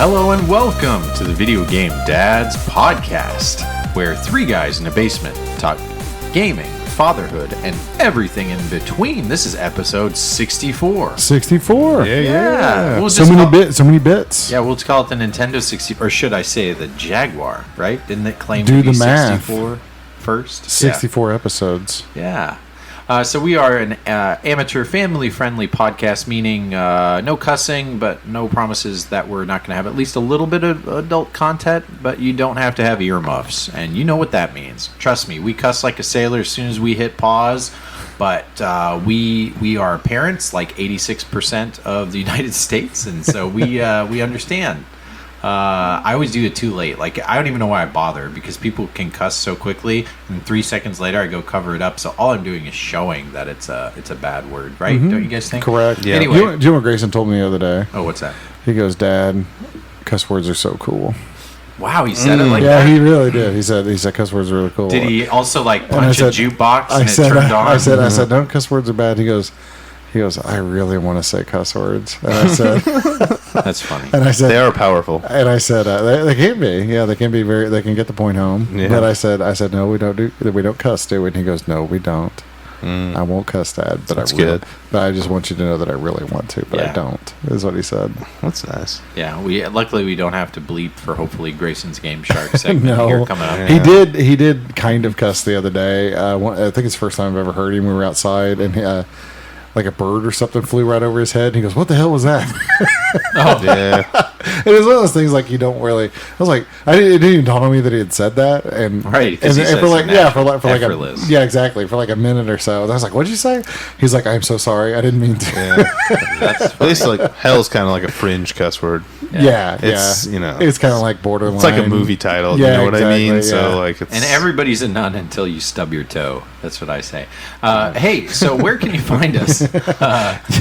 Hello and welcome to the Video Game Dads podcast, where three guys in a basement talk gaming, fatherhood, and everything in between. This is episode 64. 64. Yeah. We'll so many bits. Yeah, we'll call it the Nintendo 64, or should I say the Jaguar, right? Didn't it claim Do to be the math. 64 first? 64 episodes. Yeah. So we are an amateur, family-friendly podcast, meaning no cussing, but no promises that we're not going to have at least a little bit of adult content, but you don't have to have earmuffs, and you know what that means. Trust me, we cuss like a sailor as soon as we hit pause, but we are parents, like 86% of the United States, and so we understand. I always do it too late. Like, I don't even know why I bother, because people can cuss so quickly, and 3 seconds later I go cover it up. So all I'm doing is showing that it's a bad word, right? Mm-hmm. Don't you guys think? Correct. Yeah. Anyway, do you know what Grayson told me the other day? Oh, what's that? He goes, "Dad, cuss words are so cool." Wow, he said it like that? Yeah, he really did. He said cuss words are really cool. Did he also like punch a jukebox and it turned on? I said, no, cuss words are bad. He goes, I really want to say cuss words. And I said, that's funny. And I said, they are powerful. And I said, they can be. Yeah, they can be they can get the point home. Yeah. But I said, no, we don't cuss, do we? And he goes, no, we don't. I won't cuss, Dad, but that's good. But I just want you to know that I really want to, but I don't. Is what he said. That's nice. Yeah, luckily we don't have to bleep for hopefully Grayson's Game Shark segment no. here coming up. Yeah. He did kind of cuss the other day. I think it's the first time I've ever heard him. We were outside and like a bird or something flew right over his head. And he goes, "What the hell was that?" Oh yeah. It was one of those things like you don't really. I was like, it didn't even dawn on me that he had said that. And right, and for like effortless. For like a minute or so. And I was like, "What'd you say?" He's like, "I'm so sorry. I didn't mean to." Yeah. At least like hell's kind of like a fringe cuss word. Yeah, it's it's kind of like borderline. It's like a movie title. Yeah, you know what I mean? Yeah. So like, and everybody's a nun until you stub your toe. That's what I say. Hey, so where can you find us?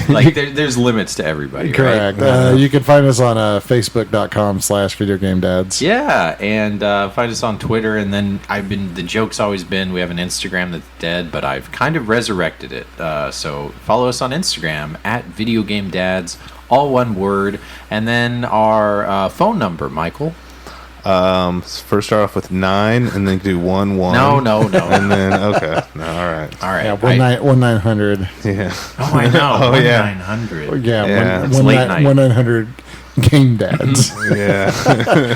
There's limits to everybody. Correct. Right? You can find us on Facebook.com/videogamedads. Yeah, and find us on Twitter. And then the joke's always been we have an Instagram that's dead, but I've kind of resurrected it. So follow us on Instagram at videogamedads, all one word, and then our phone number, Michael. First start off with 9 and then do 1 1. No. And then okay. No, all right. Yeah, 1-900. Yeah. Oh, I know. Oh, 1-900. Yeah. It's late night. 1-900 Game Dads. Yeah.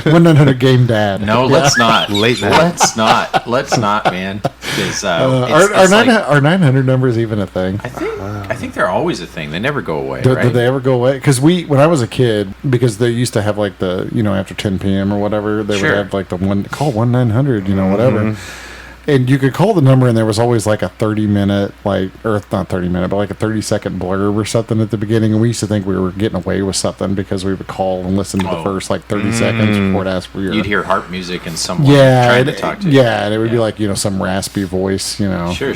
1-900 Game Dad. No, let's not. Late night. Let's not, man. Are 900 numbers even a thing? I think they're always a thing. They never go away. Did right? they ever go away? Because when I was a kid, because they used to have like the after 10 p.m. or whatever, they would have like the call 1-900, whatever. And you could call the number, and there was always like a 30-minute, or not 30-minute, but like a 30-second blurb or something at the beginning. And we used to think we were getting away with something because we would call and listen to the first like 30 seconds before it asked for your. You'd hear harp music and someone trying to talk to you. Yeah, and it would be like some raspy voice, Sure.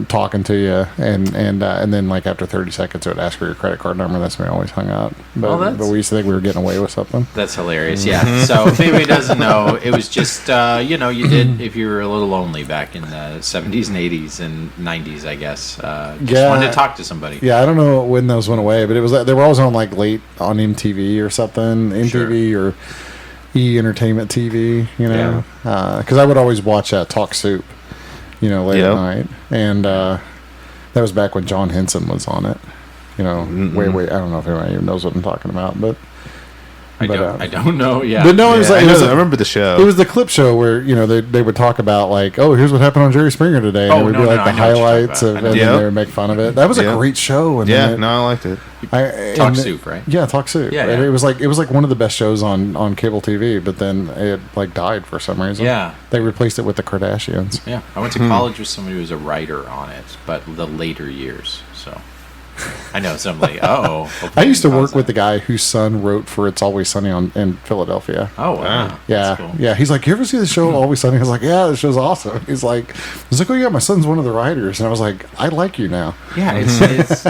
Talking to you, and then like after 30 seconds, it would ask for your credit card number. That's when we always hung up. But we used to think we were getting away with something. That's hilarious. Yeah. So if anybody doesn't know, it was just you did if you were a little lonely back in the 70s and 80s and 90s, I guess. Just wanted to talk to somebody. Yeah, I don't know when those went away, but it was they were always on like late on MTV or something, MTV or E Entertainment TV, because I would always watch Talk Soup, late at night, and that was back when John Henson was on it. Way. I don't know if anybody even knows what I'm talking about, but. I don't know. Yeah, but no, I remember the show. It was the clip show where they would talk about like, oh, here's what happened on Jerry Springer today. And it would be like the highlights and then they would make fun of it. That was a great show. And I liked it. Talk Soup, right? Yeah, Talk Soup. Yeah, and it was like one of the best shows on cable TV. But then it like died for some reason. Yeah, they replaced it with the Kardashians. Yeah, I went to college with somebody who was a writer on it, but the later years. So. I know somebody. I used to work with the guy whose son wrote for It's Always Sunny in Philadelphia. Oh wow! Yeah, cool. Yeah. He's like, you ever see the show Always Sunny? I was like, yeah, the show's awesome. He's like, oh yeah, my son's one of the writers, and I was like, I like you now. Yeah, it's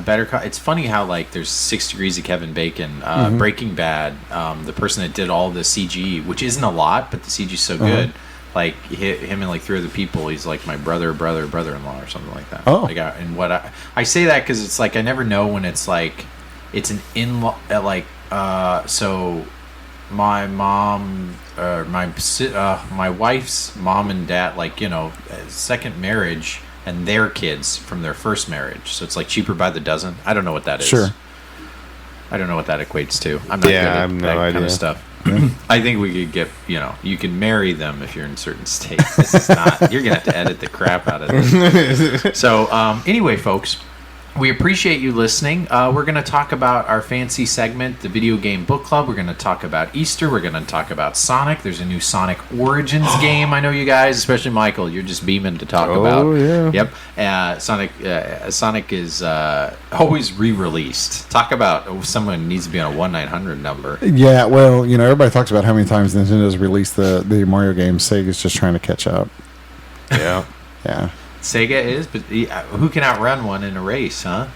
better. It's funny how like there's 6 Degrees of Kevin Bacon, Breaking Bad, the person that did all the CG, which isn't a lot, but the CG's so good. Like him and like 3 other people, he's like my brother-in-law or something like that. Oh, and what I say that because it's like I never know when it's like it's an in-law, like So my mom, my wife's mom and dad, like, second marriage, and their kids from their first marriage. So it's like cheaper by the dozen. I don't know what that is. Sure. I don't know what that equates to. I'm not good at that kind of stuff. I think we could get, you can marry them if you're in certain states. This is not, you're going to have to edit the crap out of this. So, anyway, folks, we appreciate you listening. We're going to talk about our fancy segment, the Video Game Book Club. We're going to talk about Easter. We're going to talk about Sonic. There's a new Sonic Origins game. I know you guys, especially Michael, you're just beaming to talk about. Oh, yeah. Yep. Sonic is always re-released. Talk about someone needs to be on a 1-900 number. Yeah, well, everybody talks about how many times Nintendo's released the Mario games. Sega's just trying to catch up. Yeah. Yeah. Sega is, but who can outrun one in a race, huh?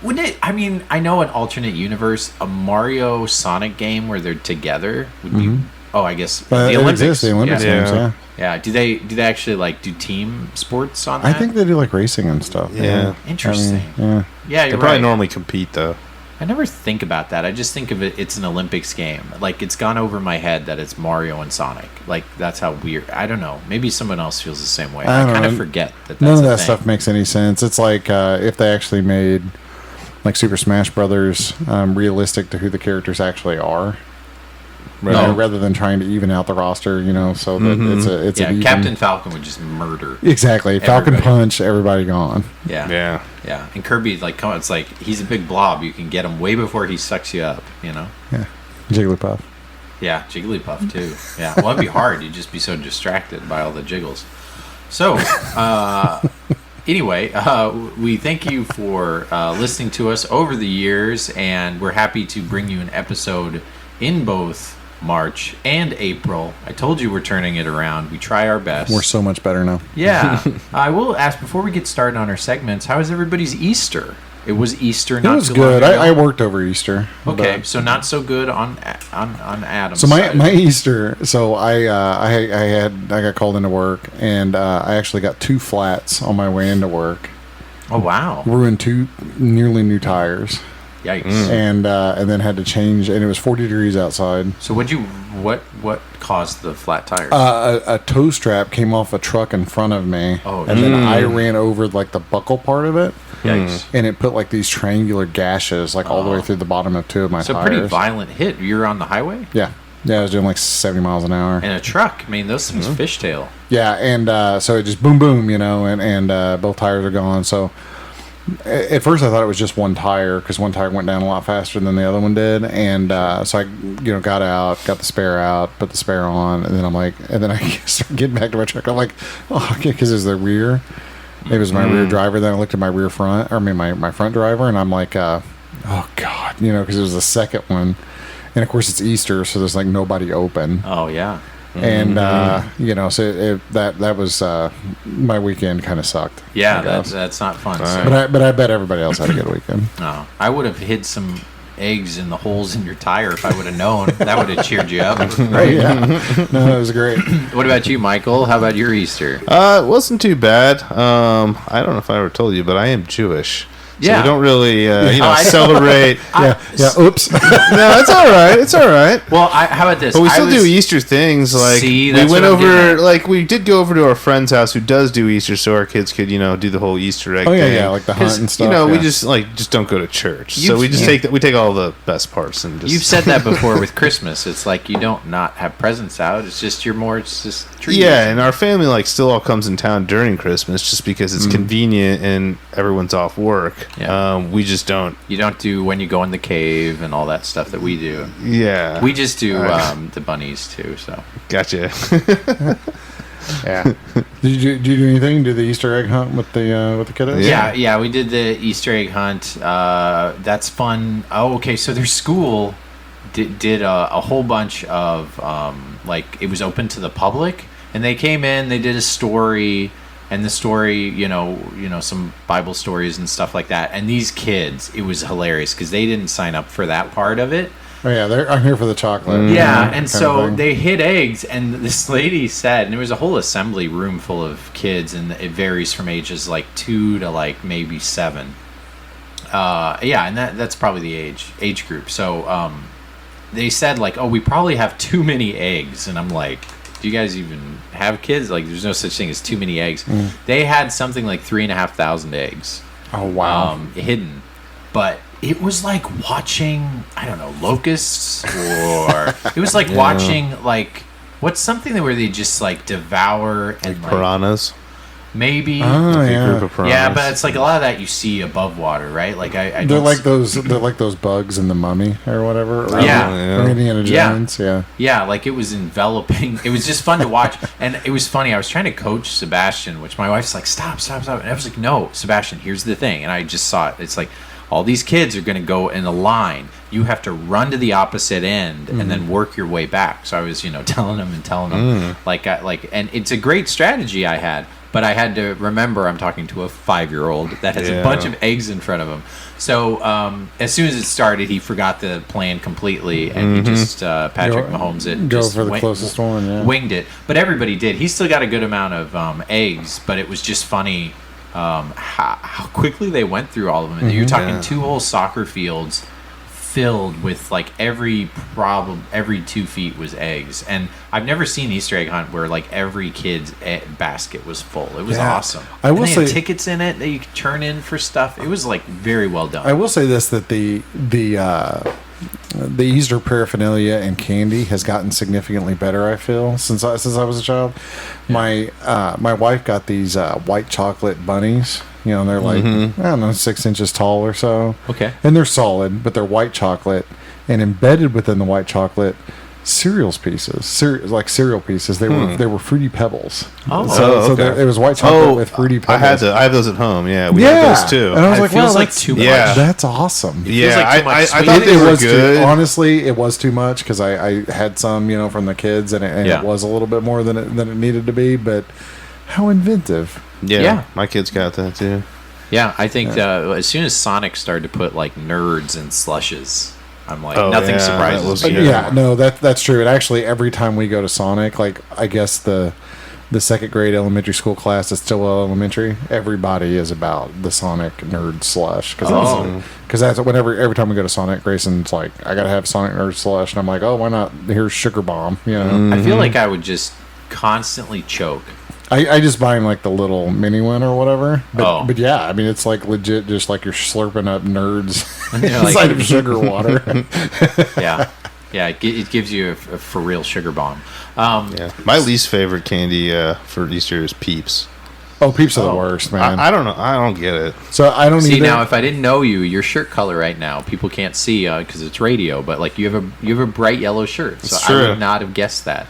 Wouldn't it? I mean, I know an alternate universe, a Mario Sonic game where they're together would be. Oh, I guess the Olympics. The Olympics games, yeah. Yeah. Do they actually do team sports on that? I think they do racing and stuff. Yeah. Interesting. Yeah. Yeah, They you're probably right. normally compete though. I never think about that. I just think of it's an Olympics game. Like, it's gone over my head that it's Mario and Sonic. Like, that's how weird. I don't know. Maybe someone else feels the same way. I kind of forget that. None of that stuff makes any sense. It's like if they actually made Super Smash Brothers realistic to who the characters actually are. Right. Rather than trying to even out the roster, so that it's an even... Captain Falcon would just murder. Exactly. Falcon punch, everybody gone. Yeah. And Kirby, it's like he's a big blob. You can get him way before he sucks you up, Yeah. Jigglypuff. Yeah, Jigglypuff too. Yeah. Well, it'd be hard. You'd just be so distracted by all the jiggles. So, anyway, we thank you for listening to us over the years, and we're happy to bring you an episode in both March and April. I told you we're turning it around. We try our best. We're so much better now. Yeah. I will ask, before we get started on our segments, how was everybody's Easter? It was Easter. Not it was good. I worked over Easter. Okay, so not so good on Adam's So side. my Easter. So I got called into work, and I actually got 2 flats on my way into work. Oh wow! Ruined 2 nearly new tires. Yikes! And then had to change, and it was 40 degrees outside. So what caused the flat tires? A tow strap came off a truck in front of me, and then I ran over the buckle part of it. Yikes! And it put these triangular gashes all the way through the bottom of 2 of my tires. So pretty violent hit. You're on the highway? Yeah, I was doing 70 miles an hour. And a truck. I mean, those things fishtail. Yeah, and so it just boom, and both tires are gone. So at first I thought it was just one tire because one tire went down a lot faster than the other one did. And so I, got out, got the spare out, put the spare on, and then I started getting back to my truck. I'm like, oh, okay, because it was the rear. It was my rear driver. Then I looked at my rear front, my front driver, and I'm like, oh God, because it was the second one. And of course it's Easter, so there's nobody open. Oh yeah. And so that was my weekend. Kind of sucked. Yeah, that's not fun. So. But I bet everybody else had a good weekend. No, I would have hid some eggs in the holes in your tire if I would have known. That would have cheered you up. Right? Yeah. No, it was great. What about you, Michael? How about your Easter? It wasn't too bad. I don't know if I ever told you, but I am Jewish. So we don't really, celebrate. Yeah. Oops. No, it's all right. It's all right. Well, how about this? But we still do Easter things. We went over, we did go over to our friend's house who does do Easter, so our kids could, do the whole Easter egg thing. Yeah, the hunt and stuff. We just don't go to church. So we just take all the best parts and just. You've said that before with Christmas. It's like you don't not have presents out. It's just it's just trees. Yeah, and our family still all comes in town during Christmas just because it's convenient and everyone's off work. Yeah. We just don't. You don't do when you go in the cave and all that stuff that we do. Yeah. We just do the bunnies too. So. Gotcha. Yeah. Did you do anything? Do the Easter egg hunt with the kiddos? Yeah. We did the Easter egg hunt. That's fun. Oh, okay. So their school did a whole bunch of it was open to the public, and they came in. They did a story. And the story, some Bible stories and stuff like that. And these kids, it was hilarious because they didn't sign up for that part of it. Oh yeah, I'm here for the chocolate. Yeah, and so they hid eggs, and this lady said, and there was a whole assembly room full of kids, and it varies from ages 2 to maybe 7. Yeah, and that's probably the age group. So they said like, oh, we probably have too many eggs, and I'm like, do you guys even have kids? Like, there's no such thing as too many eggs. They had something like 3,500 eggs. Oh wow! Hidden, but it was like watching, I don't know, locusts, or it was like watching like what's something where they just like devour and like piranhas. Maybe. Oh, yeah. Yeah, but it's like a lot of that you see above water, right? Like they're like those bugs in the Mummy or whatever. Or or Indiana Jones. Yeah, like it was enveloping. It was just fun to watch, and it was funny. I was trying to coach Sebastian, which my wife's like, stop, and I was like, no, Sebastian, here's the thing, and I just saw it. It's like all these kids are going to go in a line. You have to run to the opposite end and then work your way back. So I was, telling them, and it's a great strategy I had. But I had to remember I'm talking to a 5-year-old that has a bunch of eggs in front of him. So as soon as it started, he forgot the plan completely, and he just Patrick Mahomes it. Go for the closest one, winged it. But everybody did. He still got a good amount of eggs, but it was just funny how quickly they went through all of them. And you're talking 2 whole soccer fields filled with like every 2 feet was eggs, and I've never seen an Easter egg hunt where like every kid's basket was full. It was awesome. I will say had tickets in it that you could turn in for stuff. It was like very well done. I will say this, that the Easter paraphernalia and candy has gotten significantly better, I feel, since I was a child. My wife got these white chocolate bunnies. And they're like, I don't know, 6 inches tall or so. Okay. And they're solid, but they're white chocolate. And embedded within the white chocolate, cereal pieces. They were Fruity Pebbles. Oh, so it was white chocolate with Fruity Pebbles. I have those at home. Yeah, we have those too. And I was like, feels like too much. That's awesome. I thought it was good. Honestly, it was too much because I had some, from the kids, and it was a little bit more than it needed to be. But how inventive! Yeah, my kids got that too. Yeah, I think as soon as Sonic started to put like nerds and slushes, I'm like, nothing surprises me. That's true. And actually, every time we go to Sonic, like I guess the second grade elementary school class is still elementary. Everybody is about the Sonic nerd slush because that's every time we go to Sonic, Grayson's like, I gotta have Sonic nerd slush, and I'm like, oh, why not? Here's Sugar Bomb. I feel like I would just constantly choke. I just buy him like the little mini one or whatever. But yeah, I mean, it's like legit, just like you're slurping up nerds inside of sugar water. It gives you a for real sugar bomb. My least favorite candy for Easter is Peeps. Oh, Peeps are the worst, man. I don't know. I don't get it. So I don't see now. If I didn't know you, your shirt color right now, people can't see because it's radio. But like you have a bright yellow shirt, so I would not have guessed that.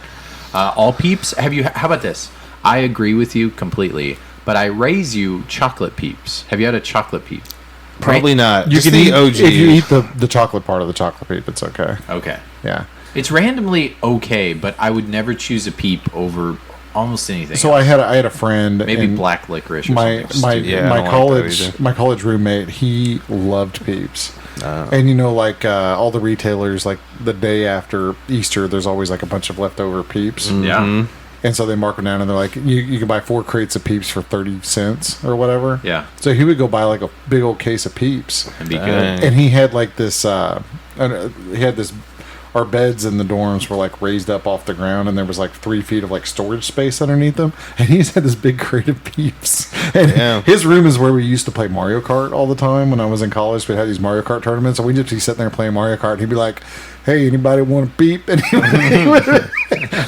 All Peeps. How about this? I agree with you completely, but I raise you chocolate Peeps. Have you had a chocolate Peep? Probably not. You can eat OG. If you eat the chocolate part of the chocolate Peep, it's okay. Okay. Yeah. It's randomly okay, but I would never choose a Peep over almost anything. So else. I had a friend. Maybe black licorice. Or my college roommate, he loved Peeps. And all the retailers, like the day after Easter, there's always like a bunch of leftover Peeps. Yeah. And so they mark them down, and they're like, you can buy 4 crates of Peeps for 30 cents or whatever. Yeah. So he would go buy like a big old case of Peeps. That'd be good. And he had like this, our beds in the dorms were like raised up off the ground, and there was like 3 feet of like storage space underneath them. And he just had this big crate of Peeps. And his room is where we used to play Mario Kart all the time when I was in college. We had these Mario Kart tournaments, and we'd just be sitting there playing Mario Kart. And he'd be like, hey, anybody want a Peep? And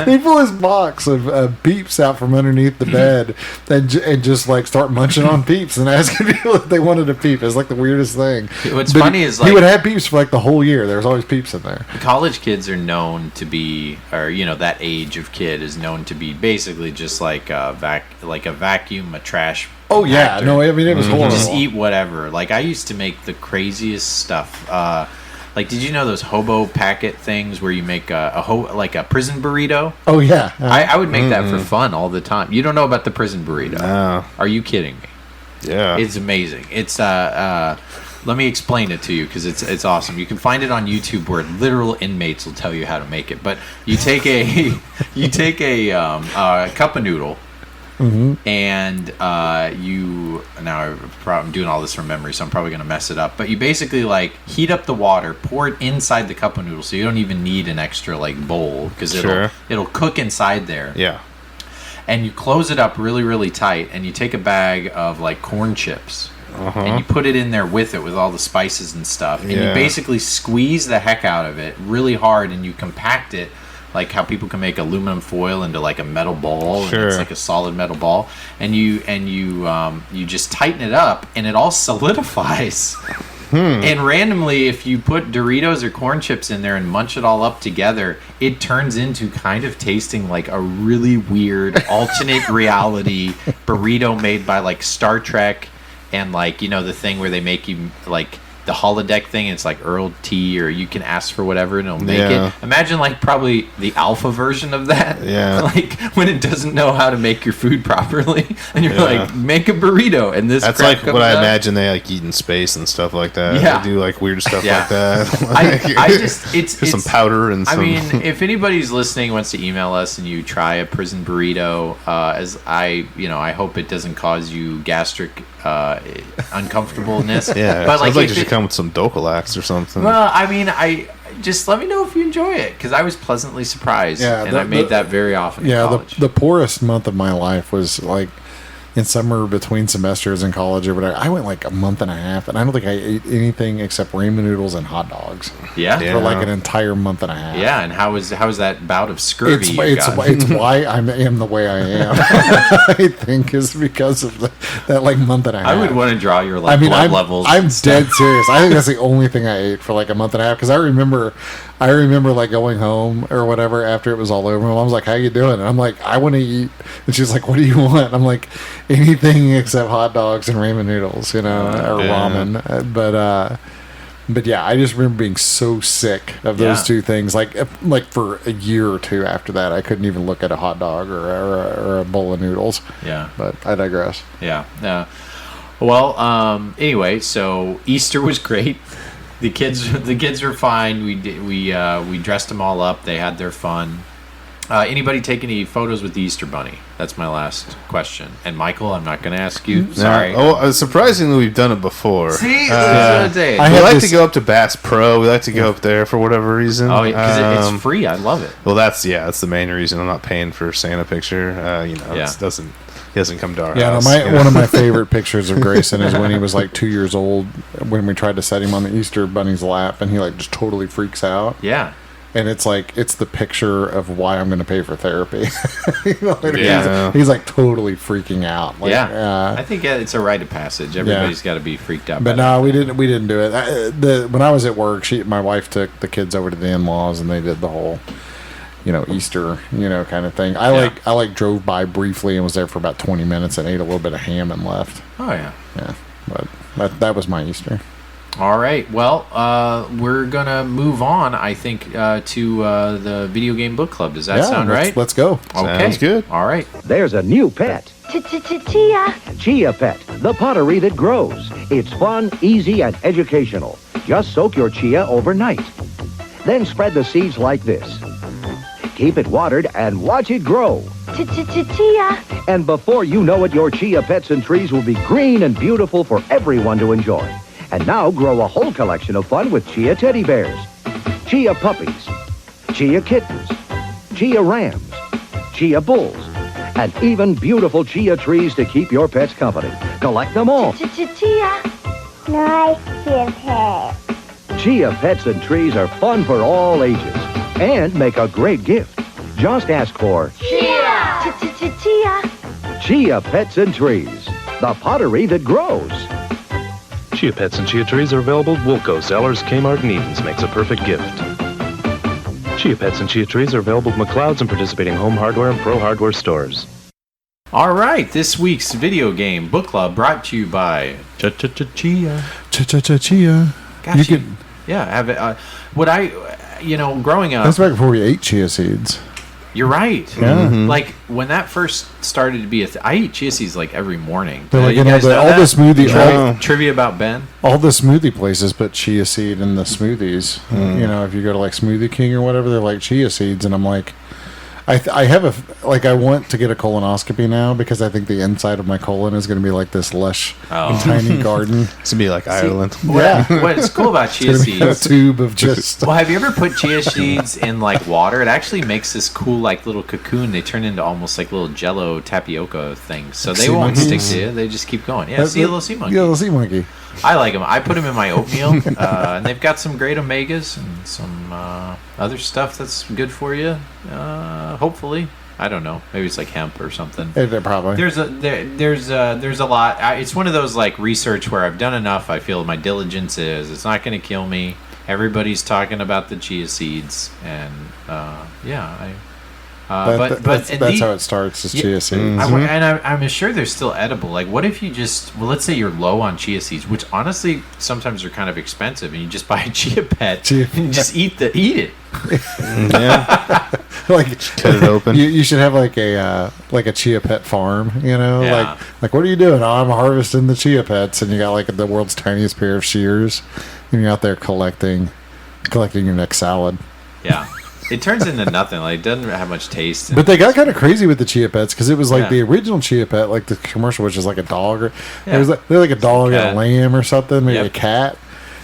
he'd pull his box of Peeps out from underneath the bed and just like start munching on Peeps and asking people if they wanted a Peep. It's like the weirdest thing. What's funny is like, he would have Peeps for like the whole year. There was always Peeps in there. College kids are known to be, or that age of kid is known to be basically just like a vacuum, a trash. Oh yeah, no, I mean it was horrible. Just eat whatever. Like I used to make the craziest stuff. Like, did you know those hobo packet things where you make like a prison burrito? Oh yeah, I would make that for fun all the time. You don't know about the prison burrito? No. Are you kidding me? Yeah, it's amazing. It's let me explain it to you because it's awesome. You can find it on YouTube where literal inmates will tell you how to make it. But you take a cup of noodle, and I'm doing all this from memory, so I'm probably going to mess it up. But you basically like heat up the water, pour it inside the cup of noodles, so you don't even need an extra like bowl because it'll cook inside there. Yeah. And you close it up really, really tight, and you take a bag of like corn chips. And you put it in there with it, with all the spices and stuff. And you basically squeeze the heck out of it really hard, and you compact it like how people can make aluminum foil into like a metal ball. And it's like a solid metal ball. And you just tighten it up, and it all solidifies. And randomly, if you put Doritos or corn chips in there and munch it all up together, it turns into kind of tasting like a really weird alternate reality burrito made by like Star Trek. And, like, you know, the thing where they make you, like, the holodeck thing, and it's like Earl Tea, or you can ask for whatever, and it'll make it. Imagine, like, probably the alpha version of that. Yeah. Like, when it doesn't know how to make your food properly, and you're like, make a burrito, and this That's like what I imagine they, like, eat in space and stuff like that. Yeah. They do, like, weird stuff like that. It's some powder and some... I mean, if anybody's listening wants to email us and you try a prison burrito, I hope it doesn't cause you gastric uncomfortableness. Yeah, but like, it should come with some Docalax or something. Well, I mean, just let me know if you enjoy it, because I was pleasantly surprised. Yeah, and I made that very often. Yeah, in college. the poorest month of my life was like in summer between semesters in college or whatever. I went like a month and a half, and I don't think I ate anything except ramen noodles and hot dogs. Yeah, for like an entire month and a half. Yeah, and how was that bout of scurvy? It's why I am the way I am. I think is because of that like month and a half. I would want to draw your blood levels. I'm dead serious. I think that's the only thing I ate for like a month and a half, because I remember like going home or whatever after it was all over. My mom's like, "How you doing?" And I'm like, "I want to eat." And she's like, "What do you want?" And I'm like, "Anything except hot dogs and ramen noodles, or ramen." But yeah, I just remember being so sick of those two things. Like for a year or two after that, I couldn't even look at a hot dog or a bowl of noodles. Yeah. But I digress. Yeah. Well, anyway, so Easter was great. The kids were fine. We dressed them all up. They had their fun. Anybody take any photos with the Easter Bunny? That's my last question. And Michael, I'm not going to ask you. Sorry. Surprisingly, we've done it before. See, that's what we like to go up to Bass Pro. We like to go up there for whatever reason. Oh, because it's free. I love it. Well, that's the main reason. I'm not paying for a Santa picture. It doesn't come to our house. One of my favorite pictures of Grayson is when he was like 2 years old, when we tried to set him on the Easter Bunny's lap, and he like just totally freaks out. Yeah. And it's like, it's the picture of why I'm going to pay for therapy. Yeah. He's like totally freaking out. Like, I think it's a rite of passage. Everybody's got to be freaked out. But no, we didn't do it. When I was at work, my wife took the kids over to the in-laws, and they did the whole, Easter, kind of thing. I drove by briefly and was there for about 20 minutes and ate a little bit of ham and left. Oh yeah. Yeah. But that was my Easter. All right. Well, we're going to move on, I think, to the Video Game Book Club. Does that sound right? Let's go. Okay. Sounds good. All right. There's a new pet. Chia. Chia Pet, the pottery that grows. It's fun, easy, and educational. Just soak your chia overnight. Then spread the seeds like this. Keep it watered and watch it grow. Chia. And before you know it, your chia pets and trees will be green and beautiful for everyone to enjoy. And now grow a whole collection of fun with Chia teddy bears, Chia puppies, Chia kittens, Chia rams, Chia bulls, and even beautiful Chia trees to keep your pets company. Collect them all. Chia. Nice Chia Pet. Chia pets and trees are fun for all ages and make a great gift. Just ask for Chia. Chia. Chia Pets and Trees, the pottery that grows. Chia Pets and Chia Trees are available at Woolco, Zellers, Kmart, and Eden's. Makes a perfect gift. Chia Pets and Chia Trees are available at McLeod's and participating home hardware and pro hardware stores. All right. This week's Video Game Book Club brought to you by Chia. Chia. Gotcha. Have it. Growing up. That's back before we ate chia seeds. You're right. Yeah. Mm-hmm. Like when that first started to be I eat chia seeds like every morning. They're like, you guys know all that? the smoothie Trivia about Ben. All the smoothie places put chia seed in the smoothies. If you go to like Smoothie King or whatever, they're like chia seeds, and I'm like, I have I want to get a colonoscopy now because I think the inside of my colon is going to be like this lush and tiny garden. It's going to be like Ireland. What's cool about chia seeds? A tube of just. Well, have you ever put chia seeds in like water? It actually makes this cool like little cocoon. They turn into almost like little Jello tapioca things. So they won't stick to you. They just keep going. Yeah, little sea monkey. Yeah, little sea monkey. I like them. I put them in my oatmeal, and they've got some great omegas and some other stuff that's good for you. Hopefully, I don't know. Maybe it's like hemp or something. Probably. There's a lot. It's one of those like research where I've done enough. I feel my diligence is it's not going to kill me. Everybody's talking about the chia seeds, and that's how it starts. Is chia seeds, I'm sure they're still edible. Like, what if you let's say you're low on chia seeds, which honestly sometimes are kind of expensive, and you just buy a chia pet and just eat it. Yeah, like cut it open. You should have like a chia pet farm. Yeah. Like what are you doing? Oh, I'm harvesting the chia pets, and you got like the world's tiniest pair of shears, and you're out there collecting your next salad. Yeah. It turns into nothing. Like, it doesn't have much taste. But they got kind of crazy with the chia pets because it was like the original chia pet, like the commercial, which is like a dog, or they're like a dog and a lamb or something, maybe a cat,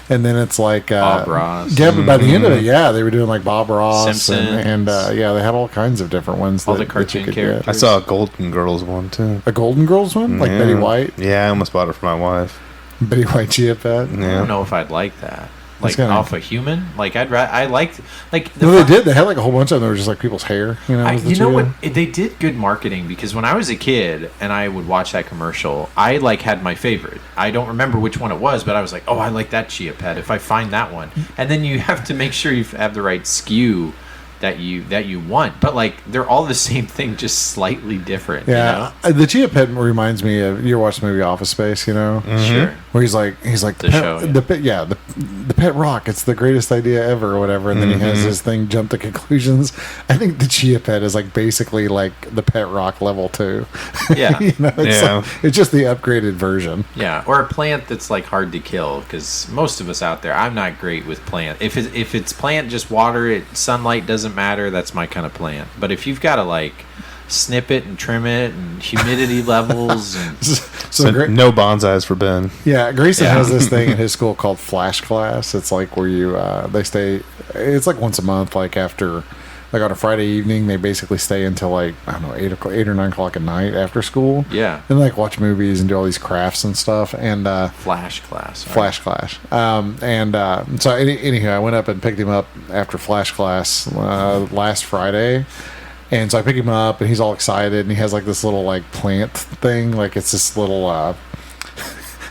and then it's like Bob Ross. Yeah, but by the end of it, they were doing like Bob Ross Simpsons. and they had all kinds of different ones. All the cartoon characters. I saw a Golden Girls one too. A Golden Girls one, like Betty White. Yeah, I almost bought it for my wife. Betty White chia pet. I don't know if I'd like that. Like off a human, like I liked like. They did. They had like a whole bunch of them. They were just like people's hair. You know what? They did good marketing because when I was a kid and I would watch that commercial, I like had my favorite. I don't remember which one it was, but I was like, oh, I like that chia pet. If I find that one, and then you have to make sure you have the right SKU that you want, but like they're all the same thing, just slightly different. Yeah, the chia pet reminds me of you watched the movie Office Space, Sure. Where he's like the show, the pet rock, it's the greatest idea ever or whatever, and then he has this thing jump to conclusions. I think the chia pet is like basically like the pet rock level 2. Yeah, it's just the upgraded version. Yeah, or a plant that's like hard to kill because most of us out there, I'm not great with plant. If it's plant, just water it, sunlight doesn't matter. That's my kind of plant. But if you've got to like snip it and trim it and humidity levels and so no bonsais for Ben. Yeah, Grayson has this thing in his school called Flash Class. It's like where you they stay. It's like once a month, like after. Like on a Friday evening, they basically stay until like, I don't know, 8 or 9 o'clock at night after school. Yeah. And like watch movies and do all these crafts and stuff. And Flash Class. Right? Flash Class. So anyhow, I went up and picked him up after Flash Class last Friday. And so I pick him up and he's all excited and he has like this little like plant thing. Like it's this little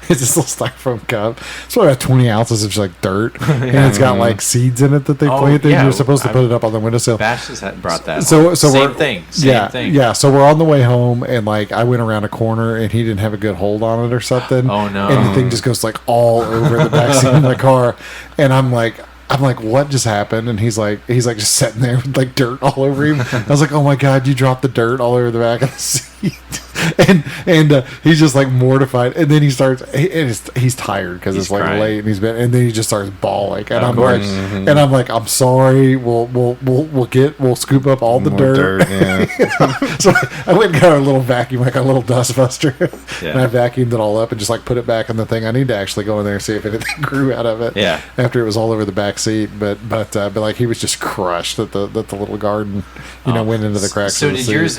it's this little styrofoam cup. It's probably about 20 ounces of just like dirt, and it's got like seeds in it that they planted. You're supposed to put it up on the windowsill. Bash has brought that. So same thing. Same thing. Yeah. So we're on the way home, and like I went around a corner, and he didn't have a good hold on it or something. Oh no! And the thing just goes like all over the backseat of my car, and I'm like, what just happened? And he's like just sitting there with like dirt all over him. I was like, oh my God, you dropped the dirt all over the back of the seat. And he's just like mortified, and then he starts. He's tired because it's like crying. late, and and then he just starts bawling. And I'm like, I'm sorry. We'll scoop up all the dirt. Yeah. So I went and got a little vacuum, like a little dust buster, and I vacuumed it all up and just like put it back in the thing. I need to actually go in there and see if anything grew out of it. Yeah. After it was all over the back seat, but like he was just crushed that the little garden, went into the cracks. So of the did seat. yours?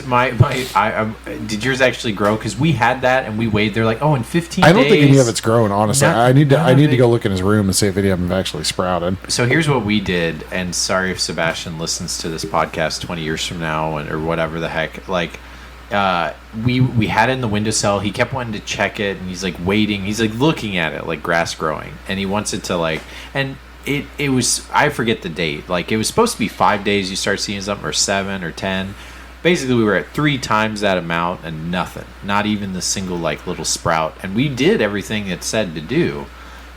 Did yours actually grow? Because we had that and we weighed. They're like, in 15 days. I don't think any of it's grown. Honestly, I need to go go look in his room and see if any of them have actually sprouted. So here's what we did, and sorry if Sebastian listens to this podcast 20 years from now or whatever the heck. Like, we had it in the windowsill. He kept wanting to check it, and he's like waiting. He's like looking at it like grass growing, and he wants it to like and. It was, I forget the date. Like, it was supposed to be 5 days you start seeing something, or 7 or 10. Basically, we were at 3 times that amount and nothing. Not even the single, like, little sprout. And we did everything it said to do.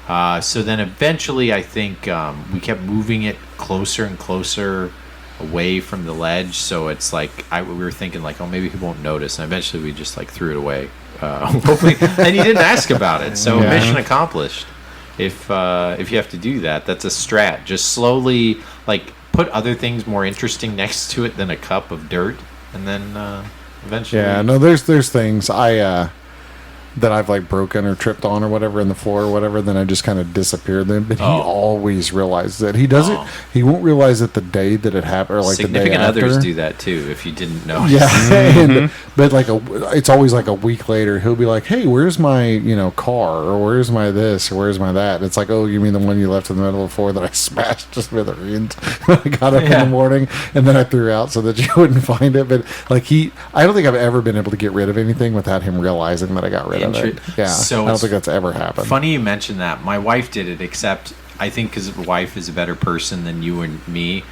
So then eventually, I think we kept moving it closer and closer away from the ledge. So it's like, we were thinking, like, maybe he won't notice. And eventually, we just, like, threw it away. Hopefully, and he didn't ask about it. So mission accomplished. If you have to do that, that's a strat. Just slowly, like, put other things more interesting next to it than a cup of dirt, and then eventually. Yeah, no, there's things that I've like broken or tripped on or whatever in the floor or whatever, then I just kind of disappear them. But he always realizes it. He doesn't. He won't realize it the day that it happened, or like the day after. Significant others do that too. If you didn't know. Yeah, but like it's always like a week later. He'll be like, "Hey, where's my car, or where's my this, or where's my that?" And it's like, "Oh, you mean the one you left in the middle of the floor that I smashed to smithereens?" I got up in the morning and then I threw out so that you wouldn't find it. But like I don't think I've ever been able to get rid of anything without him realizing that I got rid of it. Yeah, so I don't think that's ever happened. Funny you mentioned that. My wife did it, except I think because my wife is a better person than you and me.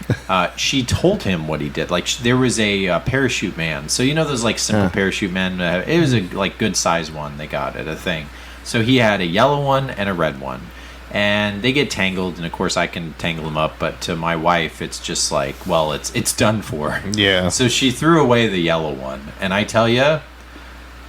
She told him what he did. Like there was a parachute man. So those like simple parachute men. It was a like good size one they got at a thing. So he had a yellow one and a red one, and they get tangled. And of course I can tangle them up, but to my wife it's just like, well, it's done for. Yeah. So she threw away the yellow one, and I tell you.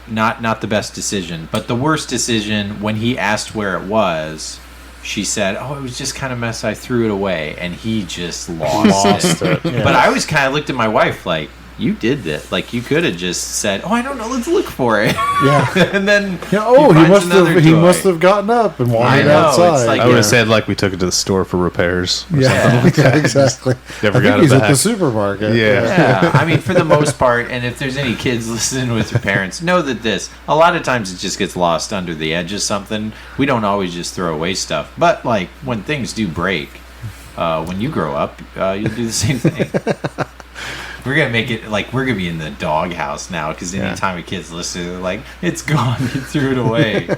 Not the best decision, but the worst decision. When he asked where it was, she said, "Oh, it was just kind of mess. I threw it away," and he just lost it. Yeah. But I always kind of looked at my wife like, "You did that. Like you could have just said, "Oh, I don't know. Let's look for it." Yeah, and then he must have gotten up and wandered outside. Like, I would have said like we took it to the store for repairs. Yeah, like that. Exactly. Never got he's at the supermarket. Yeah. I mean, for the most part, and if there's any kids listening with their parents, know that a lot of times it just gets lost under the edge of something. We don't always just throw away stuff, but like when things do break, when you grow up, you'll do the same thing. We're going to make it like we're going to be in the doghouse now because anytime a kid's listening, they're like, it's gone. You threw it away.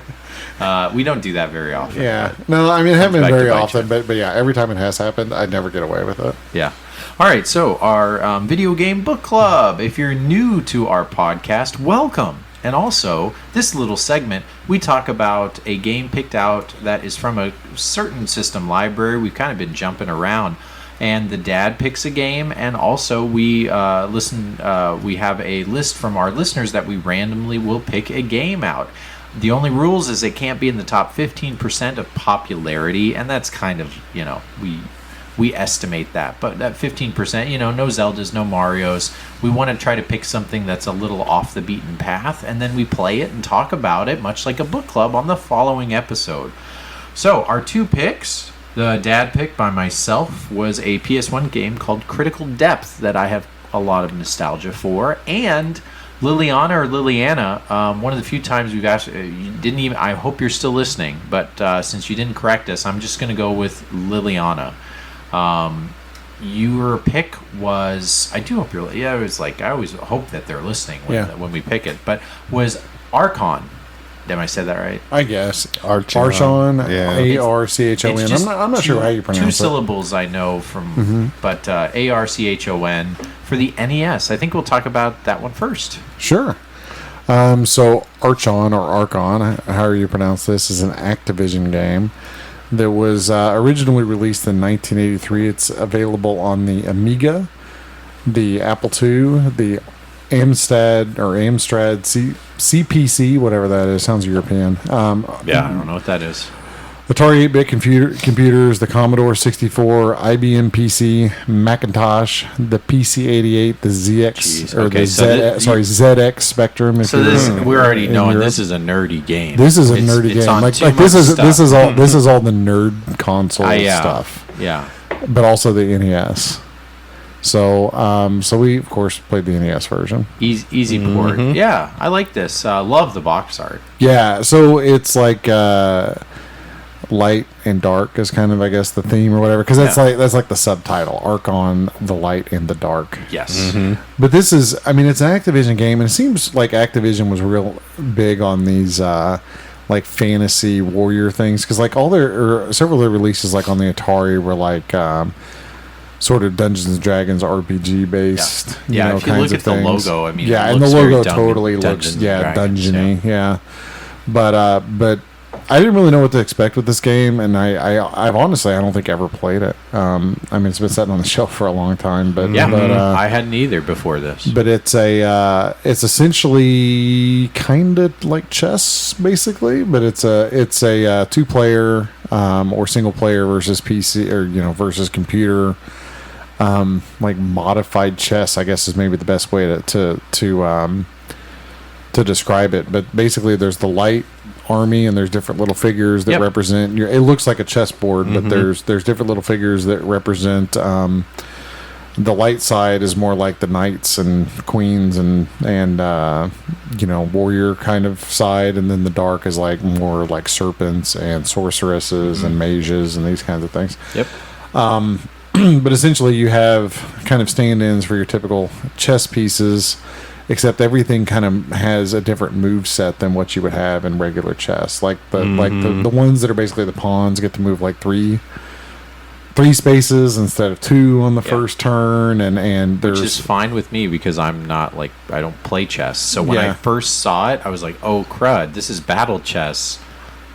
We don't do that very often. Yeah. No, I mean, it hasn't been very often, but yeah, every time it has happened, I never get away with it. Yeah. All right. So our video game book club. If you're new to our podcast, welcome. And also, this little segment, we talk about a game picked out that is from a certain system library. We've kind of been jumping around. And the dad picks a game, and also we listen. We have a list from our listeners that we randomly will pick a game out. The only rules is it can't be in the top 15% of popularity, and that's kind of we estimate that. But that 15%, no Zeldas, no Marios. We want to try to pick something that's a little off the beaten path, and then we play it and talk about it, much like a book club, on the following episode. So our two picks. The dad pick by myself was a PS1 game called Critical Depth that I have a lot of nostalgia for, and Liliana, one of the few times we've asked, you didn't even. I hope you're still listening, but since you didn't correct us, I'm just going to go with Liliana. Your pick was. I do hope you're. Yeah, it was like I always hope that they're listening when we pick it, but was Archon. Did I say that right? I guess. Archon. Archon. I'm not sure how you pronounce it. Two syllables I know from, but Archon for the NES. I think we'll talk about that one first. Sure. So Archon or Archon, however you pronounce this, is an Activision game that was originally released in 1983. It's available on the Amiga, the Apple II, the Amstrad CPC, whatever that is. Sounds European. I don't know what that is. Atari 8-bit computers, the Commodore 64, IBM PC, Macintosh, the PC-88, the ZX Spectrum. So we're already knowing this is a nerdy game. This is a nerdy game. This is all the nerd console stuff. Yeah. But also the NES. So we of course played the NES version. Easy port. Yeah, I like this. Love the box art. Yeah, so it's like light and dark is kind of, I guess, the theme or whatever, because that's like the subtitle, Archon, the light and the dark. Yes. But this is, I mean, it's an Activision game, and it seems like Activision was real big on these like fantasy warrior things, because like several of their releases like on the Atari were like sort of Dungeons and Dragons RPG based. Yeah, if you look at the logo, I mean, and the logo totally looks dungeony. Yeah, but I didn't really know what to expect with this game, and I've honestly I don't think ever played it. I mean, it's been sitting on the shelf for a long time, but I hadn't either before this. But it's essentially kind of like chess, basically, but it's a 2-player or single player versus PC or versus computer like modified chess, I guess is maybe the best way to describe it. But basically, there's the light army, and there's different little figures that represent it looks like a chessboard, but there's different little figures that represent. The light side is more like the knights and queens and warrior kind of side, and then the dark is like more like serpents and sorceresses and mages and these kinds of things. Yep. But essentially, you have kind of stand-ins for your typical chess pieces, except everything kind of has a different move set than what you would have in regular chess. Like the ones that are basically the pawns get to move like three spaces instead of 2 on the first turn, and there's, which is fine with me because I'm not like, I don't play chess. So when I first saw it, I was like, oh crud, this is battle chess.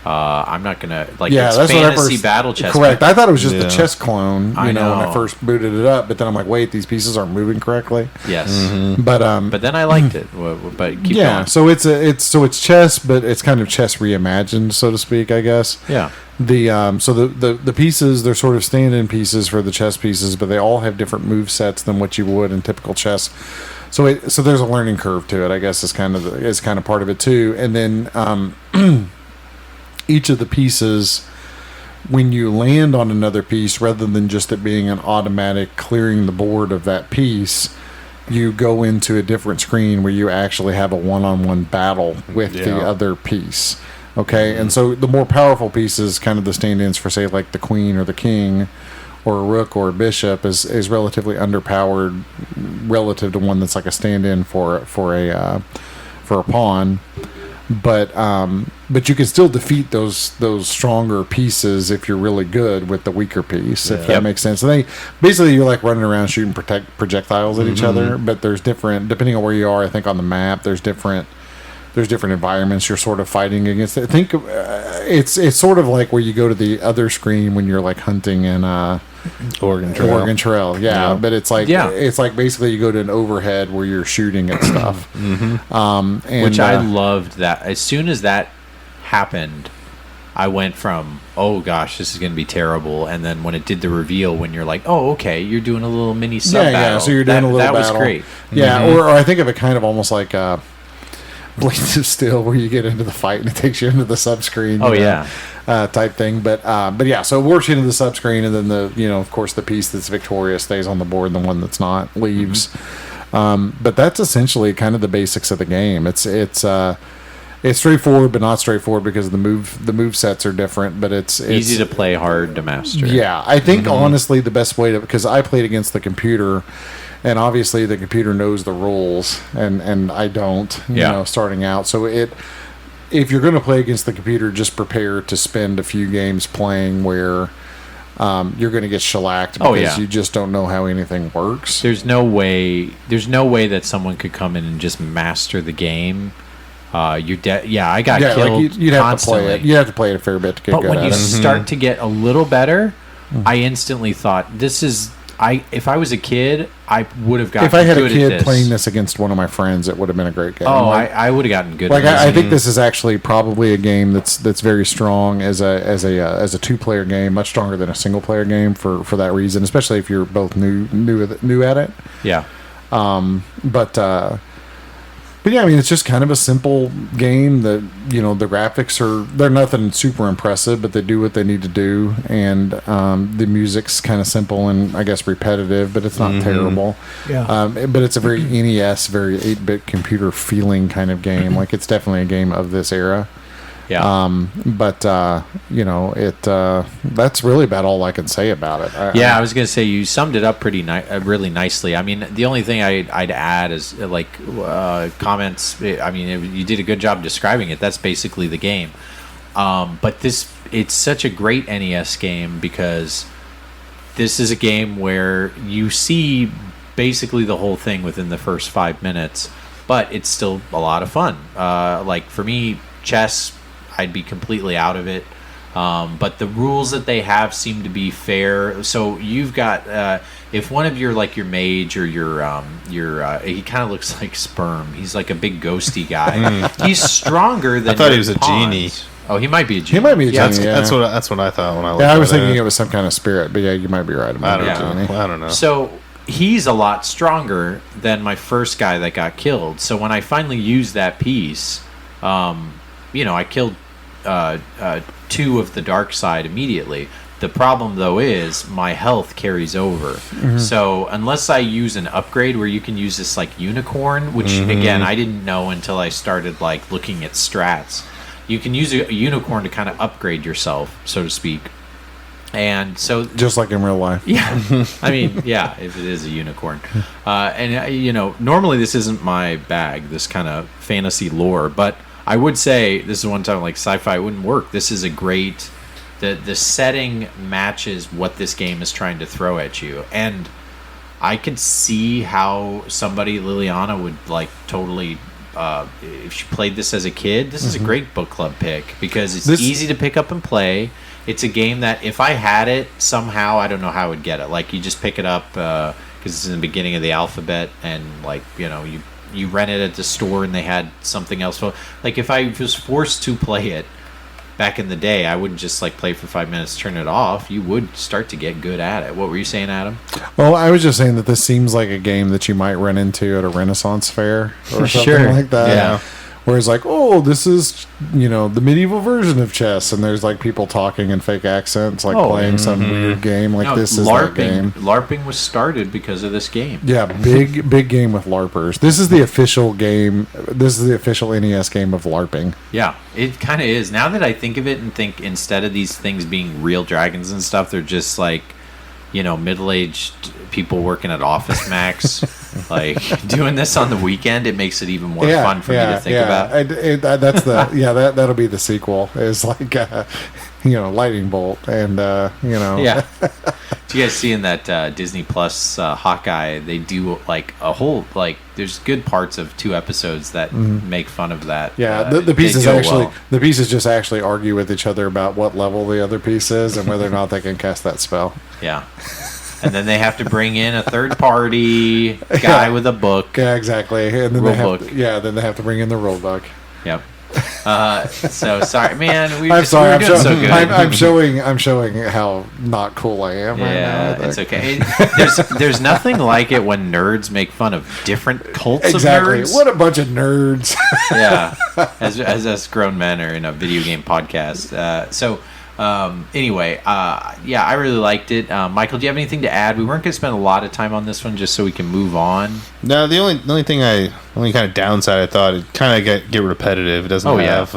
I'm not gonna it's that's fantasy battle chess. Correct. I thought it was just the chess clone, when I first booted it up. But then I'm like, wait, these pieces aren't moving correctly. Yes, but then I liked it. But keep going. So it's chess, but it's kind of chess reimagined, so to speak, I guess. Yeah. The pieces, they're sort of stand-in pieces for the chess pieces, but they all have different move sets than what you would in typical chess. So there's a learning curve to it, I guess, is kind of part of it too. And then each of the pieces, when you land on another piece, rather than just it being an automatic clearing the board of that piece, you go into a different screen where you actually have a one-on-one battle with the other piece. Okay, and so the more powerful pieces, kind of the stand-ins for, say, like the queen or the king or a rook or a bishop, is relatively underpowered relative to one that's like a stand-in for a pawn. But you can still defeat those stronger pieces if you're really good with the weaker piece, if that makes sense. And you're like running around shooting projectiles at each other, but there's different, depending on where you are, I think on the map, there's different environments you're sort of fighting against. I think it's sort of like where you go to the other screen when you're like hunting in Oregon Trail, but it's like basically you go to an overhead where you're shooting at stuff. Which I loved that. As soon as that happened, I went from, oh gosh, this is going to be terrible, and then when it did the reveal, when you're like, oh okay, you're doing a little mini sub battle. So you're doing a little battle. That was great. Or I think of it kind of almost like Blades of Steel, where you get into the fight and it takes you into the subscreen. Type thing. But so it works into the subscreen, and then of course the piece that's victorious stays on the board, and the one that's not leaves. But that's essentially kind of the basics of the game. It's straightforward, but not straightforward because the move sets are different. But it's easy to play, hard to master. Yeah, I think honestly the best way to, because I played against the computer. And obviously the computer knows the rules, and I don't, starting out. So if you're going to play against the computer, just prepare to spend a few games playing where you're going to get shellacked because you just don't know how anything works. There's no way that someone could come in and just master the game. You're dead. Yeah, I got killed. Like you'd have constantly. to play it. You have to play it a fair bit to get good at it. But when you start to get a little better, I instantly thought, this is... if I was a kid, I would have gotten good at this. If I had a kid playing this against one of my friends, it would have been a great game. Oh, I would have gotten good at this. I think this is actually probably a game that's very strong as a two-player game, much stronger than a single-player game for that reason, especially if you're both new at it. Yeah. But yeah, I mean, it's just kind of a simple game that, the graphics they're nothing super impressive, but they do what they need to do. And the music's kind of simple and I guess repetitive, but it's not terrible. Yeah. But it's a very NES, very 8-bit computer feeling kind of game. Like it's definitely a game of this era. Yeah. That's really about all I can say about it. I was going to say you summed it up really nicely. I mean, the only thing I'd add is comments. I mean, you did a good job describing it. That's basically the game. But it's such a great NES game because this is a game where you see basically the whole thing within the first 5 minutes, but it's still a lot of fun. Like for me, chess, I'd be completely out of it. But the rules that they have seem to be fair. So you've got if one of your mage or your he kind of looks like Sperm. He's like a big ghosty guy. He's stronger than. I thought he was a genie. Oh, he might be a genie. He might be a genie. That's what I thought when I looked I was at thinking it. it was some kind of spirit, but yeah, you might be right. I don't know. So he's a lot stronger than my first guy that got killed. So when I finally used that piece, I killed 2 of the dark side immediately. The problem, though, is my health carries over. Mm-hmm. So unless I use an upgrade where you can use this like unicorn, which again I didn't know until I started like looking at strats. You can use a unicorn to kind of upgrade yourself, so to speak. And so just like in real life. Yeah. I mean, yeah, if it is a unicorn. Normally this isn't my bag, this kind of fantasy lore, but I would say this is one time like sci-fi wouldn't work. This is a great the setting matches what this game is trying to throw at you, and I could see how somebody, Liliana, would like totally if she played this as a kid. This is a great book club pick because it's easy to pick up and play. It's a game that if I had it somehow, I don't know how I would get it. Like you just pick it up because it's in the beginning of the alphabet, and like you rent it at the store and they had something else. Like if I was forced to play it back in the day, I wouldn't just like play for 5 minutes, turn it off. You would start to get good at it. What were you saying, Adam? Well, I was just saying that this seems like a game that you might run into at a Renaissance fair or something like that. Yeah. Where it's like, oh, this is, the medieval version of chess, and there's like people talking in fake accents, like playing some weird game. Like this is that game. LARPing was started because of this game. Yeah, big game with LARPers. This is the official game. This is the official NES game of LARPing. Yeah, it kind of is. Now that I think of it and think instead of these things being real dragons and stuff, they're just like, middle-aged people working at Office Max, like doing this on the weekend. It makes it even more fun for me to think about. That's the that'll be the sequel. Is like lightning bolt and Yeah. Do you guys see in that Disney Plus Hawkeye? They do like a whole There's good parts of 2 episodes that make fun of that. Yeah, the pieces the pieces just actually argue with each other about what level the other piece is and whether or not they can cast that spell. Yeah. And then they have to bring in a third party guy with a book. Yeah, exactly. And then then they have to bring in the rule book. Yep. So sorry, man. We're doing so good. I'm showing how not cool I am. Yeah, right now, it's okay. There's nothing like it when nerds make fun of different cults of nerds. What a bunch of nerds. Yeah, as us grown men are in a video game podcast. Anyway, I really liked it. Michael, do you have anything to add? We weren't going to spend a lot of time on this one just so we can move on. No, the only kind of downside I thought it kind of get repetitive. It doesn't have.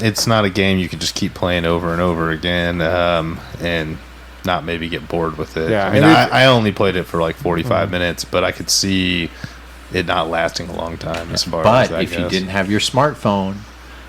It's not a game you can just keep playing over and over again and not maybe get bored with it. Yeah, I mean, I only played it for like 45 minutes, but I could see it not lasting a long time as far as that goes. But if you didn't have your smartphone,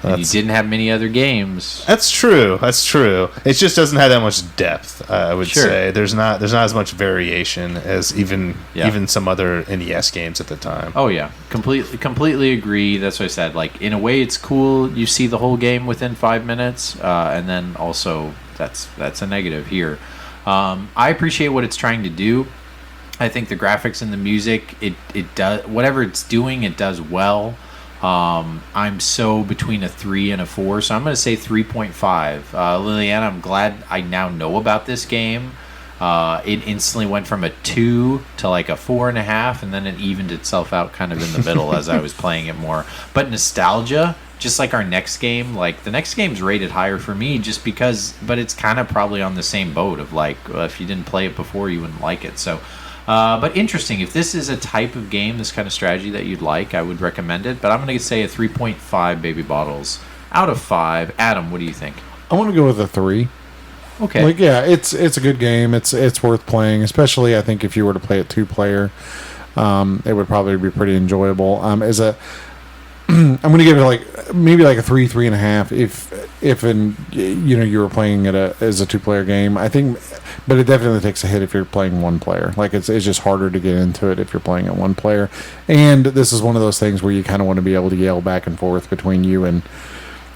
and you didn't have many other games. That's true. It just doesn't have that much depth. I would say there's not as much variation as even some other NES games at the time. Oh yeah, completely agree. That's what I said. Like in a way, it's cool. You see the whole game within 5 minutes, and then also that's a negative here. I appreciate what it's trying to do. I think the graphics and the music, it does whatever it's doing. It does well. I'm so between a 3 and a 4, so I'm going to say 3.5. Liliana, I'm glad I now know about this game. It instantly went from a 2 to like a 4.5, and then it evened itself out kind of in the middle as I was playing it more. But nostalgia, just like our next game, like the next game's rated higher for me just because, but it's kind of probably on the same boat of like, if you didn't play it before, you wouldn't like it. So. But interesting, if this is a type of game, this kind of strategy that you'd like, I would recommend it. But I'm going to say a 3.5 baby bottles out of 5. Adam, what do you think? I want to go with a 3. Okay. Like, yeah, it's a good game. It's worth playing, especially I think if you were to play it 2-player, it would probably be pretty enjoyable. I'm going to give it maybe a 3.5 if you were playing it as a 2-player game. I think, but it definitely takes a hit if you're playing 1 player. Like it's just harder to get into it if you're playing it 1 player. And this is one of those things where you kind of want to be able to yell back and forth between you and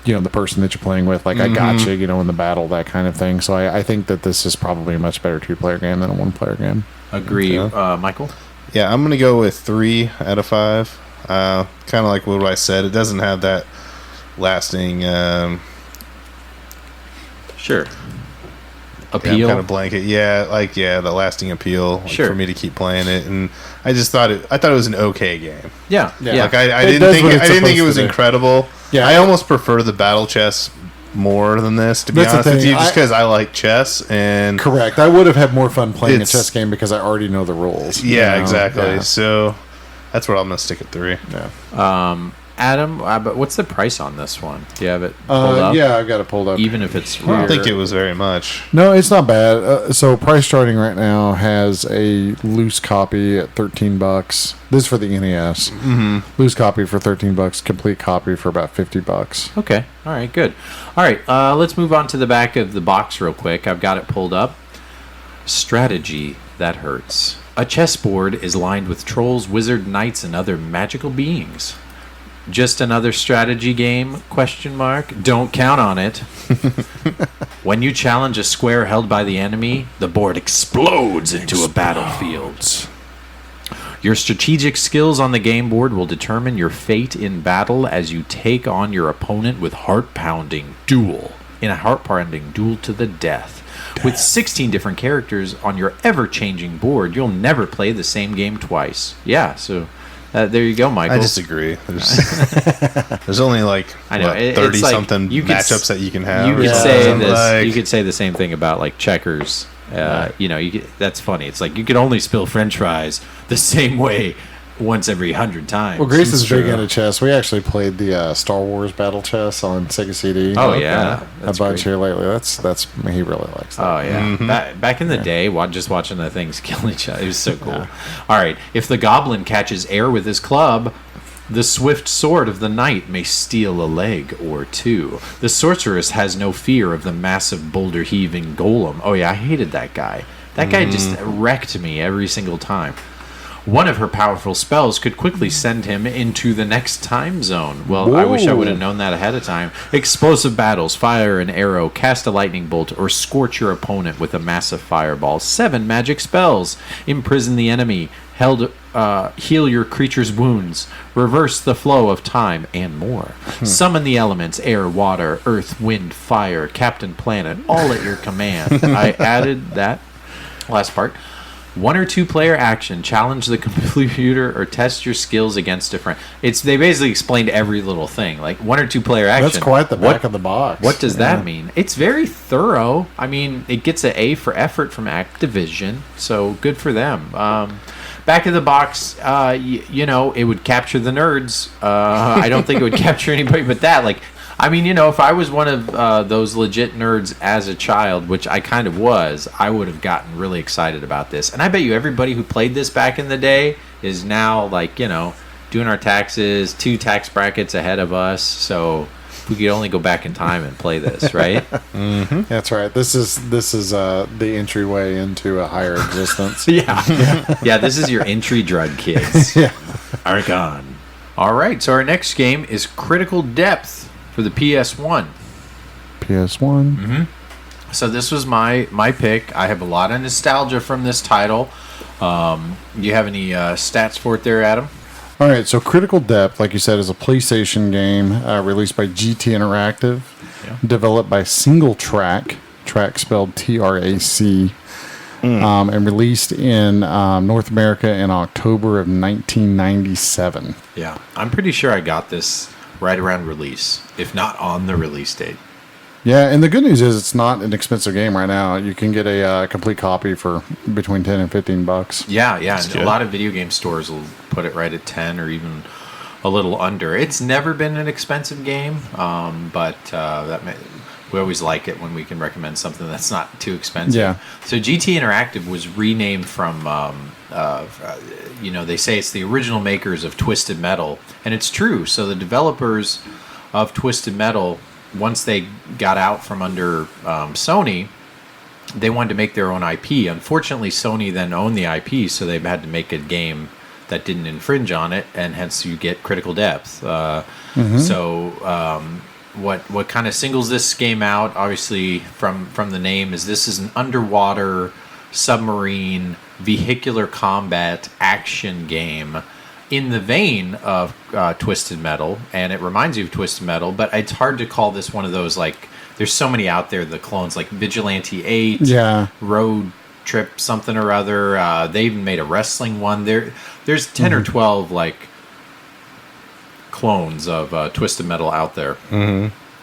the person that you're playing with. Like I got you, in the battle, that kind of thing. So I think that this is probably a much better 2-player game than a 1-player game. Agree, Yeah. Michael. Yeah, I'm gonna go with 3 out of 5. Kind of like what I said, it doesn't have that lasting Sure. Yeah, Appeal. I'm kind of blanket. The lasting appeal Sure. for me to keep playing it, and I just thought it was an okay game. Yeah. Like I It didn't does think what it's I didn't think it supposed was to do. incredible. Yeah. I almost prefer the battle chess more than this, to be That's the honest with thing. you, just because I like chess and Correct. I would have had more fun playing a It's- chess game because I already know the rules. yeah, you know? exactly. Yeah. So that's what I'm gonna stick at 3. Yeah. Adam, but what's the price on this one? Do you have it pulled up? Yeah, I've got it pulled up. Even if it's I don't rare. think it was very much. No, it's not bad. So price starting right now has a loose copy at $13. This is for the NES. Mm-hmm. Loose copy for $13. Complete copy for about $50. Okay. All right. Good. All right. Let's move on to the back of the box real quick. I've got it pulled up. Strategy that hurts. A chessboard is lined with trolls, wizard, knights, and other magical beings. Just another strategy game? ? Don't count on it. When you challenge a square held by the enemy, the board explodes into a battlefield. Your strategic skills on the game board will determine your fate in battle as you take on your opponent with heart-pounding duel to the death. With 16 different characters on your ever-changing board, you'll never play the same game twice. Yeah, so there you go, Michael. I disagree. There's only like I know, it's 30 like something you could matchups that you can have. You or could something. say this. Like, You could say the same thing about like checkers. That's funny. It's like you could only spill French fries the same way once every 100 times. Well, Grace is It's big true. into chess. We actually played the Star Wars Battle Chess on Sega CD. Oh, yeah. a That's bunch great. here lately. That's he really likes that. Oh yeah, Mm-hmm. back in the day, just watching the things kill each other, it was so cool. All right, if the goblin catches air with his club, the swift sword of the knight may steal a leg or two. The sorceress has no fear of the massive boulder heaving golem. Oh yeah, I hated that guy. That guy just wrecked me every single time. One of her powerful spells could quickly send him into the next time zone. Well, I wish I would have known that ahead of time. Explosive battles, fire an arrow, cast a lightning bolt, or scorch your opponent with a massive fireball. 7 magic spells. Imprison the enemy. Heal your creature's wounds. Reverse the flow of time, and more. Summon the elements, air, water, earth, wind, fire, Captain Planet, all at your command. I added that last part. 1 or 2 player action. Challenge the computer or test your skills against a friend. They basically explained every little thing. Like 1 or 2 player action. That's quite the back of the box. What does that mean? It's very thorough. I mean, it gets an A for effort from Activision, so good for them. Back of the box, it would capture the nerds. I don't think it would capture anybody but that. Like, I mean, if I was one of those legit nerds as a child, which I kind of was, I would have gotten really excited about this. And I bet you everybody who played this back in the day is now, like, doing our taxes, 2 tax brackets ahead of us. So we could only go back in time and play this, right? Mm-hmm. That's right. This is the entryway into a higher existence. Yeah, this is your entry drug, kids. Yeah. Archon. All right, so our next game is Critical Depth for the PS1. PS1. So this was my pick. I have a lot of nostalgia from this title. Do you have any stats for it there, Adam? All right, so Critical Depth, like you said, is a PlayStation game released by GT Interactive, developed by Single Track spelled TRAC, and released in North America in October of 1997. Yeah, I'm pretty sure I got this right around release, if not on the release date. Yeah, and the good news is it's not an expensive game right now. You can get a complete copy for between $10 and $15. Yeah, and good. a lot of video game stores will put it right at 10 or even a little under. It's never been an expensive game, but we always like it when we can recommend something that's not too expensive. Yeah. So GT Interactive was renamed from, they say it's the original makers of Twisted Metal, and it's true. So the developers of Twisted Metal, once they got out from under Sony, they wanted to make their own IP. Unfortunately, Sony then owned the IP, so they had to make a game that didn't infringe on it, and hence you get Critical Depth. So what kind of singles this game out, obviously from the name, is this is an underwater submarine vehicular combat action game in the vein of Twisted Metal, and it reminds you of Twisted Metal, but it's hard to call this one of those like there's so many out there. The clones like Vigilante 8, Road Trip something or other. They even made a wrestling one. There's 10 or 12 like clones of Twisted Metal out there.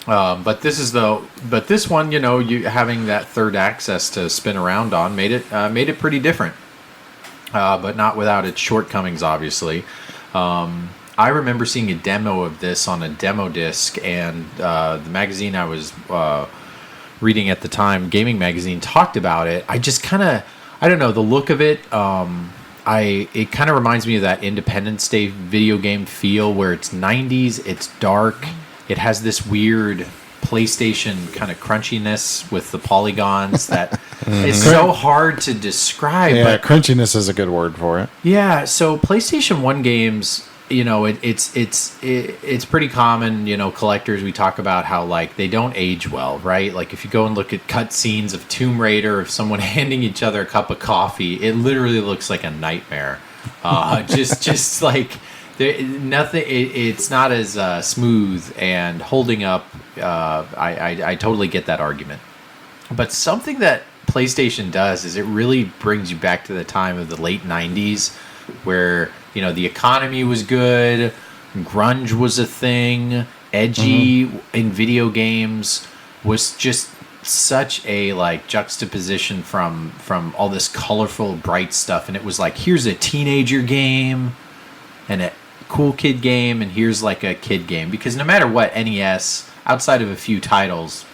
But this one, you know, you having that third access to spin around on made it pretty different, but not without its shortcomings, obviously. I remember seeing a demo of this on a demo disc, and the magazine I was reading at the time, Gaming Magazine, talked about it. I just I don't know, the look of it. It kind of reminds me of that Independence Day video game feel, where it's 90s, it's dark, it has this weird PlayStation kind of crunchiness with the polygons that is so hard to describe. Yeah, but crunchiness is a good word for it. Yeah, so PlayStation 1 games, you know, it's pretty common, you know, collectors, we talk about how, like, they don't age well, right? Like, if you go and look at cutscenes of Tomb Raider, of someone handing each other a cup of coffee, it literally looks like a nightmare. Just like, nothing, it's not as smooth and holding up. I totally get that argument. But something that PlayStation does is it really brings you back to the time of the late 90s, where, you know, the economy was good, grunge was a thing, edgy in video games was just such a, like, juxtaposition from all this colorful, bright stuff. And it was like, here's a teenager game and a cool kid game, and here's like a kid game. Because no matter what, NES, outside of a few titles,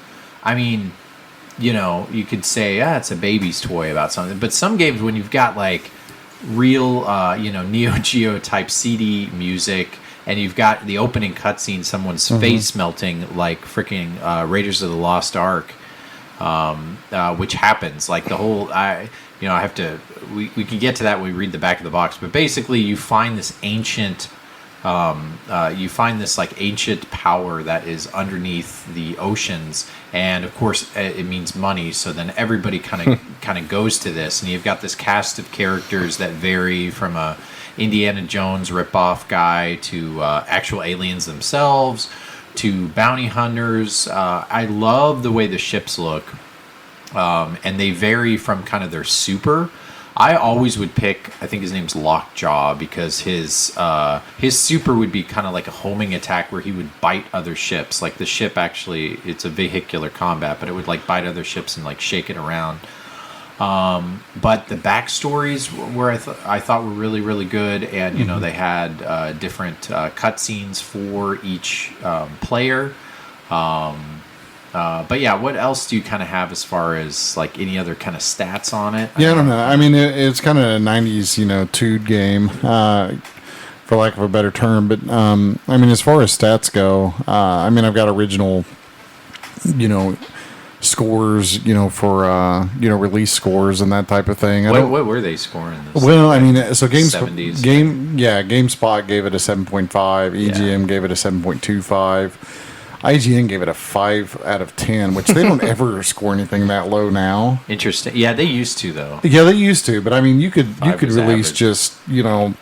I mean, you know, you could say, it's a baby's toy about something. But some games, when you've got, like, real, you know, Neo Geo type CD music, and you've got the opening cutscene, someone's face melting, like freaking Raiders of the Lost Ark, which happens. Like, the whole, you know, I have to, we can get to that when we read the back of the box, but basically you find this ancient, like ancient power that is underneath the oceans, and of course it means money. So then everybody kind of goes to this, and you've got this cast of characters that vary from a Indiana Jones ripoff guy to actual aliens themselves to bounty hunters. I love the way the ships look, and they vary from kind of their super. I always would pick, I think his name's Lockjaw, because his super would be kind of like a homing attack where he would bite other ships. Like, the ship actually, it's a vehicular combat, but it would, like, bite other ships and, like, shake it around. But the backstories were, I thought were really, really good. And, you know, they had different cutscenes for each player. But yeah, what else do you kind of have as far as, like, any other kind of stats on it? Yeah, I don't know. I mean, it's kind of a 90s, you know, tood game, for lack of a better term. But, I mean, as far as stats go, I mean, I've got original, you know, scores, you know, for, you know, release scores and that type of thing. What were they scoring this? Well, I mean, so GameSpot gave it a 7.5. EGM gave it a 7.25. IGN gave it a 5 out of 10, which they don't ever score anything that low now. Interesting. Yeah, they used to, though. Yeah, they used to, but I mean, you could release average. Just, you know,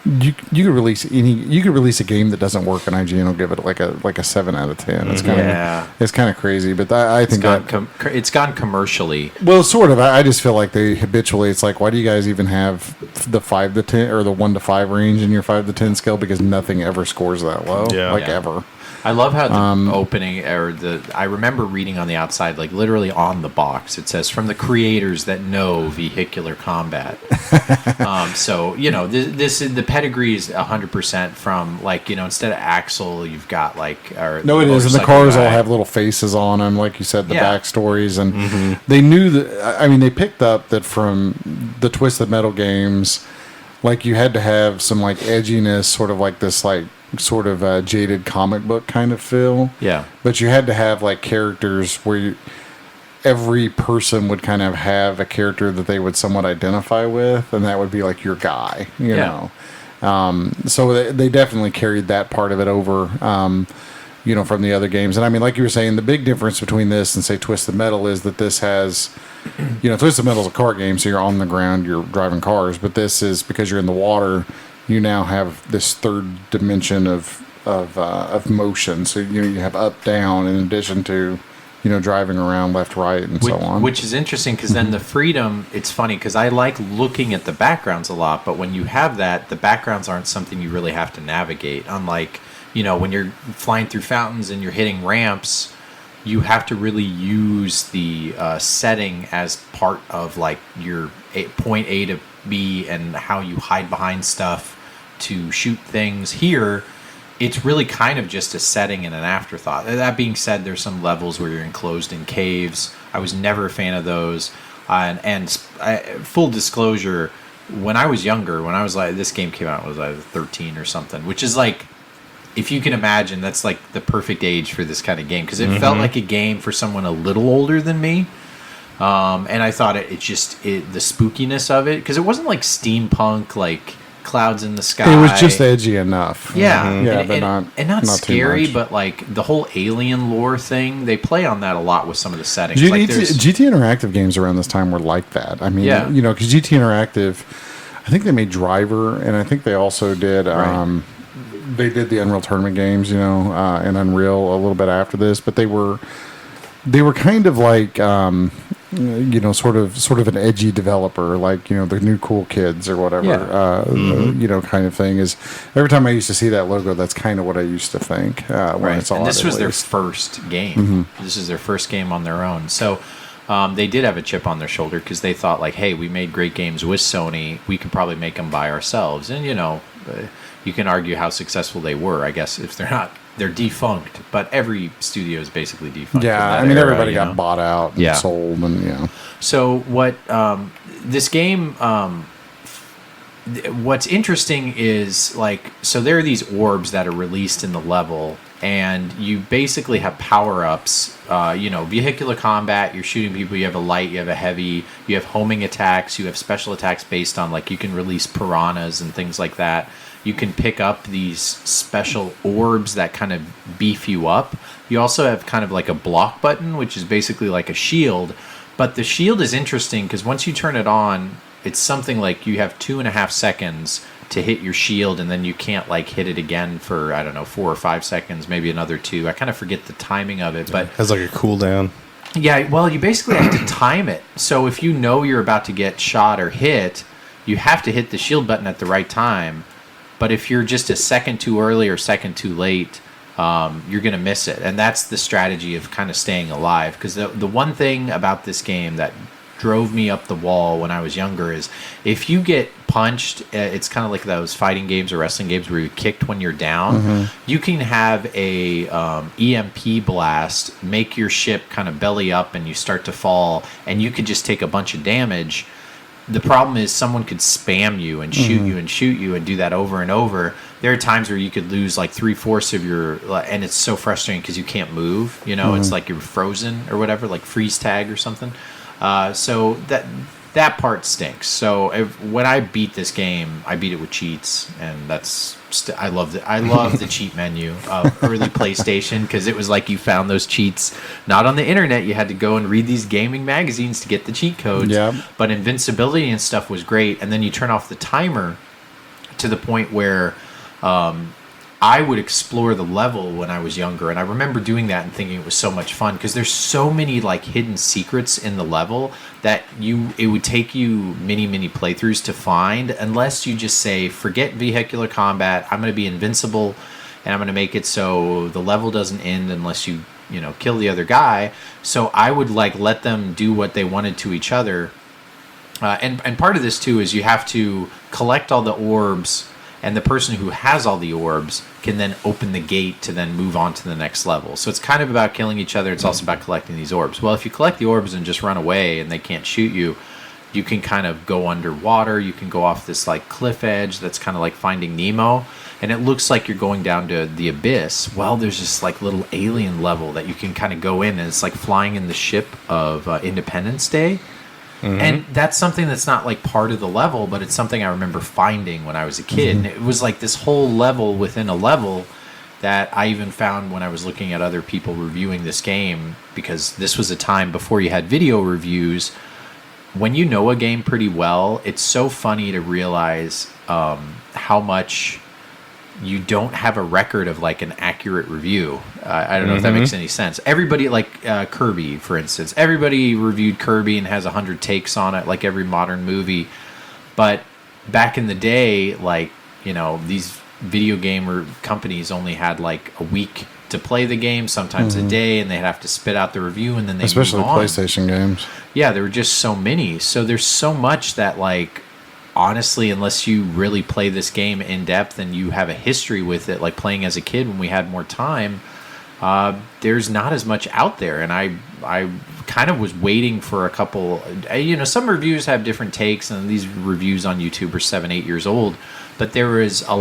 you could release a game that doesn't work, and IGN will give it like a 7 out of 10. It's kind of crazy, but I think it's gone commercially. Well, sort of. I just feel like they habitually. It's like, why do you guys even have the 5 to 10 or the 1 to 5 range in your 5 to 10 scale? Because nothing ever scores that low, ever. I love how the opening, or I remember reading on the outside, like literally on the box, it says, from the creators that know vehicular combat. So, you know, the pedigree is 100% from, like, you know, instead of Axel, you've got like, no, it is, and the cars all have little faces on them, like you said, the backstories, and they knew that. I mean, they picked up that from the Twisted Metal games, like, you had to have some, like, edginess, sort of like this, like, sort of jaded comic book kind of feel. Yeah. But you had to have, like, characters where every person would kind of have a character that they would somewhat identify with, and that would be, like, your guy, you know. So they definitely carried that part of it over, you know, from the other games. And I mean, like you were saying, the big difference between this and, say, Twisted Metal is that this has, you know, Twisted Metal is a car game, so you're on the ground, you're driving cars. But this is, because you're in the water, you now have this third dimension of motion. So, you know, you have up, down, in addition to, driving around left, right, and so on. Which is interesting because then the freedom, it's funny because I like looking at the backgrounds a lot, but when you have that, the backgrounds aren't something you really have to navigate. Unlike, when you're flying through fountains and you're hitting ramps, you have to really use the setting as part of like your point A to B and how you hide behind stuff to shoot things. Here, it's really kind of just a setting and an afterthought. That being said, there's some levels where you're enclosed in caves. I was never a fan of those. Full disclosure, when I was younger, this game came out, was I 13 or something, which is like, if you can imagine, that's like the perfect age for this kind of game because it felt like a game for someone a little older than me. And I thought the spookiness of it, because it wasn't like steampunk, like clouds in the sky. It was just edgy enough. Yeah. Yeah, but not scary, but like the whole alien lore thing, they play on that a lot with some of the settings. GT Interactive games around this time were like that. I mean, because GT Interactive, I think they made Driver, and I think they also did... they did the Unreal Tournament games, and Unreal a little bit after this, but they were kind of like, sort of an edgy developer, like, the new cool kids or whatever, kind of thing. Is every time I used to see that logo, that's kind of what I used to think when I saw it. And this was their first game. This is their first game on their own. So they did have a chip on their shoulder because they thought like, hey, we made great games with Sony. We could probably make them by ourselves. And, you can argue how successful they were, I guess, if they're not. They're defunct, but every studio is basically defunct. Yeah, I mean, everybody got bought out and sold, and So what this game? What's interesting is like, so there are these orbs that are released in the level, and you basically have power-ups. Vehicular combat. You're shooting people. You have a light. You have a heavy. You have homing attacks. You have special attacks based on like you can release piranhas and things like that. You can pick up these special orbs that kind of beef you up. You also have kind of like a block button, which is basically like a shield. But the shield is interesting because once you turn it on, it's something like you have 2.5 seconds to hit your shield, and then you can't like hit it again for, I don't know, 4 or 5 seconds, maybe another 2. I kind of forget the timing of it, but it has like a cooldown. Yeah, well, you basically have to time it. So if you know you're about to get shot or hit, you have to hit the shield button at the right time. But if you're just a second too early or second too late, you're going to miss it. And that's the strategy of kind of staying alive. Because the one thing about this game that drove me up the wall when I was younger is if you get punched, it's kind of like those fighting games or wrestling games where you're kicked when you're down. You can have a EMP blast, make your ship kind of belly up and you start to fall, and you could just take a bunch of damage. The problem is someone could spam you and shoot you and shoot you and do that over and over. There are times where you could lose like 3/4 of your, and it's so frustrating because you can't move. It's like you're frozen or whatever, like freeze tag or something. So that part stinks. So when I beat this game, I beat it with cheats, and that's I love the cheat menu of early PlayStation because it was like you found those cheats not on the internet. You had to go and read these gaming magazines to get the cheat codes. Yeah. But invincibility and stuff was great, and then you turn off the timer to the point where I would explore the level when I was younger, and I remember doing that and thinking it was so much fun because there's so many like hidden secrets in the level that it would take you many playthroughs to find unless you just say forget vehicular combat. I'm going to be invincible, and I'm going to make it so the level doesn't end unless you kill the other guy. So I would like let them do what they wanted to each other, and part of this too is you have to collect all the orbs. And the person who has all the orbs can then open the gate to then move on to the next level. So it's kind of about killing each other. It's also about collecting these orbs. Well, if you collect the orbs and just run away and they can't shoot you, you can kind of go underwater. You can go off this like cliff edge that's kind of like Finding Nemo. And it looks like you're going down to the abyss. Well, there's this like little alien level that you can kind of go in, and it's like flying in the ship of Independence Day. And that's something that's not like part of the level, but it's something I remember finding when I was a kid. And it was like this whole level within a level that I even found when I was looking at other people reviewing this game, because this was a time before you had video reviews. When you know a game pretty well, it's so funny to realize how much you don't have a record of like an accurate review. I don't know if that makes any sense. Everybody, like Kirby, for instance, everybody reviewed Kirby and has 100 takes on it, like every modern movie. But back in the day, like, you know, these video game companies only had like a week to play the game, sometimes a day, and they'd have to spit out the review, and then they especially move on. PlayStation games. Yeah, there were just so many. So there's so much that, like, honestly, unless you really play this game in depth and you have a history with it, like playing as a kid when we had more time, there's not as much out there. And I kind of was waiting for a couple, you know, some reviews have different takes, and these reviews on YouTube are 7-8 years old, but there was a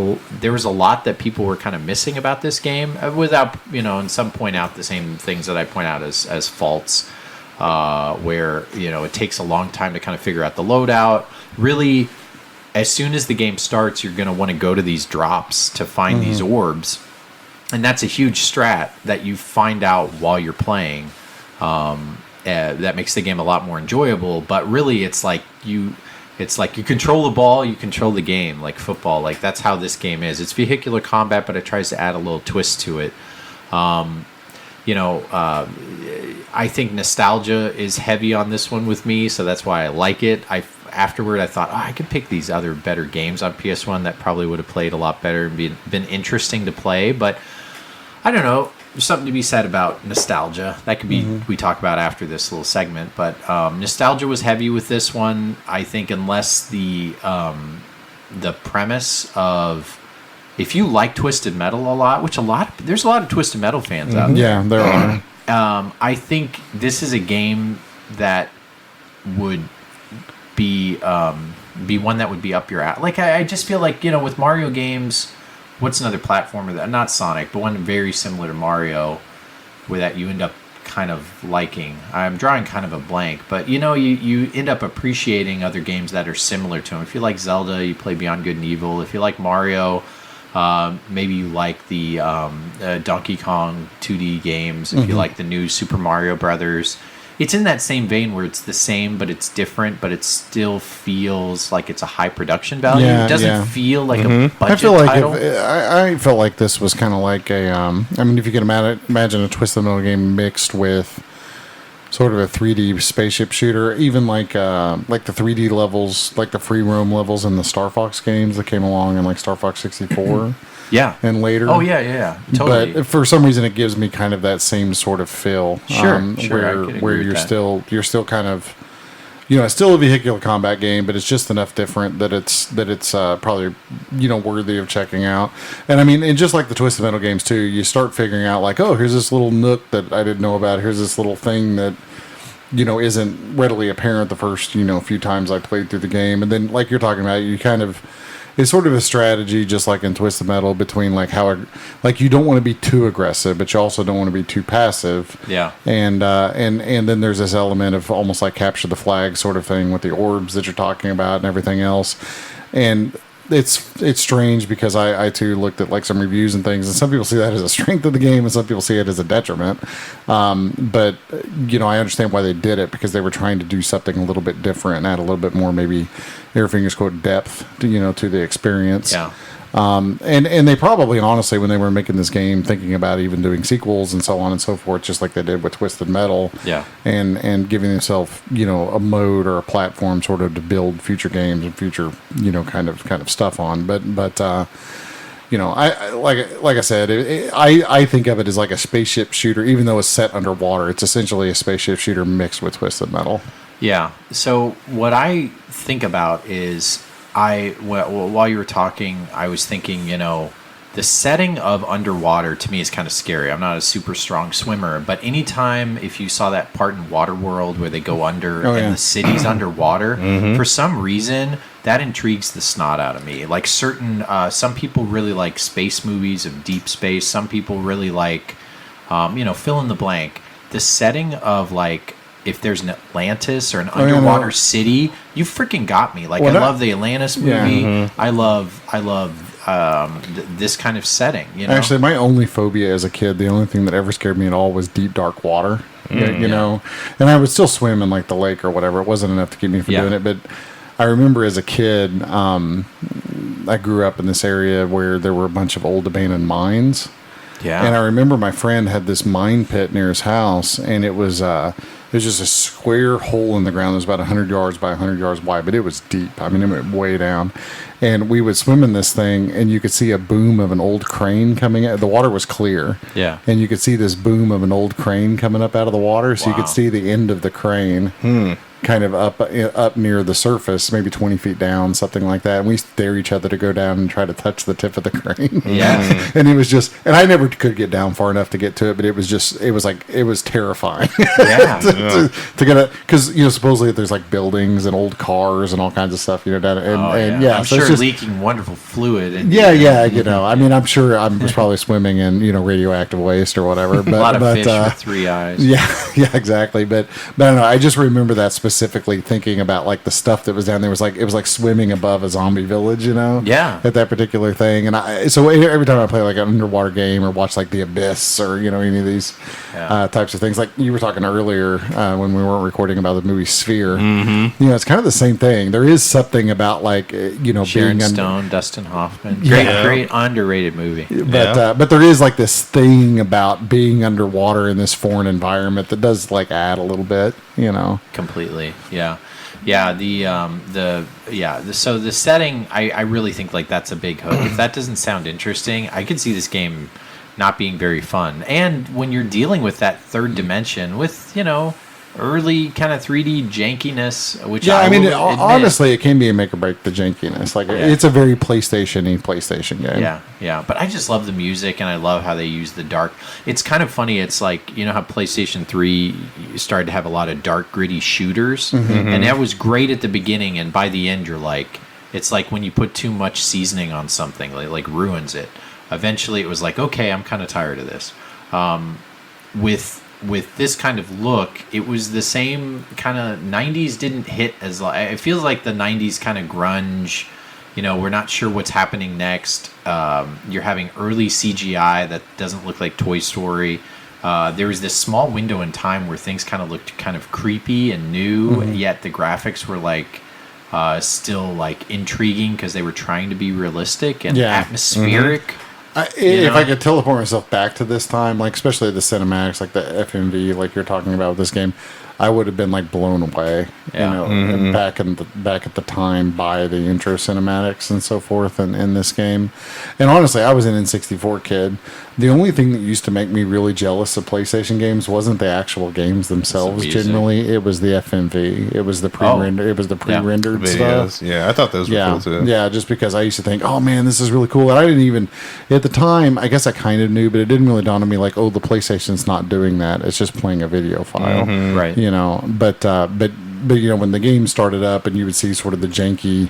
lot that people were kind of missing about this game, without, you know, and some point out the same things that I point out as faults, where, you know, it takes a long time to kind of figure out the loadout. Really, as soon as the game starts, you're going to want to go to these drops to find these orbs. And that's a huge strat that you find out while you're playing. That makes the game a lot more enjoyable. But really, it's like you control the ball, you control the game, like football. Like, that's how this game is. It's vehicular combat, but it tries to add a little twist to it. You know, I think nostalgia is heavy on this one with me, so that's why I like it. Afterward, I thought, I could pick these other better games on PS1 that probably would have played a lot better and been interesting to play. But I don't know. There's something to be said about nostalgia. That could be we talk about after this little segment. But nostalgia was heavy with this one. I think unless the premise of, if you like Twisted Metal a lot, which there's a lot of Twisted Metal fans out there. Yeah, there are. I think this is a game that would be one that would be up your alley. Like, I just feel like, you know, with Mario games, what's another platformer that, not Sonic, but one very similar to Mario, where that you end up kind of liking. I'm drawing kind of a blank, but, you know, you end up appreciating other games that are similar to them. If you like Zelda, you play Beyond Good and Evil. If you like Mario, maybe you like the Donkey Kong 2D games. If you like the new Super Mario Brothers, it's in that same vein where it's the same, but it's different, but it still feels like it's a high production value. It doesn't feel like a budget I feel like title. I felt like this was kind of like a, I mean, if you can imagine a Twisted Metal game mixed with sort of a 3D spaceship shooter, even like the 3D levels, like the free roam levels in the Star Fox games that came along in like Star Fox 64. Yeah. And later. Oh, yeah. Totally. But for some reason, it gives me kind of that same sort of feel. Sure. Where you're still kind of, you know, it's still a vehicular combat game, but it's just enough different that it's probably, you know, worthy of checking out. And I mean, and just like the Twisted Metal games too, you start figuring out like, oh, here's this little nook that I didn't know about. Here's this little thing that, you know, isn't readily apparent the first, you know, few times I played through the game. And then, like you're talking about, you kind of, it's sort of a strategy, just like in Twisted Metal, between like how, like, you don't want to be too aggressive, but you also don't want to be too passive. Yeah. And then there's this element of almost like capture the flag sort of thing with the orbs that you're talking about and everything else. And it's strange because I too looked at like some reviews and things, and some people see that as a strength of the game and some people see it as a detriment. But you know, I understand why they did it, because they were trying to do something a little bit different and add a little bit more, maybe air fingers quote, depth to, you know, to the experience. Yeah. And they probably, honestly, when they were making this game, thinking about even doing sequels and so on and so forth, just like they did with Twisted Metal, and giving themselves, you know, a mode or a platform sort of to build future games and future, you know, kind of stuff on. But you know, I like I said, I think of it as like a spaceship shooter, even though it's set underwater. It's essentially a spaceship shooter mixed with Twisted Metal. Yeah. So what I think about is, while you were talking, I was thinking, you know, the setting of underwater to me is kind of scary. I'm not a super strong swimmer, but anytime if you saw that part in Waterworld where they go under the city's underwater, for some reason that intrigues the snot out of me. Like some people really like space movies of deep space. Some people really like, you know, fill in the blank. The setting of like, if there's an Atlantis or an underwater city, you freaking got me. Like, I love the Atlantis movie. Yeah. I love this kind of setting. You know? Actually, my only phobia as a kid, the only thing that ever scared me at all, was deep, dark water. You know, and I would still swim in like the lake or whatever. It wasn't enough to keep me from doing it, but I remember as a kid, I grew up in this area where there were a bunch of old abandoned mines. Yeah. And I remember my friend had this mine pit near his house, and it was just a square hole in the ground. It was about 100 yards by 100 yards wide, but it was deep. I mean, it went way down. And we would swim in this thing, and you could see a boom of an old crane coming out. The water was clear. Yeah. And you could see this boom of an old crane coming up out of the water, so you could see the end of the crane. Kind of up near the surface, maybe 20 feet down, something like that. And we used to dare each other to go down and try to touch the tip of the crane. Yeah. And it was just, and I never could get down far enough to get to it, but it was terrifying. Yeah. to get it, because, supposedly there's like buildings and old cars and all kinds of stuff, down and I'm so sure it's just, leaking wonderful fluid. And, I mean, I'm sure I was probably swimming in, radioactive waste or whatever. But, a lot of fish with 3 eyes. Yeah, exactly. But I don't know. I just remember that specifically thinking about like the stuff that was down there. It was like swimming above a zombie village, Yeah. at that particular thing. And so every time I play like an underwater game or watch like The Abyss or any of these types of things, like you were talking earlier when we weren't recording about the movie Sphere. It's kind of the same thing. There is something about like Sharon being Stone, Dustin Hoffman, Yeah. great underrated movie. But there is like this thing about being underwater in this foreign environment that does like add a little bit, Completely, yeah. So the setting, I really think like that's a big hook. If that doesn't sound interesting, I could see this game not being very fun. And when you're dealing with that third dimension with early kind of 3D jankiness, which honestly, it can be a make or break the jankiness. Like it's a very PlayStation-y PlayStation game. Yeah. But I just love the music, and I love how they use the dark. It's kind of funny. It's like how PlayStation 3 started to have a lot of dark, gritty shooters, and that was great at the beginning. And by the end, you're like, it's like when you put too much seasoning on something, like ruins it. Eventually, it was like, okay, I'm kind of tired of this. With this kind of look, it was the same kind of 90s didn't hit as it feels like the 90s kind of grunge, we're not sure what's happening next. You're having early CGI that doesn't look like Toy Story. There was this small window in time where things kind of looked kind of creepy and new, yet the graphics were like still like intriguing because they were trying to be realistic and atmospheric. If I could teleport myself back to this time, like especially the cinematics, like the FMV, like you're talking about with this game, I would have been like blown away, back at the time by the intro cinematics and so forth in this game. And honestly, I was an N64 kid. The only thing that used to make me really jealous of PlayStation games wasn't the actual games themselves. Generally, it was the FMV. It was the pre-rendered stuff. Yeah, I thought those were cool too. Yeah, just because I used to think, oh man, this is really cool. And I didn't even at the time. I guess I kind of knew, but it didn't really dawn on me like, oh, the PlayStation's not doing that. It's just playing a video file, right? But when the game started up and you would see sort of the janky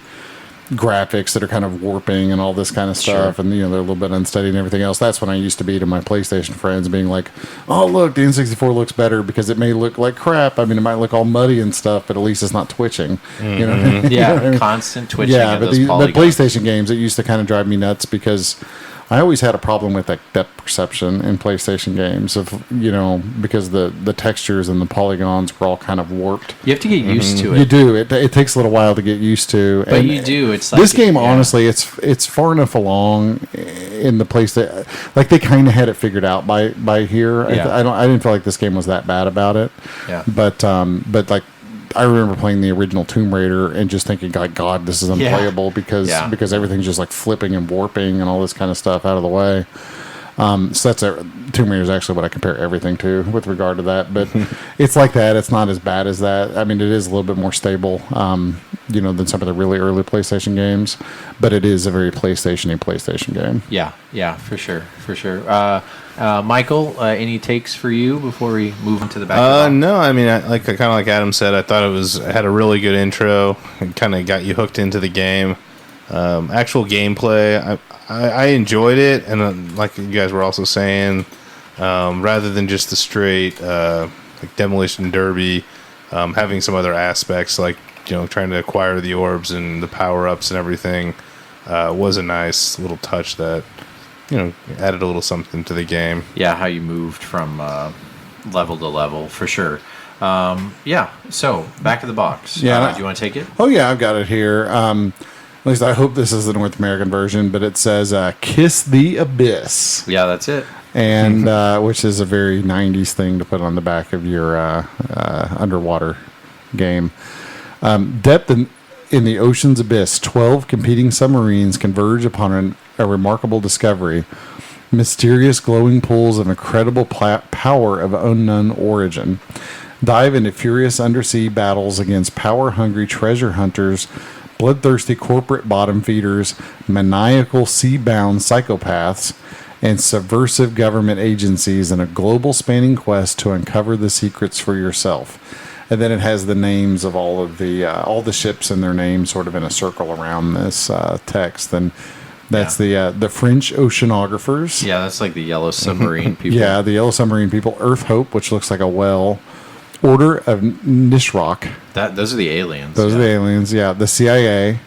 graphics that are kind of warping and all this kind of stuff, and they're a little bit unsteady and everything else. That's when I used to be to my PlayStation friends being like, oh look, the N64 looks better because it may look like crap. I mean, it might look all muddy and stuff, but at least it's not twitching. Constant twitching. Yeah, but the PlayStation games, it used to kind of drive me nuts because I always had a problem with that depth perception in PlayStation games because the textures and the polygons were all kind of warped. You have to get used to it. You do. It takes a little while to get used to. But you do. It's like this game, honestly, it's far enough along in the place that like they kind of had it figured out by here. Yeah. I didn't feel like this game was that bad about it. Yeah. But like I remember playing the original Tomb Raider and just thinking, God, this is unplayable because everything's just like flipping and warping and all this kind of stuff out of the way. So Tomb Raider is actually what I compare everything to with regard to that. But it's like that. It's not as bad as that. I mean, it is a little bit more stable, than some of the really early PlayStation games. But it is a very PlayStation-y PlayStation game. Yeah, for sure. Michael, any takes for you before we move into the back? No, I mean, kind of like Adam said, I thought it had a really good intro and kind of got you hooked into the game. Actual gameplay, I enjoyed it, and like you guys were also saying, rather than just the straight like Demolition Derby, having some other aspects like trying to acquire the orbs and the power-ups and everything was a nice little touch that added a little something to the game. Yeah, how you moved from level to level, for sure. So back of the box. Yeah, do you want to take it? Oh yeah, I've got it here. At least I hope this is the North American version, but it says Kiss the Abyss. Yeah, that's it. And which is a very 90s thing to put on the back of your underwater game. Depth in the ocean's abyss, 12 competing submarines converge upon a remarkable discovery. Mysterious glowing pools of incredible power of unknown origin. Dive into furious undersea battles against power-hungry treasure hunters, bloodthirsty corporate bottom feeders, maniacal sea-bound psychopaths, and subversive government agencies in a global spanning quest to uncover the secrets for yourself. And then it has the names of all the ships and their names sort of in a circle around this text. And that's the French oceanographers. Yeah, that's like the Yellow Submarine people. Yeah, the Yellow Submarine people. Earth Hope, which looks like a whale. Order of Nishrok. Those are the aliens. Those are the aliens, yeah. The CIA.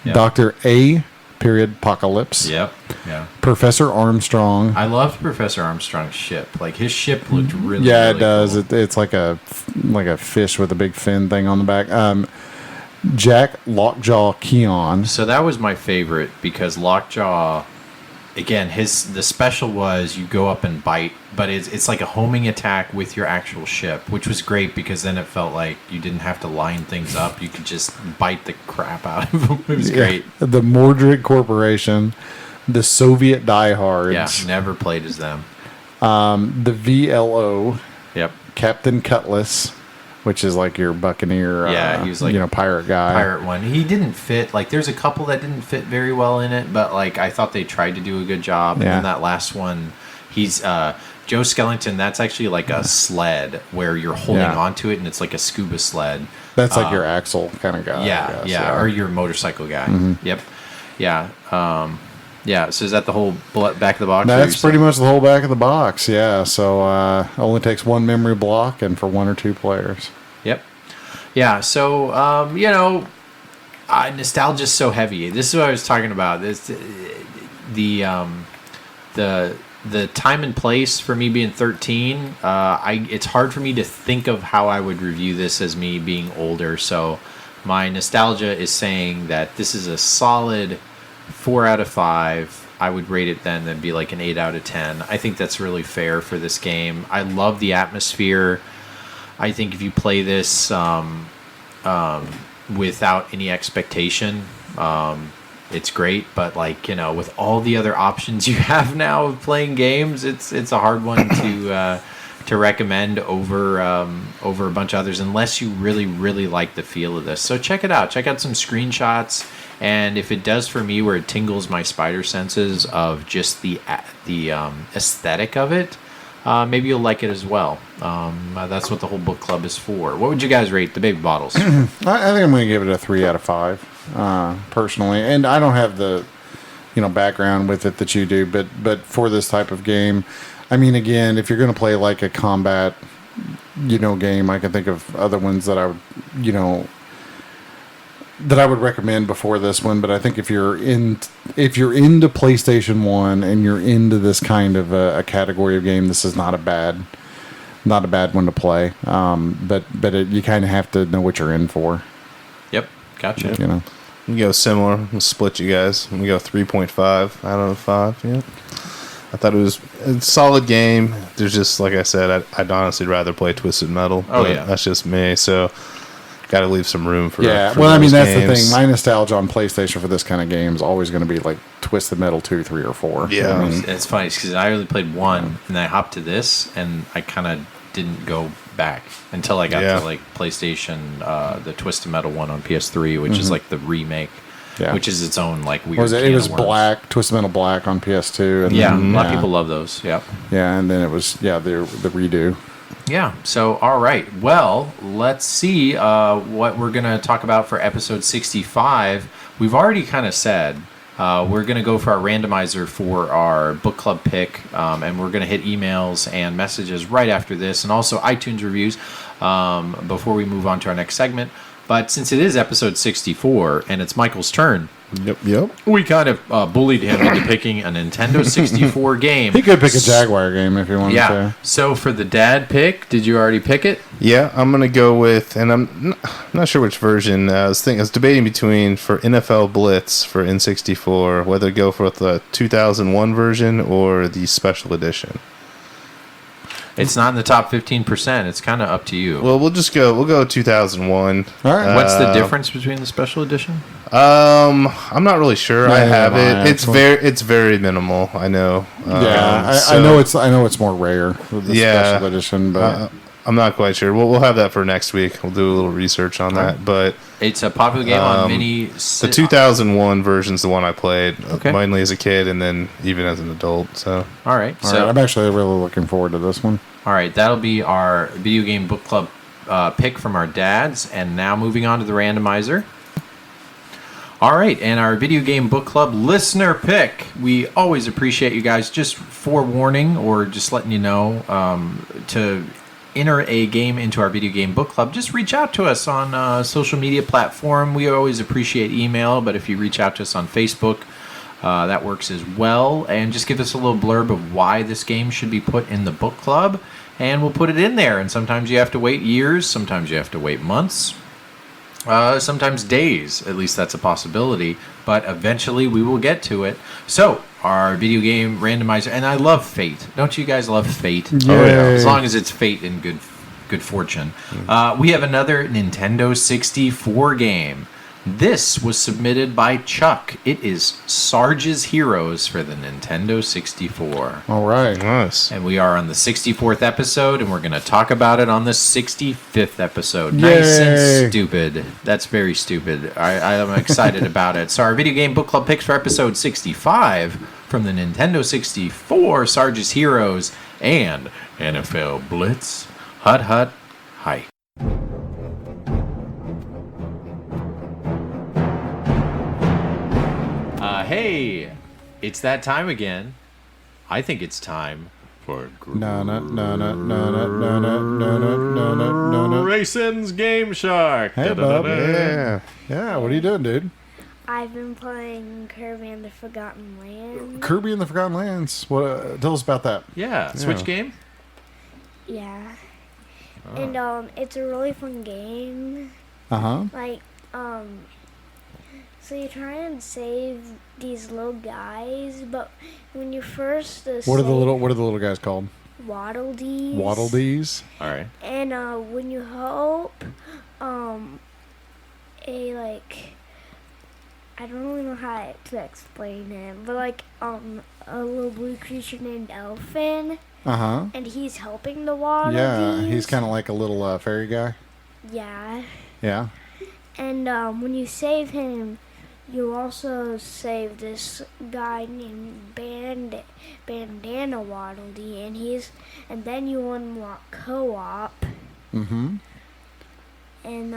Yep. Dr. A. Apocalypse. Yep. Yeah. Professor Armstrong. I loved Professor Armstrong's ship. Like his ship looked really. Yeah, really it does. Cool. It's like a fish with a big fin thing on the back. Jack Lockjaw Keon. So that was my favorite because Lockjaw, again, the special was you go up and bite, but it's like a homing attack with your actual ship, which was great because then it felt like you didn't have to line things up. You could just bite the crap out of them. It was great. The Mordred Corporation, the Soviet diehards. Yeah, never played as them. The VLO. Yep. Captain Cutlass, which is like your buccaneer, he was like pirate guy. Pirate one. He didn't fit. Like, there's a couple that didn't fit very well in it, but like I thought they tried to do a good job. Yeah. And then that last one, he's Joe Skellington. That's actually like a sled where you're holding onto it, and it's like a scuba sled. That's like your Axel kind of guy. Yeah, or your motorcycle guy. Mm-hmm. Yep. Yeah. Yeah. So is that the whole back of the box? That's pretty much the whole back of the box. Yeah. So only takes one memory block, and for 1 or 2 players. Yep. Yeah. So nostalgia's so heavy. This is what I was talking about. This the time and place for me being 13. It's hard for me to think of how I would review this as me being older. So my nostalgia is saying that this is a solid 4 out of 5. I would rate it then. That'd be like an 8 out of 10. I think that's really fair for this game. I love the atmosphere. I think if you play this without any expectation, it's great. But with all the other options you have now of playing games, it's a hard one to recommend over a bunch of others unless you really, really like the feel of this. So check it out. Check out some screenshots. And if it does for me where it tingles my spider senses of just the aesthetic of it, maybe you'll like it as well. That's what the whole book club is for. What would you guys rate the Baby Bottles? I think I'm going to give it a 3 out of 5, personally. And I don't have the background with it that you do, but for this type of game, I mean, again, if you're going to play like a combat, game, I can think of other ones that I would, that I would recommend before this one. But I think if you're into PlayStation 1 and you're into this kind of a category of game, this is not a bad one to play. But you kind of have to know what you're in for. Yep, gotcha. We go similar. We'll split you guys. We go 3.5 out of 5. Yeah. I thought it was a solid game. There's just, like I said, I'd honestly rather play Twisted Metal. Oh, yeah. That's just me. So got to leave some room for that's games. the thing. My nostalgia on PlayStation for this kind of game is always going to be like Twisted Metal 2, 3, or 4. Yeah. It's funny because I only played 1 and then I hopped to this and I kind of didn't go back until I got to like PlayStation, the Twisted Metal one on PS3, which is like the remake, which is its own like weird. It was Black, Twisted Metal Black on PS2. And a lot of people love those. Yep. Yeah, and then it was the redo. Yeah. So, all right. Well, let's see what we're going to talk about for episode 65. We've already kind of said we're going to go for our randomizer for our book club pick, and we're going to hit emails and messages right after this, and also iTunes reviews before we move on to our next segment. But since it is episode 64 and it's Michael's turn, Yep. We kind of bullied him into picking a Nintendo 64 game. He could pick a Jaguar game if he wanted to. So for the dad pick, did you already pick it? Yeah, I'm gonna go with, and I'm not sure which version. I was debating between for NFL Blitz for N64, whether to go for the 2001 version or the special edition. It's not in the top 15%. It's kind of up to you. Well, we'll go 2001. All right. What's the difference between the special edition? I'm not really sure. I have it. It's very minimal. I know. I know it's more rare with the special edition, but I'm not quite sure. We'll have that for next week. We'll do a little research on that. But it's a popular game on mini. The 2001 version's the one I played, Okay. mainly as a kid, and then even as an adult. So All right. I'm actually really looking forward to this one. All right, that'll be our video game book club pick from our dads. And now moving on to the randomizer. All right, and our video game book club listener pick. We always appreciate you guys. Just forewarning or just letting you know to enter a game into our video game book club, just reach out to us on social media platform. We always appreciate email, but if you reach out to us on Facebook, that works as well. And just give us a little blurb of why this game should be put in the book club, and we'll put it in there. And sometimes you have to wait years, sometimes you have to wait months, sometimes days. At least that's a possibility. But eventually we will get to it. So, our video game randomizer, and I love Fate. Don't you guys love Fate? Yay. Oh, yeah. As long as it's Fate in good fortune. We have another Nintendo 64 game. This was submitted by Chuck. It is Sarge's Heroes for the Nintendo 64. All right. nice. And we are on the 64th episode, and we're going to talk about it on the 65th episode. Yay. Nice and stupid. That's very stupid. I am excited about it. So our video game book club picks for episode 65 from the Nintendo 64, Sarge's Heroes, and NFL Blitz. Hut, hut, hike. Hey, it's that time again. I think it's time for Grayson's Game Shark. Hey, Bob. Yeah. What are you doing, dude? I've been playing Kirby and the Forgotten Land. Kirby and the Forgotten Lands. What? Tell us about that. Yeah, Switch game? Yeah. And it's a really fun game. Uh-huh. Like, so you try and save these little guys, but when you first What are the little guys called? Waddle Dees. Waddle Dees. All right. And when you help I don't really know how to explain it, but like a little blue creature named Elfin. Uh-huh. And he's helping the Waddle Dees. He's kind of like a little fairy guy. Yeah. Yeah. And when you save him, you also save this guy named Bandana Waddle Dee, and then you unlock co-op. Mm-hmm. And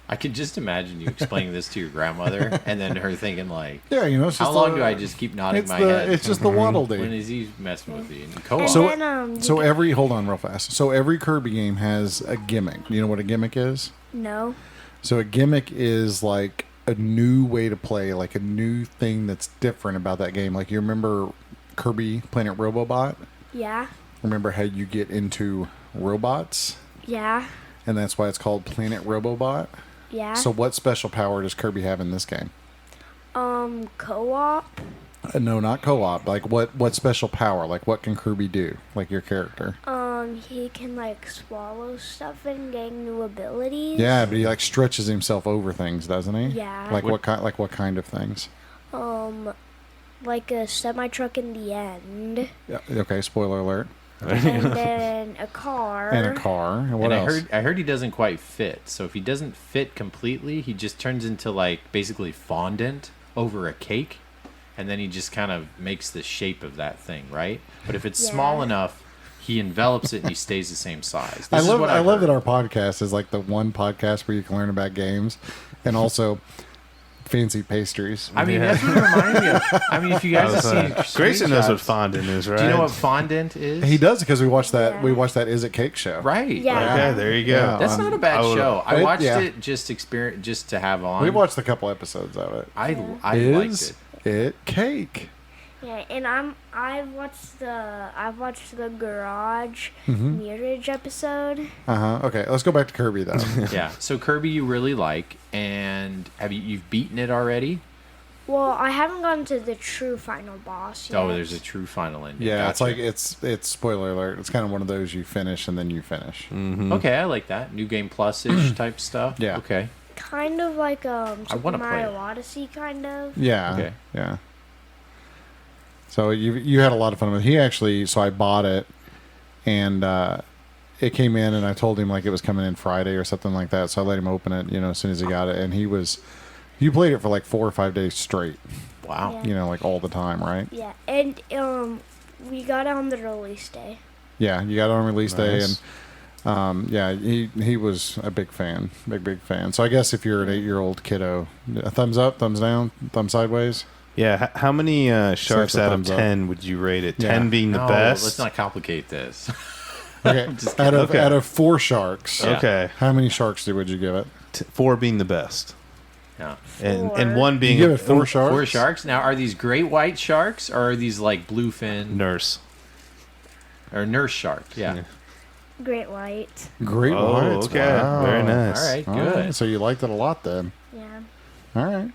I could just imagine you explaining this to your grandmother and then her thinking like, yeah, it's how just long do I just keep nodding my head? It's just the Waddle Dee. When is he messing with you? And co-op. Hold on real fast. So every Kirby game has a gimmick. You know what a gimmick is? No. So a gimmick is like a new way to play, like a new thing that's different about that game. Like you remember Kirby Planet Robobot? Yeah. Remember how you get into robots? Yeah. And that's why it's called Planet Robobot? Yeah. So what special power does Kirby have in this game? Co-op. No, not co-op. Like what special power? Like what can Kirby do? Like your character? He can like swallow stuff and gain new abilities. Yeah, but he like stretches himself over things, doesn't he? Yeah. Like what kind of things? Like a semi-truck in the end. Yeah, okay, spoiler alert. And then a car. And a car. And what else? I heard he doesn't quite fit. So if he doesn't fit completely, he just turns into like basically fondant over a cake, and then he just kind of makes the shape of that thing, right? But if it's small enough, he envelops it and he stays the same size. I love that our podcast is like the one podcast where you can learn about games, and also fancy pastries. I mean, that's what it reminded me of. I mean, if you guys have seen Grayson knows what screenshots- fondant is, right? Do you know what fondant is? He does because we watched that. Yeah. We watched that Is It Cake show. Right. Yeah. Okay, there you go. Yeah. That's not a bad I would- show. I watched yeah. it just to have on. We watched a couple episodes of it. I liked Is it. It Cake? Yeah, and I've watched the Garage Mm-hmm. Mirage episode. Okay, let's go back to Kirby though. Yeah. So Kirby, you really like, and you've beaten it already? Well, I haven't gotten to the true final boss yet. Oh, there's a true final ending. Yeah, it's Gotcha. like it's spoiler alert. It's kind of one of those you finish and then you finish. Okay, I like that. New Game Plus-ish type stuff. Yeah. Okay. kind of like Super wanna play Mario it. Odyssey, kind of. Yeah. Okay. Yeah. So you had a lot of fun with it. He actually, so I bought it, and it came in, and I told him like it was coming in Friday or something like that. So I let him open it, as soon as he got it, and you played it for like 4 or 5 days straight, Wow. Yeah. like all the time, right? Yeah, and we got it on the release day. Yeah, you got it on release day, Nice. and yeah, he was a big fan, big fan. So I guess if you're an 8-year-old kiddo, a thumbs up, thumbs down, thumb sideways. Yeah, how many sharks a out of thumbs up. 10 would you rate it? Yeah. 10 being the No, best? let's not complicate this. Okay, Just out of okay. out of 4 sharks, Yeah. Okay. how many sharks would you give it? 4 being the best. Yeah. And Four. 1 You being give it 4 sharks. 4 sharks. Now, are these great white sharks or are these like bluefin nurse. or nurse sharks? Yeah. Great White. Great Oh, whites. okay. Wow. Very nice. All right. All Good. right, so you liked it a lot then. Yeah. All right.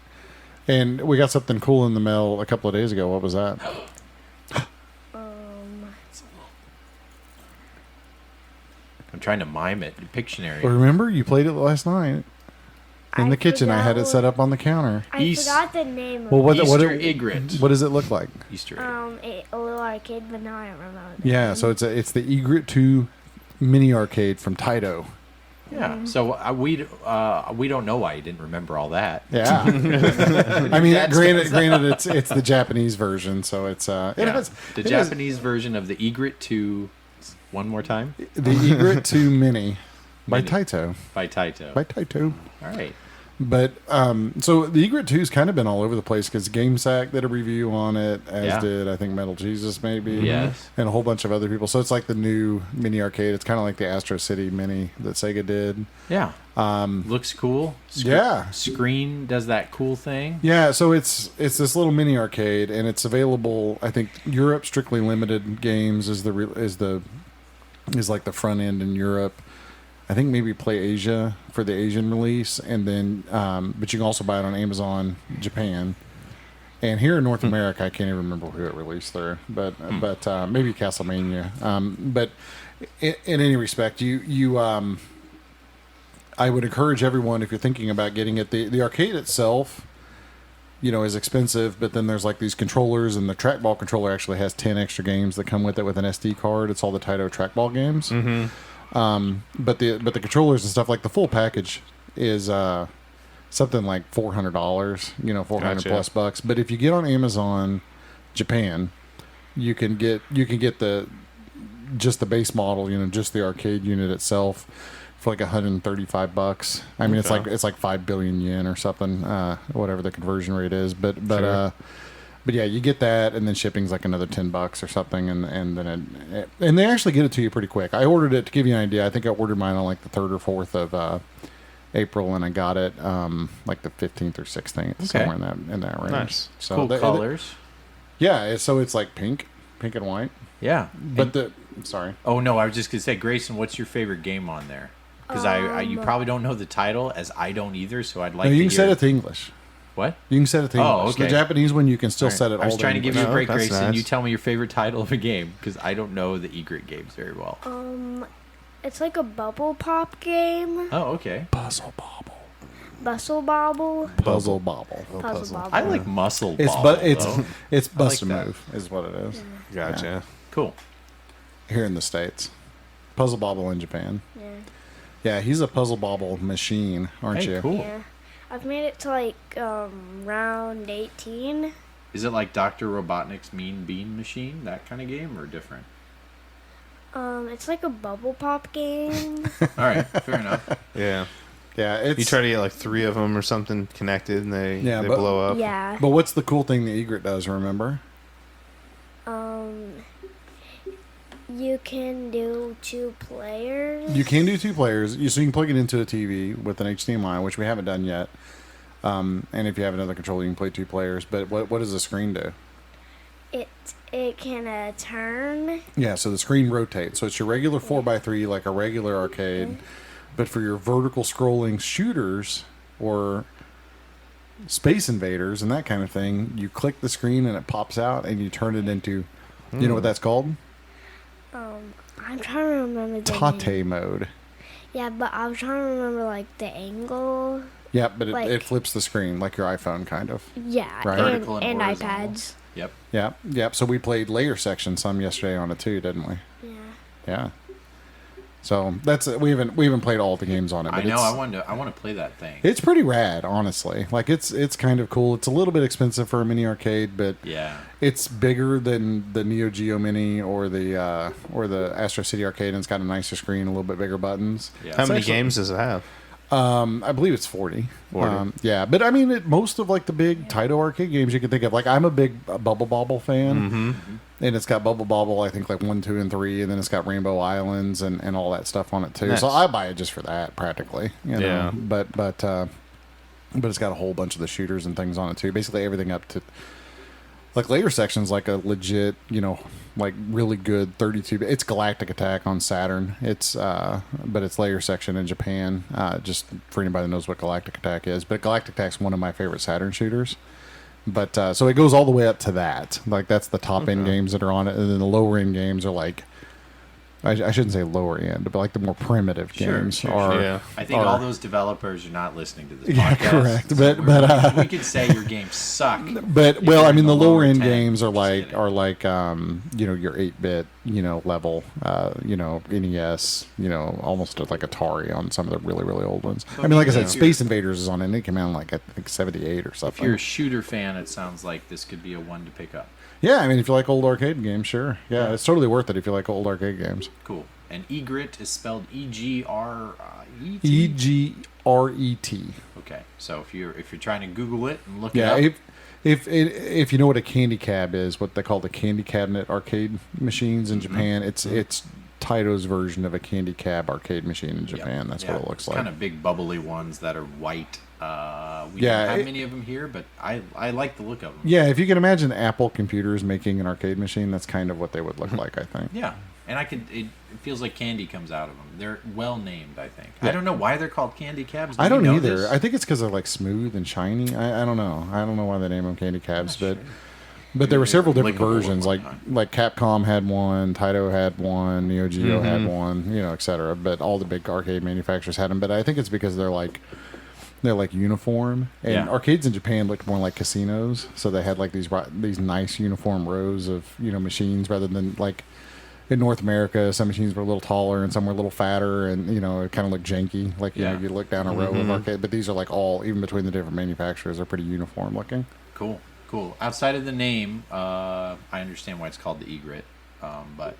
And we got something cool in the mail a couple of days ago. What was that? I'm trying to mime it. Pictionary. Well, remember, you played it last night in the kitchen. I had it set up on the counter. I forgot the name of Well, what Easter what, egret. what does it look like? Easter it. egg. A little arcade, but now I don't remember. the Yeah, name. so it's the Egret 2 mini arcade from Taito. Yeah. So we don't know why you didn't remember all that. Yeah. I mean, That's- granted, it's the Japanese version, so it's Yeah. The Japanese version of the Egret 2. One more time the Egret 2 mini by Mini. Taito. by Taito. By Taito. All right. But so the Egret 2's kind of been all over the place because GameSack did a review on it, as Yeah. did I think Metal Jesus maybe, Yes. and a whole bunch of other people. So it's like the new mini arcade. It's kind of like the Astro City mini that Sega did. Yeah. Looks cool. Yeah. Screen does that cool thing. Yeah, so it's this little mini arcade, and it's available. I think Europe strictly limited games is like the front end in Europe. I think maybe Play Asia for the Asian release, and then but you can also buy it on Amazon Japan. And here in North America, I can't even remember who it released there, but maybe Castlevania. But in any respect, I would encourage everyone, if you're thinking about getting it, the arcade itself, is expensive, but then there's like these controllers, and the trackball controller actually has 10 extra games that come with it with an SD card. It's all the Taito trackball games. But the controllers and stuff, like the full package is something like $400, $400 Gotcha. plus bucks. But if you get on Amazon Japan, you can get just the base model, just the arcade unit itself for like $135. I mean, Okay. it's like 5 billion yen or something, whatever the conversion rate is. But Sure. but yeah, you get that, and then shipping's like another $10 or something, and then and they actually get it to you pretty quick. I ordered it, to give you an idea. I think I ordered mine on like the 3rd or 4th of April, and I got it like the 15th or 16th, somewhere in that range. Nice. So Cool colors. yeah, so it's like pink and white. Yeah. But sorry. Oh no, I was just gonna say, Grayson, what's your favorite game on there? Because you probably don't know the title, as I don't either. So I'd like. No, you to can set hear- it to English. What? You can set it to Oh, English. okay. The Japanese one, you can still All right. set it all I was trying to give you a No, break, that's Grayson. nice. You tell me your favorite title of a game, because I don't know the Egret games very well. It's like a bubble pop game. Oh, okay. Puzzle Bobble. Bustle Bobble. Puzzle Bobble. Puzzle Bobble. I like Muscle It's Ball. it's though. it's I like bust a that. move is what it is Gotcha. Cool. here in the States. Puzzle Bobble in Japan. Yeah. Yeah, he's a Puzzle Bobble machine, aren't Hey, you? cool. Yeah. I've made it to like round 18. Is it like Dr. Robotnik's Mean Bean Machine, that kind of game, or different? It's like a bubble pop game. All right, fair enough. Yeah. Yeah, You try to get like 3 of them or something connected, and they blow up. Yeah. But what's the cool thing the egret does? Remember? You can do 2 players. You can do 2 players. So you can plug it into a TV with an HDMI, which we haven't done yet. And if you have another controller, you can play 2 players. But what does the screen do? It can turn. Yeah, so the screen rotates. So it's your regular 4x3, like a regular arcade. Okay. But for your vertical scrolling shooters or Space Invaders and that kind of thing, you click the screen and it pops out and you turn it into, you know what that's called? I'm trying to remember the Tate name. mode. Yeah, but I was trying to remember like the angle. Yeah, but Like- it flips the screen like your iPhone, kind of. Yeah, Right. Vertical and and horizontal. iPads. Yep. Yep. So we played Layer Section some yesterday on it too, didn't we? Yeah. Yeah. So that's we haven't played all the games on it. But I know. It's, I want to play that thing. it's pretty rad, honestly. Like it's kind of cool. It's a little bit expensive for a mini arcade, but Yeah. it's bigger than the Neo Geo Mini or the Astro City Arcade, and it's got a nicer screen, a little bit bigger buttons. Yeah. How It's many actually- games does it have? I believe it's 40. 40. Yeah, but I mean, most of like the big Taito arcade games you can think of. Like I'm a big Bubble Bobble fan, and it's got Bubble Bobble. I think like 1, 2, and 3, and then it's got Rainbow Islands and all that stuff on it too. Nice. So I buy it just for that, practically. You know? Yeah. But it's got a whole bunch of the shooters and things on it too. Basically everything up to. Like Layer Section's like a legit, like really good 32. It's Galactic Attack on Saturn. It's but it's Layer Section in Japan. Just for anybody that knows what Galactic Attack is. But Galactic Attack's one of my favorite Saturn shooters. But so it goes all the way up to that. Like that's the top end games that are on it, and then the lower end games are like. I shouldn't say lower end, but like the more primitive games are. Yeah. I think all those developers are not listening to this Yeah, podcast. correct. So But we could say your games suck. But if well, you're I in mean, the lower end 10. games are Just like kidding. your 8-bit level, NES, almost like Atari on some of the really really old ones. I mean, like I said, Space Invaders is on it. And it came out in like I think 78 or If something. you're a shooter fan, it sounds like this could be a one to pick up. Yeah, I mean, if you like old arcade games, sure. Yeah, it's totally worth it if you like old arcade games. Cool. And egret is spelled E-G-R-E-T? EGRET. Okay. So if you're trying to Google it and look Yeah, it up. if you know what a candy cab is, what they call the candy cabinet arcade machines in Japan, it's Taito's version of a candy cab arcade machine in Japan. That's what it looks like. Kind of big bubbly ones that are white. We Yeah, don't have many of them here, but I like the look of them. Yeah, if you can imagine Apple computers making an arcade machine, that's kind of what they would look like, I think. Yeah. And it feels like candy comes out of them. They're well named, I think. I don't know why they're called candy cabs. Do I you don't know either. this? I think it's because they're like smooth and shiny. I don't know. I don't know why they name them candy cabs, but there were several different Lickable at versions. one Like time. Capcom had one, Taito had one, Neo Geo had one, etc. But all the big arcade manufacturers had them. But I think it's because they're like uniform, and Yeah. arcades in Japan looked more like casinos. So they had like these nice uniform rows of machines rather than like. In North America, some machines were a little taller and some were a little fatter, and it kind of looked janky. Like you look down a row of arcade, but these are like all even between the different manufacturers are pretty uniform looking. Cool. Outside of the name, I understand why it's called the egret, but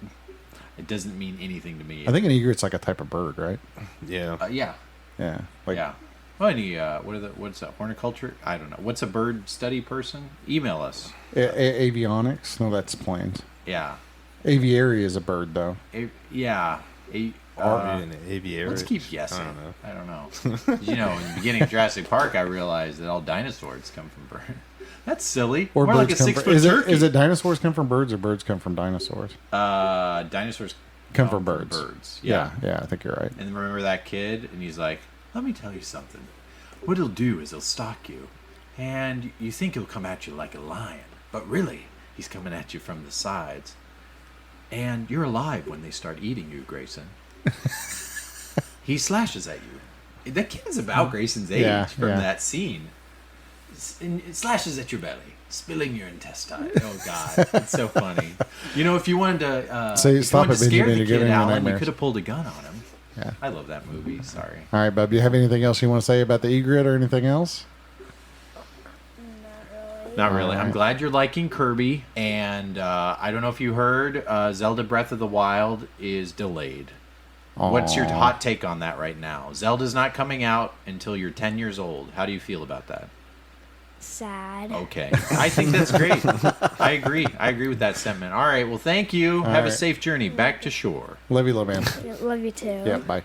it doesn't mean anything to me. I think an egret's like a type of bird, right? Yeah. Yeah. Yeah. Like, Yeah. Well, what's that? Horticulture? I don't know. What's a bird study person? Email us. Avionics? No, that's planes. Yeah. Aviary is a bird, though. Yeah. An aviary. Let's keep guessing. I don't know. In the beginning of Jurassic Park, I realized that all dinosaurs come from birds. That's silly. Or more birds like a come 6-foot turkey. is it dinosaurs come from birds or birds come from dinosaurs? Dinosaurs Come from birds. Yeah. Yeah, I think you're right. And remember that kid? And he's like, let me tell you something. What he'll do is he'll stalk you. And you think he'll come at you like a lion. But really, he's coming at you from the sides. And you're alive when they start eating you, Grayson. He slashes at you. The kid is about Grayson's age from that scene. And it slashes at your belly, spilling your intestine. Oh, God. It's so funny. If you wanted to, Stop it, scare Benjamin, the you're kid, giving me Alan, we nightmares. could have pulled a gun on him. Yeah. I love that movie. Sorry. All right, Bub, do you have anything else you want to say about the egret or anything else? Not really. All I'm right. glad you're liking Kirby. And I don't know if you heard, Zelda Breath of the Wild is delayed. What's your hot take on that right now? Zelda's not coming out until you're 10 years old. How do you feel about that? Sad. Okay. I think that's great. I agree. I agree with that sentiment. All right. Well, thank you. Have a safe journey back to shore. Love you, little man. Love you too. Yeah, bye.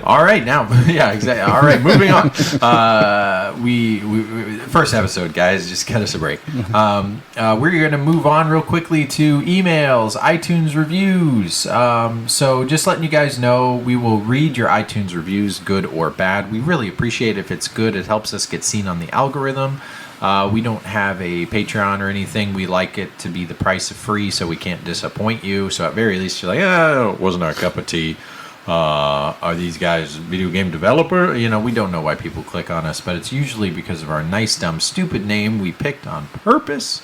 All right. Now, yeah, exactly. All right, moving on. We first episode, guys. Just cut us a break. We're going to move on real quickly to emails, iTunes reviews. So just letting you guys know, we will read your iTunes reviews, good or bad. We really appreciate it if it's good. It helps us get seen on the algorithm. We don't have a Patreon or anything. We like it to be the price of free, so we can't disappoint you. So at very least, you're like, it wasn't our cup of tea. Are these guys video game developer? We don't know why people click on us, but it's usually because of our nice, dumb, stupid name we picked on purpose.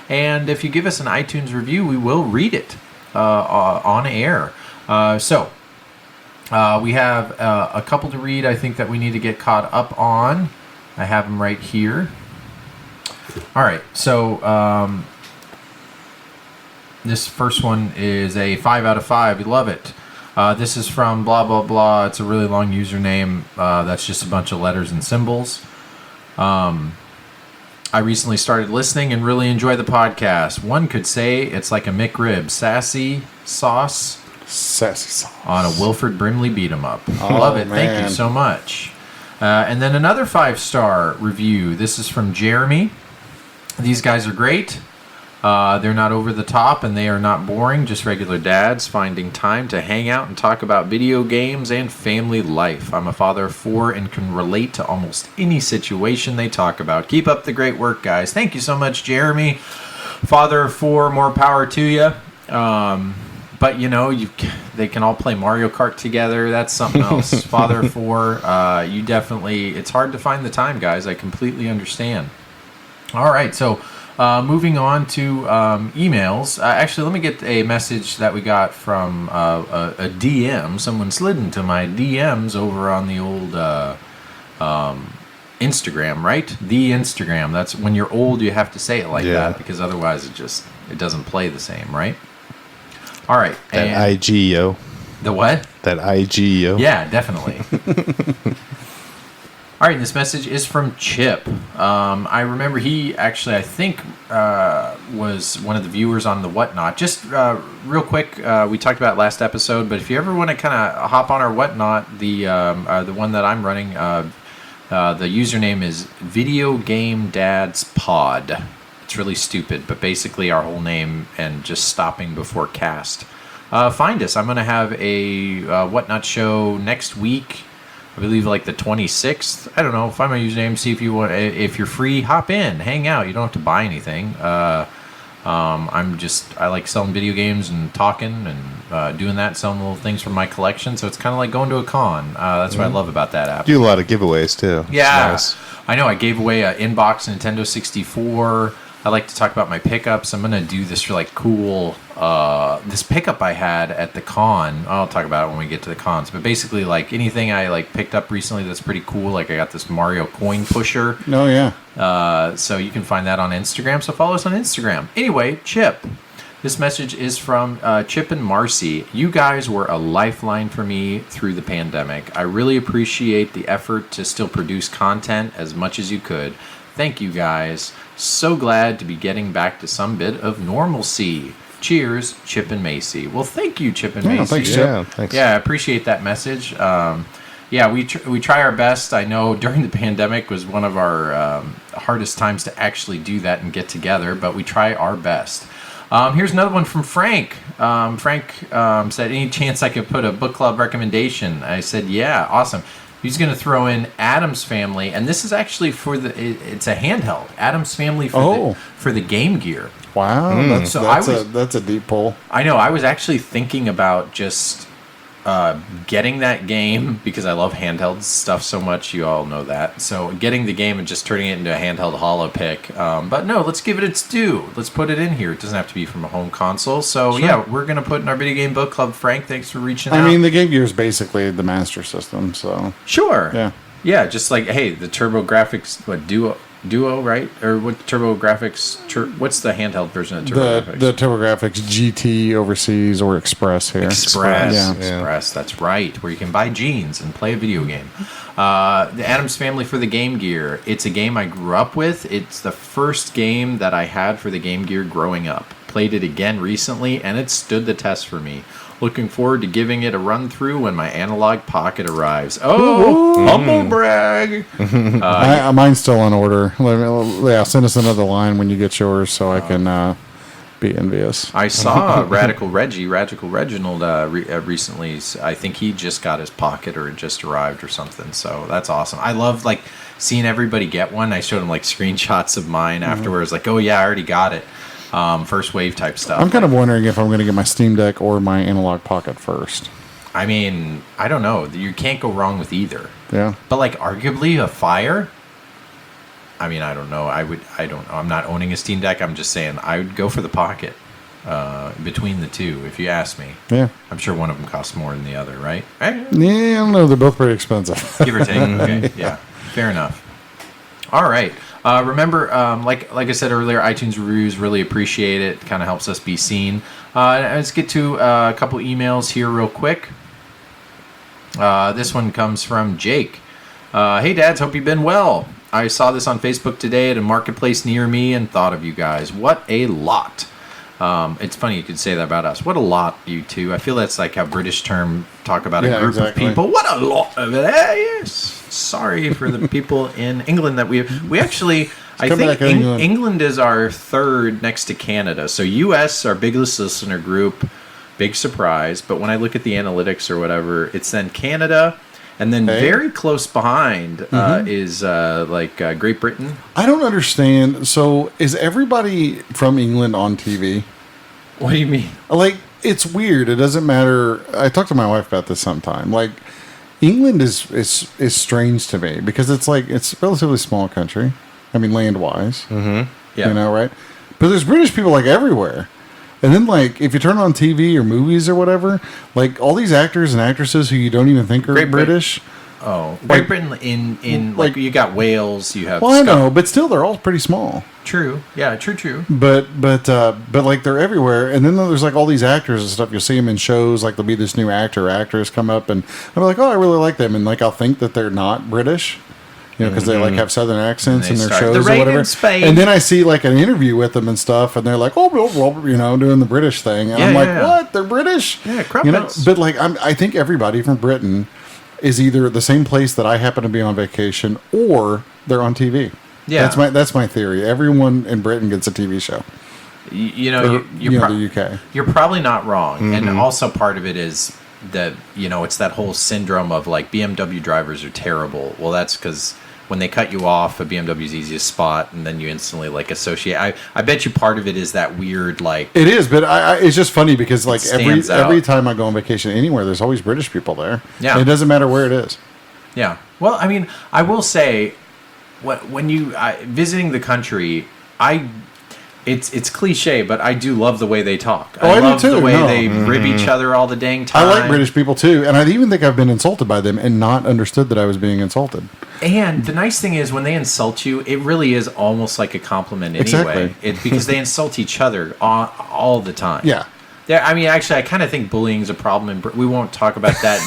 And if you give us an iTunes review, we will read it on air. So we have a couple to read, I think, that we need to get caught up on. I have them right here. All right, so this first one is a 5 out of 5. We love it. This is from blah, blah, blah. It's a really long username. That's just a bunch of letters and symbols. I recently started listening and really enjoy the podcast. One could say it's like a McRib. Sassy sauce on a Wilford Brimley beat-em-up. Love it. Man. Thank you so much. And then another 5-star review. This is from Jeremy. These guys are great. They're not over the top and they are not boring, just regular dads finding time to hang out and talk about video games and family life. I'm a father of 4 and can relate to almost any situation they talk about. Keep up the great work, guys. Thank you so much, Jeremy. Father of 4, more power to you. But, they can all play Mario Kart together. That's something else. Father of 4, you definitely, it's hard to find the time, guys. I completely understand. All right, so moving on to emails. Actually, let me get a message that we got from a DM. Someone slid into my DMs over on the old Instagram, right? The Instagram. That's when you're old, you have to say it like that because otherwise it doesn't play the same, right? All right. That IGO. The what? That IGO. Yeah, definitely. All right, this message is from Chip. I remember he actually, I think, was one of the viewers on the Whatnot. Just real quick, we talked about it last episode, but if you ever want to kind of hop on our Whatnot, the one that I'm running, the username is Video Game Dads Pod. It's really stupid, but basically our whole name and just stopping before cast. Find us. I'm going to have a Whatnot show next week. I believe like the 26th. I don't know. Find my username. See if you want. If you're free, hop in, hang out. You don't have to buy anything. I like selling video games and talking and doing that, selling little things from my collection. So it's kind of like going to a con. That's what I love about that app. Do a lot of giveaways too. Yeah, nice. I know. I gave away an Inbox Nintendo 64. I like to talk about my pickups. I'm gonna do this really cool. This pickup I had at the con. I'll talk about it when we get to the cons. But basically, like anything I picked up recently that's pretty cool. Like I got this Mario coin pusher. Oh yeah. So you can find that on Instagram. So follow us on Instagram. Anyway, Chip. This message is from Chip and Marcy. You guys were a lifeline for me through the pandemic. I really appreciate the effort to still produce content as much as you could. Thank you guys. So glad to be getting back to some bit of normalcy. Cheers, Chip and Macy. Well, thank you, Chip and Macy. Thanks, Chip. Yeah, thanks. Yeah, I appreciate that message. We try our best. I know during the pandemic was one of our hardest times to actually do that and get together, but we try our best. Here's another one from Frank. Frank said, any chance I could put a book club recommendation? I said, yeah, awesome. He's going to throw in Addams Family, and this is actually it's a handheld. Addams Family for the Game Gear. Wow, that's a deep pull. I know. I was actually thinking about just getting that game because I love handheld stuff so much. You all know that. So getting the game and just turning it into a handheld holo pick. But no, let's give it its due. Let's put it in here. It doesn't have to be from a home console. So yeah, we're going to put in our video game book club. Frank, thanks for reaching out. I mean, the Game Gear is basically the Master System. So sure. Yeah. Yeah, just like, hey, the TurboGrafx Duo, right? Or what TurboGrafx? What's the handheld version of TurboGrafx? The TurboGrafx GT overseas or Express here. Express. That's right. Where you can buy jeans and play a video game. The Addams Family for the Game Gear. It's a game I grew up with. It's the first game that I had for the Game Gear growing up. Played it again recently, and it stood the test for me. Looking forward to giving it a run through when my analog pocket arrives. Oh, humble brag! Mine's still on order. Send us another line when you get yours so I can be envious. I saw Radical Reginald recently. I think he just got his pocket or it just arrived or something. So that's awesome. I love seeing everybody get one. I showed him screenshots of mine afterwards. Like, oh yeah, I already got it. First wave type stuff. I'm kind of wondering if I'm going to get my Steam Deck or my Analog Pocket first. I mean, I don't know. You can't go wrong with either. Yeah. But arguably a Fire. I mean, I don't know. I don't know. I'm not owning a Steam Deck. I'm just saying I would go for the Pocket between the two, if you ask me. Yeah. I'm sure one of them costs more than the other, right? Yeah, I don't know. They're both pretty expensive. Give or take. Okay. Yeah. Fair enough. All right. Remember, like I said earlier, iTunes reviews, really appreciate it. Kind of helps us be seen. Let's get to a couple emails here real quick. This one comes from Jake. Hey, dads, hope you've been well. I saw this on Facebook today at a marketplace near me and thought of you guys. What a lot. It's funny you could say that about us. What a lot, you two. I feel that's like how British term talk about a group of people. What a lot of it. Yes. Sorry for the people in England that we actually, I think England is our third next to Canada. So U.S., our biggest listener group, big surprise. But when I look at the analytics or whatever, it's then Canada. And then very close behind is Great Britain. I don't understand. So is everybody from England on TV? What do you mean? It's weird. It doesn't matter. I talked to my wife about this sometime. England is strange to me because it's a relatively small country. I mean, land-wise. Mm-hmm. Yeah. Right? But there's British people everywhere. And then, if you turn on TV or movies or whatever, all these actors and actresses who you don't even think are British. Oh, Great Britain in you got Wales, you have. Well, I know, but still, they're all pretty small. True. Yeah. True. But they're everywhere, and then there's all these actors and stuff. You'll see them in shows. There'll be this new actor or actress come up, and I'm like, oh, I really like them, and I'll think that they're not British. Because they have southern accents in their shows or whatever. And then I see an interview with them and stuff, and they're like, oh, blah, blah, blah, doing the British thing. And I'm like, what? They're British? Yeah, crumpets. But I think everybody from Britain is either the same place that I happen to be on vacation or they're on TV. Yeah. That's my theory. Everyone in Britain gets a TV show. The UK. You're probably not wrong. Mm-hmm. And also part of it is that, it's that whole syndrome of BMW drivers are terrible. Well, that's because when they cut you off, a BMW's easiest spot, and then you instantly associate. I bet you part of it is that weird It is, but it's just funny because every time I go on vacation anywhere, there's always British people there. Yeah, and it doesn't matter where it is. Yeah. Well, I mean, I will say, when you visiting the country, It's cliche, but I do love the way they talk. I love the way they rib each other all the dang time. I like British people too, and I even think I've been insulted by them and not understood that I was being insulted. And the nice thing is when they insult you, it really is almost like a compliment anyway. Exactly. Because they insult each other all the time. Yeah. I mean, actually, I kind of think bullying is a problem, and we won't talk about that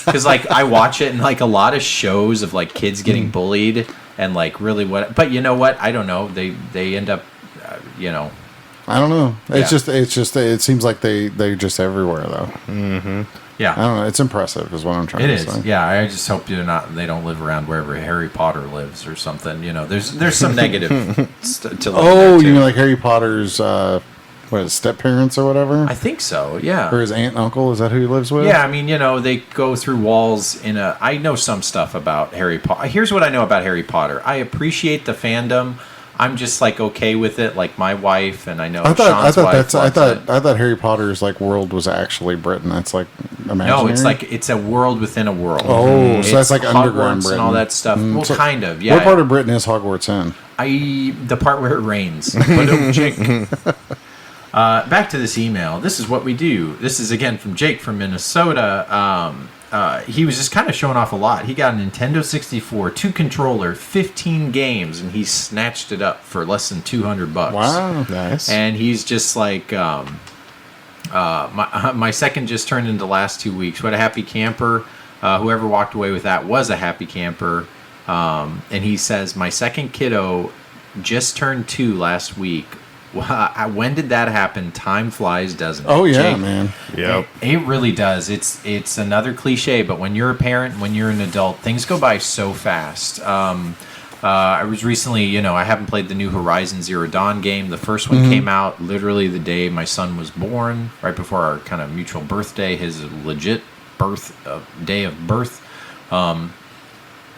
because, I watch it in a lot of shows of kids getting bullied and really what. But you know what? I don't know. They end up. I don't know. It's just it seems like they're just everywhere though. Mm-hmm. Yeah. I don't know. It's impressive is what I'm trying to say. It is. Yeah. I just hope they don't live around wherever Harry Potter lives or something. There's some negative to Oh, you mean Harry Potter's step parents or whatever? I think so. Yeah. Or his aunt and uncle, is that who he lives with? Yeah, I mean, they go through walls I know some stuff about Harry Potter. Here's what I know about Harry Potter. I appreciate the fandom. I'm just okay with it, my wife, and I know Sean's wife. I thought Harry Potter's world was actually Britain. That's imaginary. No, it's a world within a world. Oh, so that's underground Hogwarts Britain and all that stuff. Well, kind of. Yeah. What part of Britain is Hogwarts in? The part where it rains. Back to this email. This is what we do. This is again from Jake from Minnesota. he was just kind of showing off a lot. He got a Nintendo 64, 2-controller, 15 games, and he snatched it up for less than $200. Wow, Nice. And he's just like, my second just turned into the last 2 weeks. What a happy camper. Whoever walked away with that was a happy camper. And he says, my second kiddo just turned 2 last week. When did that happen? Time flies, doesn't it? Oh yeah, Jake? man. Yep. It really does. It's another cliche, but when you're a parent, when you're an adult, things go by so fast. I was recently, I haven't played the new Horizon Zero Dawn game. The first one came out literally the day my son was born, right before our kind of mutual birthday, his legit day of birth. And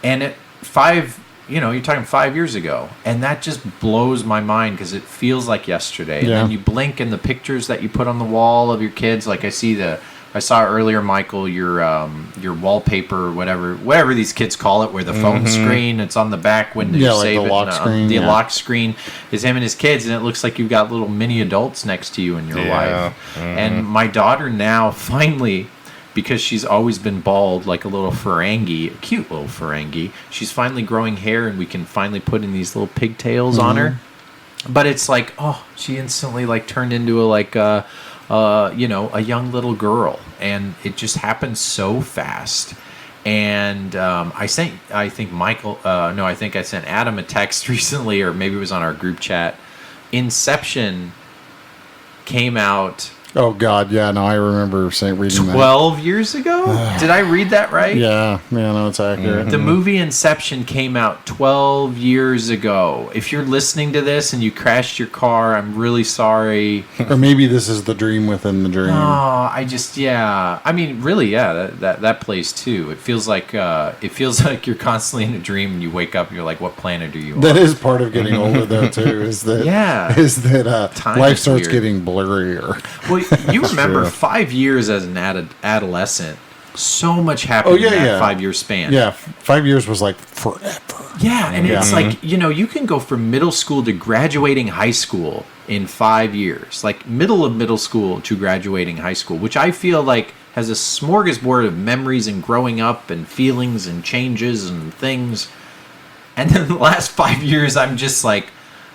at 5, you're talking 5 years ago, and that just blows my mind because it feels like yesterday. And then you blink, and the pictures that you put on the wall of your kids, like I saw earlier, Michael, your wallpaper, whatever these kids call it, where the phone screen, it's on the back window. Yeah, you like save the it, lock screen. The lock screen is him and his kids, and it looks like you've got little mini adults next to you in your life. And my daughter now finally, because she's always been bald like a little Ferengi, a cute little Ferengi, she's finally growing hair, and we can finally put in these little pigtails on her. But it's like, she instantly like turned into a young little girl, and it just happened so fast. And I sent Adam a text recently, or maybe it was on our group chat. Inception came out. Oh God, yeah, no, I remember reading 12 years ago? Did I read that right? Yeah, no, it's accurate. The movie Inception came out 12 years ago. If you're listening to this and you crashed your car, I'm really sorry. Or maybe this is the dream within the dream. I mean, really, yeah, that plays too. It feels like you're constantly in a dream, and you wake up and you're like, what planet are you on? That is part of getting older, though, too. Is that life starts weird. getting blurrier. Well, you remember 5 years as an adolescent. So much happened in that 5 year span. Yeah, 5 years was like forever. Yeah, and it's like, you can go from middle school to graduating high school in 5 years. Like middle of middle school to graduating high school, which I feel like has a smorgasbord of memories and growing up and feelings and changes and things. And then the last 5 years, I'm just like,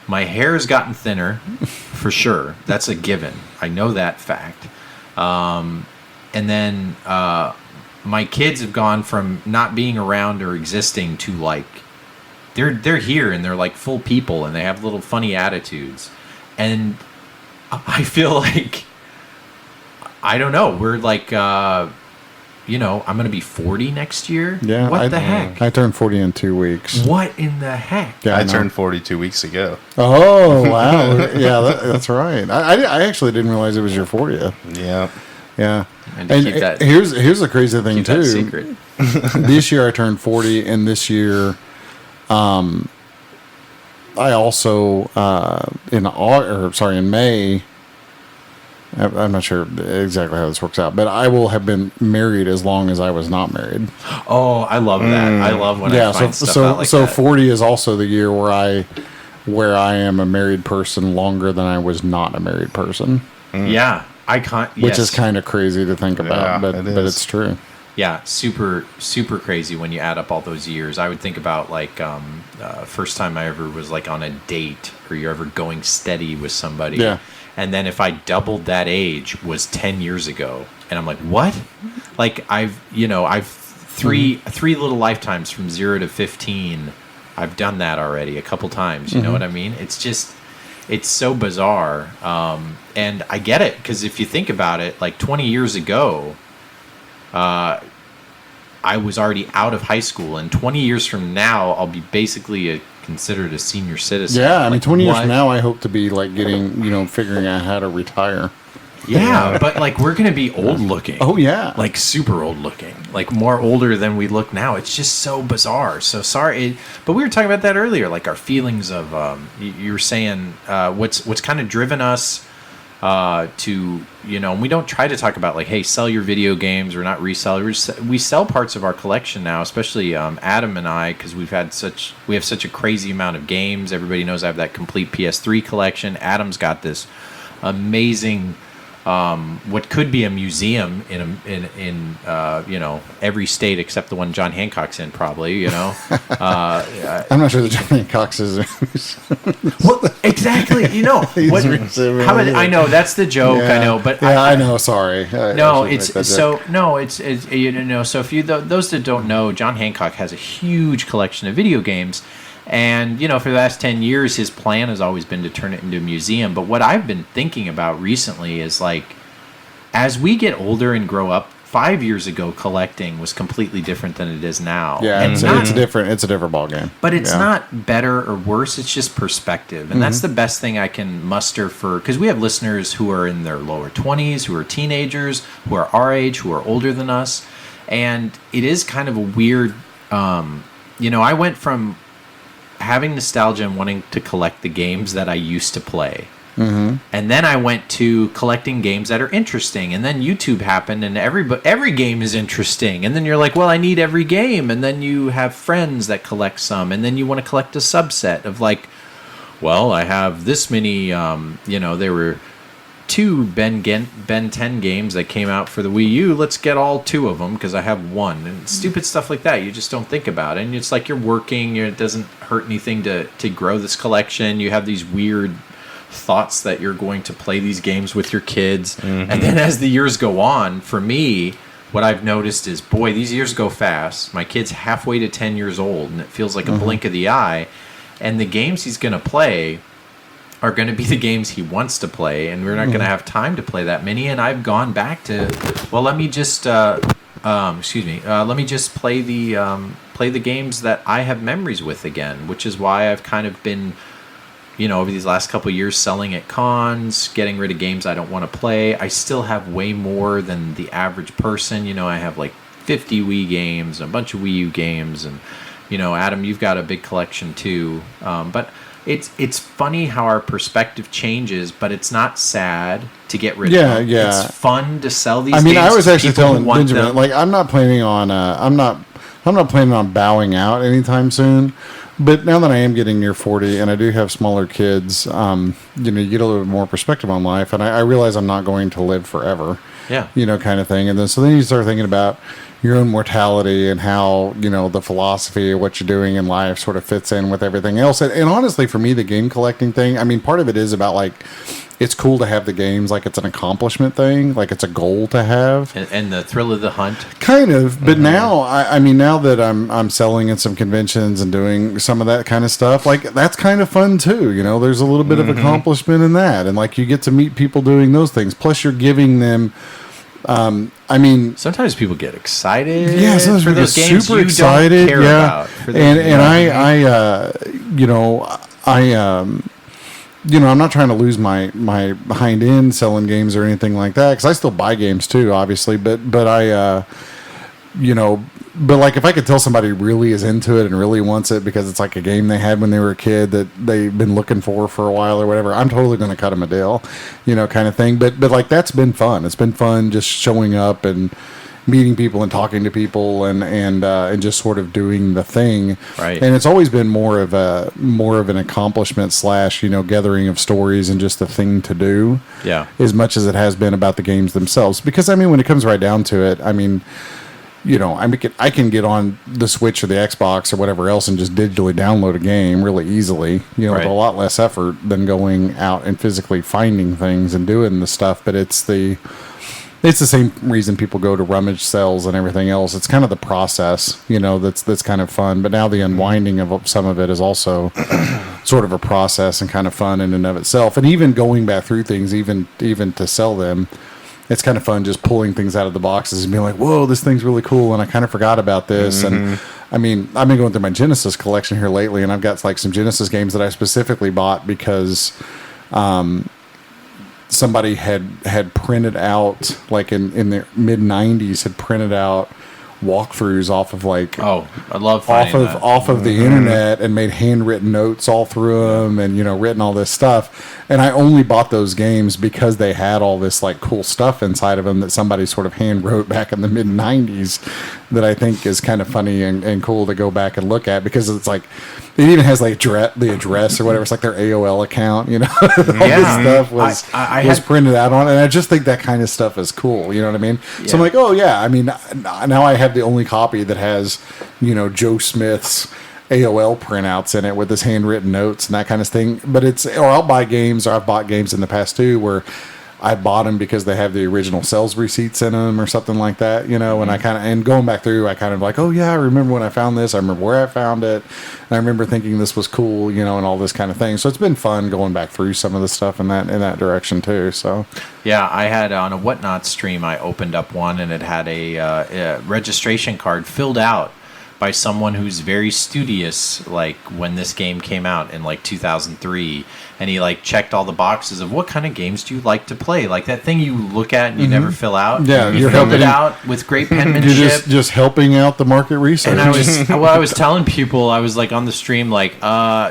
my hair's gotten thinner, for sure. That's a given. I know that fact. And then my kids have gone from not being around or existing to like they're here, and they're like full people, and they have little funny attitudes. And I feel like, I don't know, we're like I'm going to be 40 next year. Yeah. What the heck? I turned 40 in 2 weeks. What in the heck? Yeah, I turned 40 2 weeks ago. Oh, wow. Yeah, that's right. I actually didn't realize it was your 40th. Yeah. Yeah. And And here's the crazy thing, keep too. that secret. This year I turned 40, and this year I also in May, I'm not sure exactly how this works out, but I will have been married as long as I was not married. Oh, I love that. I love when I find stuff out like that. 40 is also the year where I am a married person longer than I was not a married person. Yeah, I can't. Which is kind of crazy to think about, but it's true. Yeah, super, super crazy when you add up all those years. I would think about like first time I ever was like on a date, or you're ever going steady with somebody. Yeah. And then if I doubled that age was 10 years ago, and I'm like, what? Like I've three little lifetimes from 0 to 15. I've done that already a couple times. You know what I mean? It's just, it's so bizarre. And I get it, because if you think about it, like 20 years ago, I was already out of high school, and 20 years from now, I'll be basically considered a senior citizen. Yeah, I mean, like, 20 years from now, I hope to be like getting, figuring out how to retire. Yeah, but like we're gonna be old looking. Oh yeah, like super old looking, like more older than we look now. It's just so bizarre. So sorry, but we were talking about that earlier, like our feelings of you were saying what's kind of driven us to, and we don't try to talk about like, hey, sell your video games or not resell. We sell parts of our collection now, especially Adam and I, because we have such a crazy amount of games. Everybody knows I have that complete PS3 collection. Adam's got this amazing what could be a museum in every state except the one John Hancock's in, probably. I'm not sure that John Hancock's is. Well, exactly. I know that's the joke. Yeah. I know, but I know. Sorry. So if you those that don't know, John Hancock has a huge collection of video games. And, for the last 10 years, his plan has always been to turn it into a museum. But what I've been thinking about recently is, as we get older and grow up, 5 years ago, collecting was completely different than it is now. Yeah, it's different. It's a different ballgame. But it's not better or worse. It's just perspective. And that's the best thing I can muster because we have listeners who are in their lower 20s, who are teenagers, who are our age, who are older than us. And it is kind of a weird, I went from having nostalgia and wanting to collect the games that I used to play. Mm-hmm. And then I went to collecting games that are interesting. And then YouTube happened, and every game is interesting. And then you're like, well, I need every game. And then you have friends that collect some. And then you want to collect a subset of I have this many, there were 2 Ben 10 games that came out for the Wii U. Let's get all 2 of them because I have 1. And stupid stuff like that. You just don't think about it. And it's like you're working. It doesn't hurt anything to grow this collection. You have these weird thoughts that you're going to play these games with your kids. Mm-hmm. And then as the years go on, for me, what I've noticed is, boy, these years go fast. My kid's halfway to 10 years old, and it feels like a blink of the eye. And the games he's going to play are going to be the games he wants to play, and we're not going to have time to play that many. And I've gone back to, let me just play the games that I have memories with again, which is why I've kind of been, over these last couple of years selling at cons, getting rid of games I don't want to play. I still have way more than the average person. I have 50 Wii games, a bunch of Wii U games, and Adam, you've got a big collection too. But it's funny how our perspective changes, but it's not sad to get rid of them. Yeah. It's fun to sell these games. I was actually telling Benjamin, I'm not planning on I'm not planning on bowing out anytime soon. But now that I am getting near 40 and I do have smaller kids, you get a little bit more perspective on life, and I realize I'm not going to live forever. Yeah. Kind of thing. And then you start thinking about your own mortality and how, the philosophy of what you're doing in life sort of fits in with everything else. And honestly, for me, the game collecting thing, part of it is about it's cool to have the games, it's an accomplishment thing, it's a goal to have. And the thrill of the hunt. Kind of. But now, now that I'm selling at some conventions and doing some of that kind of stuff, that's kind of fun too. There's a little bit of accomplishment in that. And you get to meet people doing those things. Plus you're giving them, sometimes people get excited. Yeah, sometimes for those games super you excited. Don't care about. I'm not trying to lose my behind end selling games or anything like that, because I still buy games too, obviously. But if I could tell somebody really is into it and really wants it because it's a game they had when they were a kid that they've been looking for a while or whatever, I'm totally going to cut them a deal, kind of thing. But that's been fun. It's been fun just showing up and meeting people and talking to people and just sort of doing the thing. Right. And it's always been more of an accomplishment / gathering of stories and just a thing to do. Yeah. As much as it has been about the games themselves. Because when it comes right down to it, I can get on the Switch or the Xbox or whatever else and just digitally download a game really easily, with a lot less effort than going out and physically finding things and doing the stuff. But it's the same reason people go to rummage sales and everything else. It's kind of the process, that's kind of fun. But now the unwinding of some of it is also sort of a process and kind of fun in and of itself. And even going back through things, even to sell them, it's kind of fun just pulling things out of the boxes and being like, whoa, this thing's really cool, and I kind of forgot about this. And I've been going through my Genesis collection here lately, and I've got some Genesis games that I specifically bought because somebody had printed out, in the mid 90s, had printed out walkthroughs off of I love off of the internet and made handwritten notes all through them and written all this stuff. And I only bought those games because they had all this cool stuff inside of them that somebody sort of hand wrote back in the mid 90s that I think is kind of funny and cool to go back and look at, because it's It even has like the address or whatever. It's like their AOL account, you know. All Yeah. this stuff was was printed out on it. And I just think that kind of stuff is cool. You know what I mean? Yeah. So I'm like, oh yeah. I mean, now I have the only copy that has, you know, Joe Smith's AOL printouts in it with his handwritten notes and that kind of thing. But or I'll buy games, or I've bought games in the past too, where I bought them because they have the original sales receipts in them or something like that, you know, and going back through, I kind of like, oh yeah, I remember when I found this. I remember where I found it. And I remember thinking this was cool, you know, and all this kind of thing. So it's been fun going back through some of the stuff in that direction too. So yeah, I had on a Whatnot stream, I opened up one and it had a registration card filled out by someone who's very studious, like when this game came out in like 2003, and he like checked all the boxes of what kind of games do you like to play, like that thing you look at and you never fill out. Yeah, you filled it out with great penmanship. You're just helping out the market research. And I was telling people, I was like on the stream, like,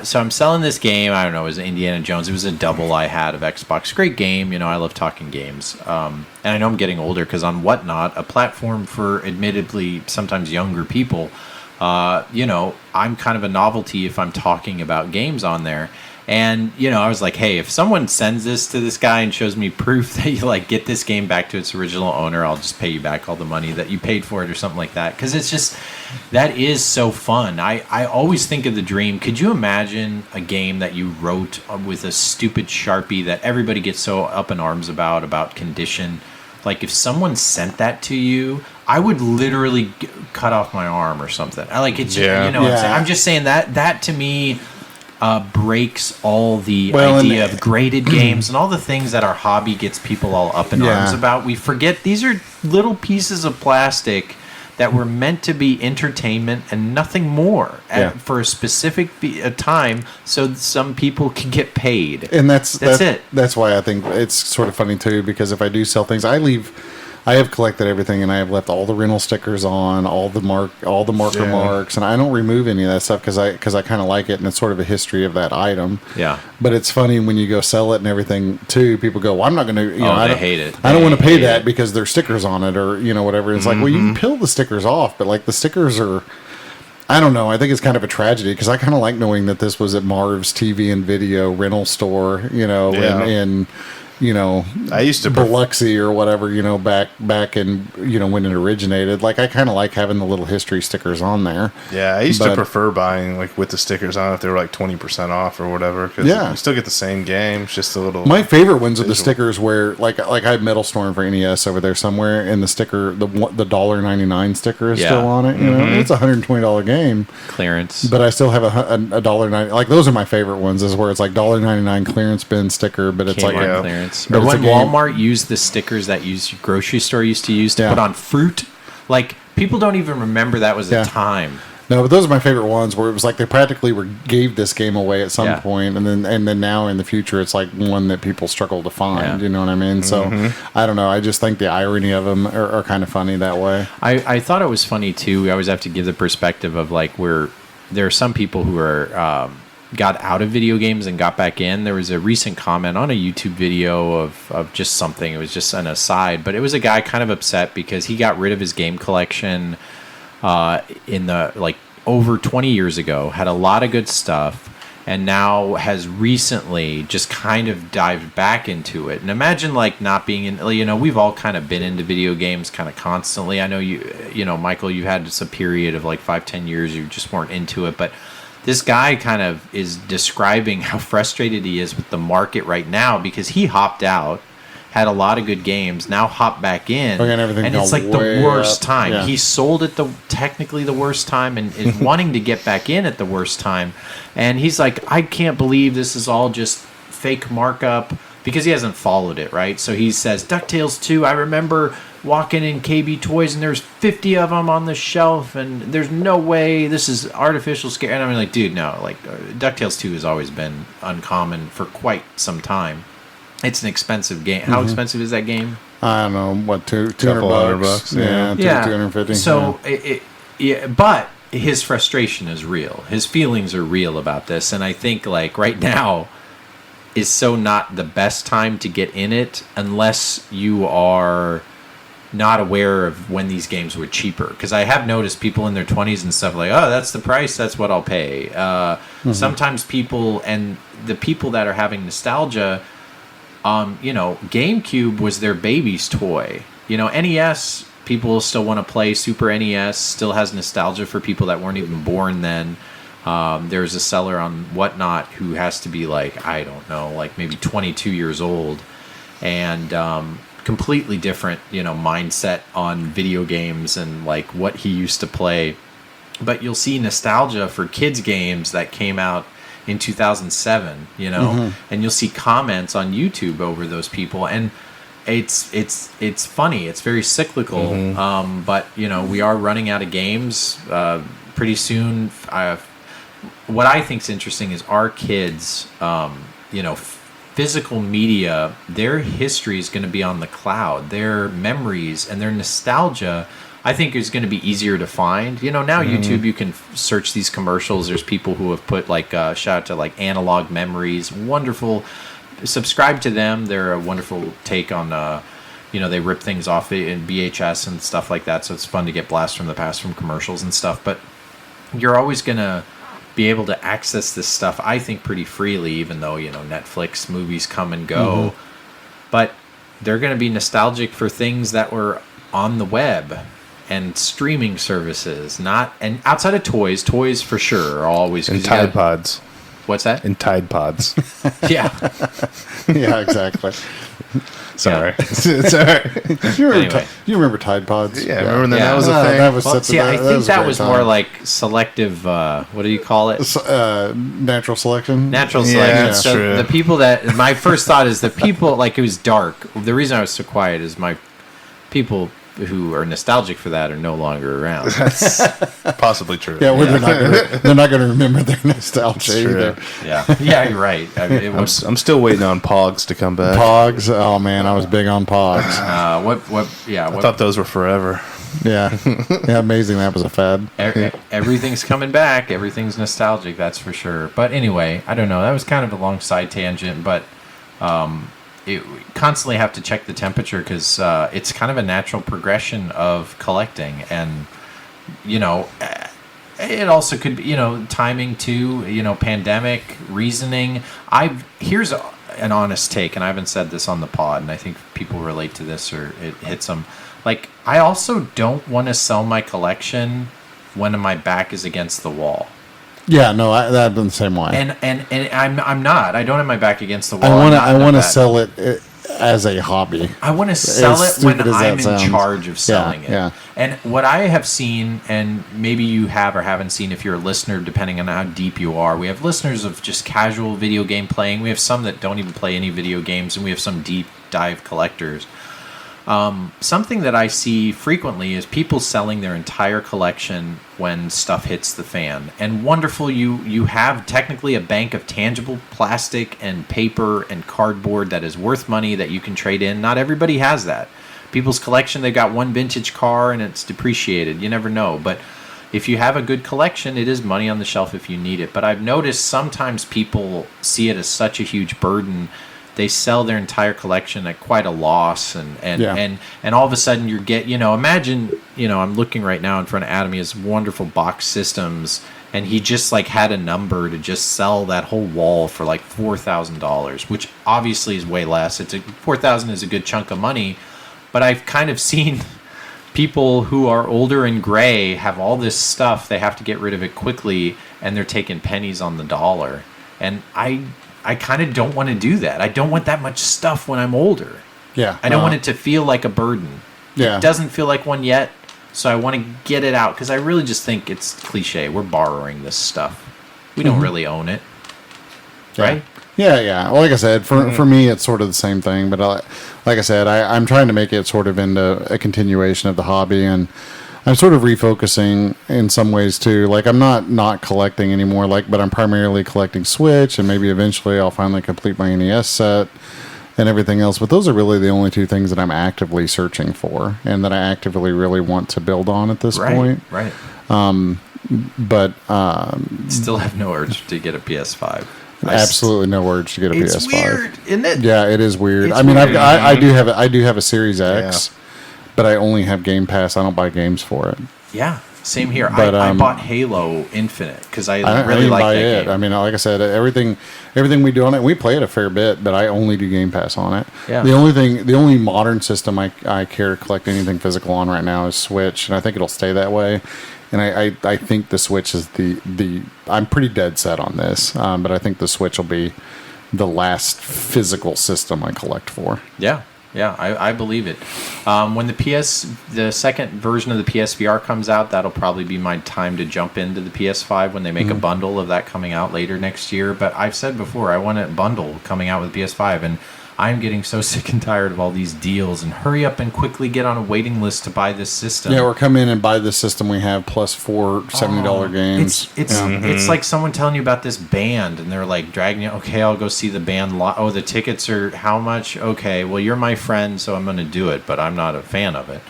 so I'm selling this game. I don't know, it was Indiana Jones. It was a double I had of Xbox. Great game, you know. I love talking games. And I know I'm getting older because on Whatnot, a platform for admittedly sometimes younger people. You know, I'm kind of a novelty if I'm talking about games on there. And, you know, I was like, hey, if someone sends this to this guy and shows me proof that you, like, get this game back to its original owner, I'll just pay you back all the money that you paid for it or something like that. Because it's just, that is so fun. I always think of the dream. Could you imagine a game that you wrote with a stupid Sharpie that everybody gets so up in arms about condition? Like, if someone sent that to you, I would literally cut off my arm or something. I like it's, you know, I'm just saying that to me breaks all the idea of graded games and all the things that our hobby gets people all up in arms about. We forget these are little pieces of plastic that were meant to be entertainment and nothing more for a specific time, so some people can get paid. And that's it. That's why I think it's sort of funny too, because if I do sell things, I have collected everything, and I have left all the rental stickers on, all the marker marks, and I don't remove any of that stuff because I kind of like it, and it's sort of a history of that item. Yeah. But it's funny when you go sell it and everything too. People go, "Well, I'm not going to." They hate it. I don't want to pay that because there's stickers on it, or whatever. It's like, well, you can peel the stickers off, but like the stickers are. I don't know. I think it's kind of a tragedy because I kind of like knowing that this was at Marv's TV and video rental store, and I used to Biloxi or whatever, back in, when it originated. Like, I kind of like having the little history stickers on there. Yeah, I used to prefer buying, like, with the stickers on if they were, like, 20% off or whatever. Because you still get the same game, it's just a little... My favorite ones are the stickers where, like I have Metal Storm for NES over there somewhere, and the sticker, the $1.99 sticker is still on it. It's a $120 game. Clearance. But I still have a $1.90. Like, those are my favorite ones, is where it's like $1.99 clearance bin sticker, but it's like... clearance. But when Walmart used the stickers that grocery store used to use to put on fruit, like, people don't even remember that was a time. No, but those are my favorite ones where it was like they practically gave this game away at some point, and then now in the future it's like one that people struggle to find. You know what I mean? So I don't know. I just think the irony of them are kind of funny that way. I thought it was funny too. We always have to give the perspective of like where there are some people who are. Got out of video games and got back in. There was a recent comment on a YouTube video of just something. It was just an aside, but it was a guy kind of upset because he got rid of his game collection in the like over 20 years ago, had a lot of good stuff, and now has recently just kind of dived back into it. And imagine like not being in, we've all kind of been into video games kind of constantly. I know Michael, you had just a period of like 5-10 years you just weren't into it, but this guy kind of is describing how frustrated he is with the market right now because he hopped out, had a lot of good games, now hopped back in, and it's like the worst time. Yeah. He sold at technically the worst time and is wanting to get back in at the worst time. And he's like, I can't believe this is all just fake markup because he hasn't followed it, right? So he says, DuckTales 2, I remember walking in KB Toys and there's 50 of them on the shelf and there's no way this is artificial scare. And I'm like, dude, no, like DuckTales 2 has always been uncommon for quite some time. It's an expensive game. How expensive is that game? I don't know, what, $200? Yeah, $250. So, but his frustration is real. His feelings are real about this. And I think like right now is so not the best time to get in it unless you are not aware of when these games were cheaper, because I have noticed people in their 20s and stuff like, oh, that's the price, that's what I'll pay. Sometimes people, and the people that are having nostalgia, GameCube was their baby's toy. NES, people still want to play. Super NES still has nostalgia for people that weren't even born then. There's a seller on Whatnot who has to be like, I don't know, like maybe 22 years old, and completely different, mindset on video games and like what he used to play. But you'll see nostalgia for kids games that came out in 2007, and you'll see comments on YouTube over those people, and it's funny. It's very cyclical. But we are running out of games pretty soon. What I think is interesting is our kids, physical media, their history is going to be on the cloud. Their memories and their nostalgia, I think, is going to be easier to find. Now YouTube, you can search these commercials. There's people who have put shout out to like Analog Memories. Wonderful. Subscribe to them. They're a wonderful take on, they rip things off in VHS and stuff like that. So it's fun to get blasts from the past from commercials and stuff. But you're always going to be able to access this stuff, I think, pretty freely, even though, Netflix movies come and go. But they're going to be nostalgic for things that were on the web and streaming services, and outside of toys for sure are always. And Tide Pods. What's that? And Tide Pods. Yeah. Yeah, exactly. Sorry. You remember Tide Pods? Yeah, remember when that was a thing? That was I think that was more like selective, what do you call it? Natural selection. Natural selection. That's so true. the people that, my first thought is the people, like, it was dark. The reason I was so quiet is my people who are nostalgic for that are no longer around. That's possibly true. Yeah, they're not going to remember their nostalgia either. Yeah, you're right. I'm still waiting on Pogs to come back. Pogs, oh man, I was big on Pogs. I thought those were forever. Yeah, amazing. That was a fad. Everything's coming back. Everything's nostalgic. That's for sure. But anyway, I don't know. That was kind of a long side tangent, but we constantly have to check the temperature because it's kind of a natural progression of collecting, and it also could be timing too. Pandemic reasoning. Here's an honest take, and I haven't said this on the pod, and I think people relate to this or it hits them. Like, I also don't want to sell my collection when my back is against the wall. Yeah, no, I've been the same way. And I'm not. I don't have my back against the wall. I want to sell it as a hobby. I want to sell it when I'm in charge of selling it. Yeah. And what I have seen, and maybe you have or haven't seen if you're a listener, depending on how deep you are, we have listeners of just casual video game playing. We have some that don't even play any video games, and we have some deep dive collectors. Something that I see frequently is people selling their entire collection when stuff hits the fan. And wonderful, you have technically a bank of tangible plastic and paper and cardboard that is worth money that you can trade in. Not everybody has that. People's collection, they've got one vintage car and it's depreciated. You never know. But if you have a good collection, it is money on the shelf if you need it. But I've noticed sometimes people see it as such a huge burden. They sell their entire collection at quite a loss, and all of a sudden you get, imagine, I'm looking right now in front of Adam. He has wonderful box systems, and he just like had a number to just sell that whole wall for like $4,000, which obviously is way less. $4,000 is a good chunk of money, but I've kind of seen people who are older and gray have all this stuff. They have to get rid of it quickly, and they're taking pennies on the dollar, and I kind of don't want to do that. I don't want that much stuff when I'm older. Yeah. I don't want it to feel like a burden. Yeah. It doesn't feel like one yet, so I want to get it out because I really just think it's cliche. We're borrowing this stuff. We don't really own it. Right? Yeah. Well, like I said, for me, it's sort of the same thing. But like I said, I'm trying to make it sort of into a continuation of the hobby, and I'm sort of refocusing in some ways too. Like, I'm not collecting anymore, but I'm primarily collecting Switch, and maybe eventually I'll finally complete my NES set and everything else. But those are really the only two things that I'm actively searching for and that I actively really want to build on at this point. Right. But still have no urge to get a PS5. Absolutely no urge to get a PS5. It's weird, isn't it? Yeah, it is weird. It's I mean, weird. I do have a Series X. Yeah. but I only have Game Pass. I don't buy games for it. Yeah, same here. But, I bought Halo Infinite because I really didn't like buy that it. game. I mean, like I said, everything we do on it, we play it a fair bit, but I only do Game Pass on it. Yeah. The only modern system I care to collect anything physical on right now is Switch, and I think it'll stay that way. And I think the Switch is the I'm pretty dead set on this, but I think the Switch will be the last physical system I collect for. Yeah. Yeah, I believe it. When the second version of the PSVR comes out, that'll probably be my time to jump into the PS5 when they make a bundle of that coming out later next year. But I've said before, I want a bundle coming out with PS5, and I'm getting so sick and tired of all these deals. And hurry up and quickly get on a waiting list to buy this system. Yeah, or come in and buy the system we have plus 4 $70 games. It's like someone telling you about this band, and they're like dragging you. Okay, I'll go see the band. Oh, the tickets are how much? Okay, well, you're my friend, so I'm going to do it, but I'm not a fan of it.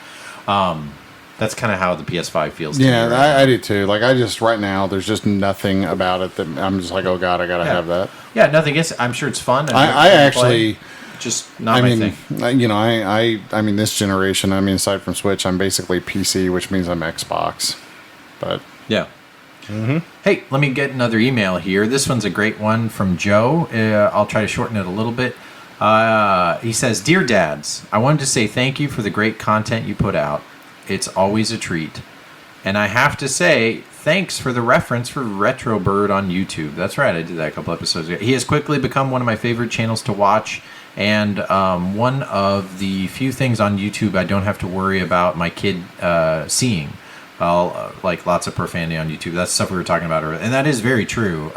That's kind of how the PS5 feels to me. Yeah, Right I do too. Like, right now, there's just nothing about it that I'm just like, oh God, I got to have that. Yeah, nothing against it. I'm sure it's fun. I actually... Just not my thing. You know, I mean, this generation, I mean, aside from Switch, I'm basically PC, which means I'm Xbox. But yeah. Mm-hmm. Hey, let me get another email here. This one's a great one from Joe. I'll try to shorten it a little bit. He says, "Dear Dads, I wanted to say thank you for the great content you put out. It's always a treat. And I have to say, thanks for the reference for Retro Bird on YouTube." That's right, I did that a couple episodes ago. He has quickly become one of my favorite channels to watch. And one of the few things on YouTube I don't have to worry about my kid seeing. Like lots of profanity on YouTube. That's stuff we were talking about earlier. And that is very true.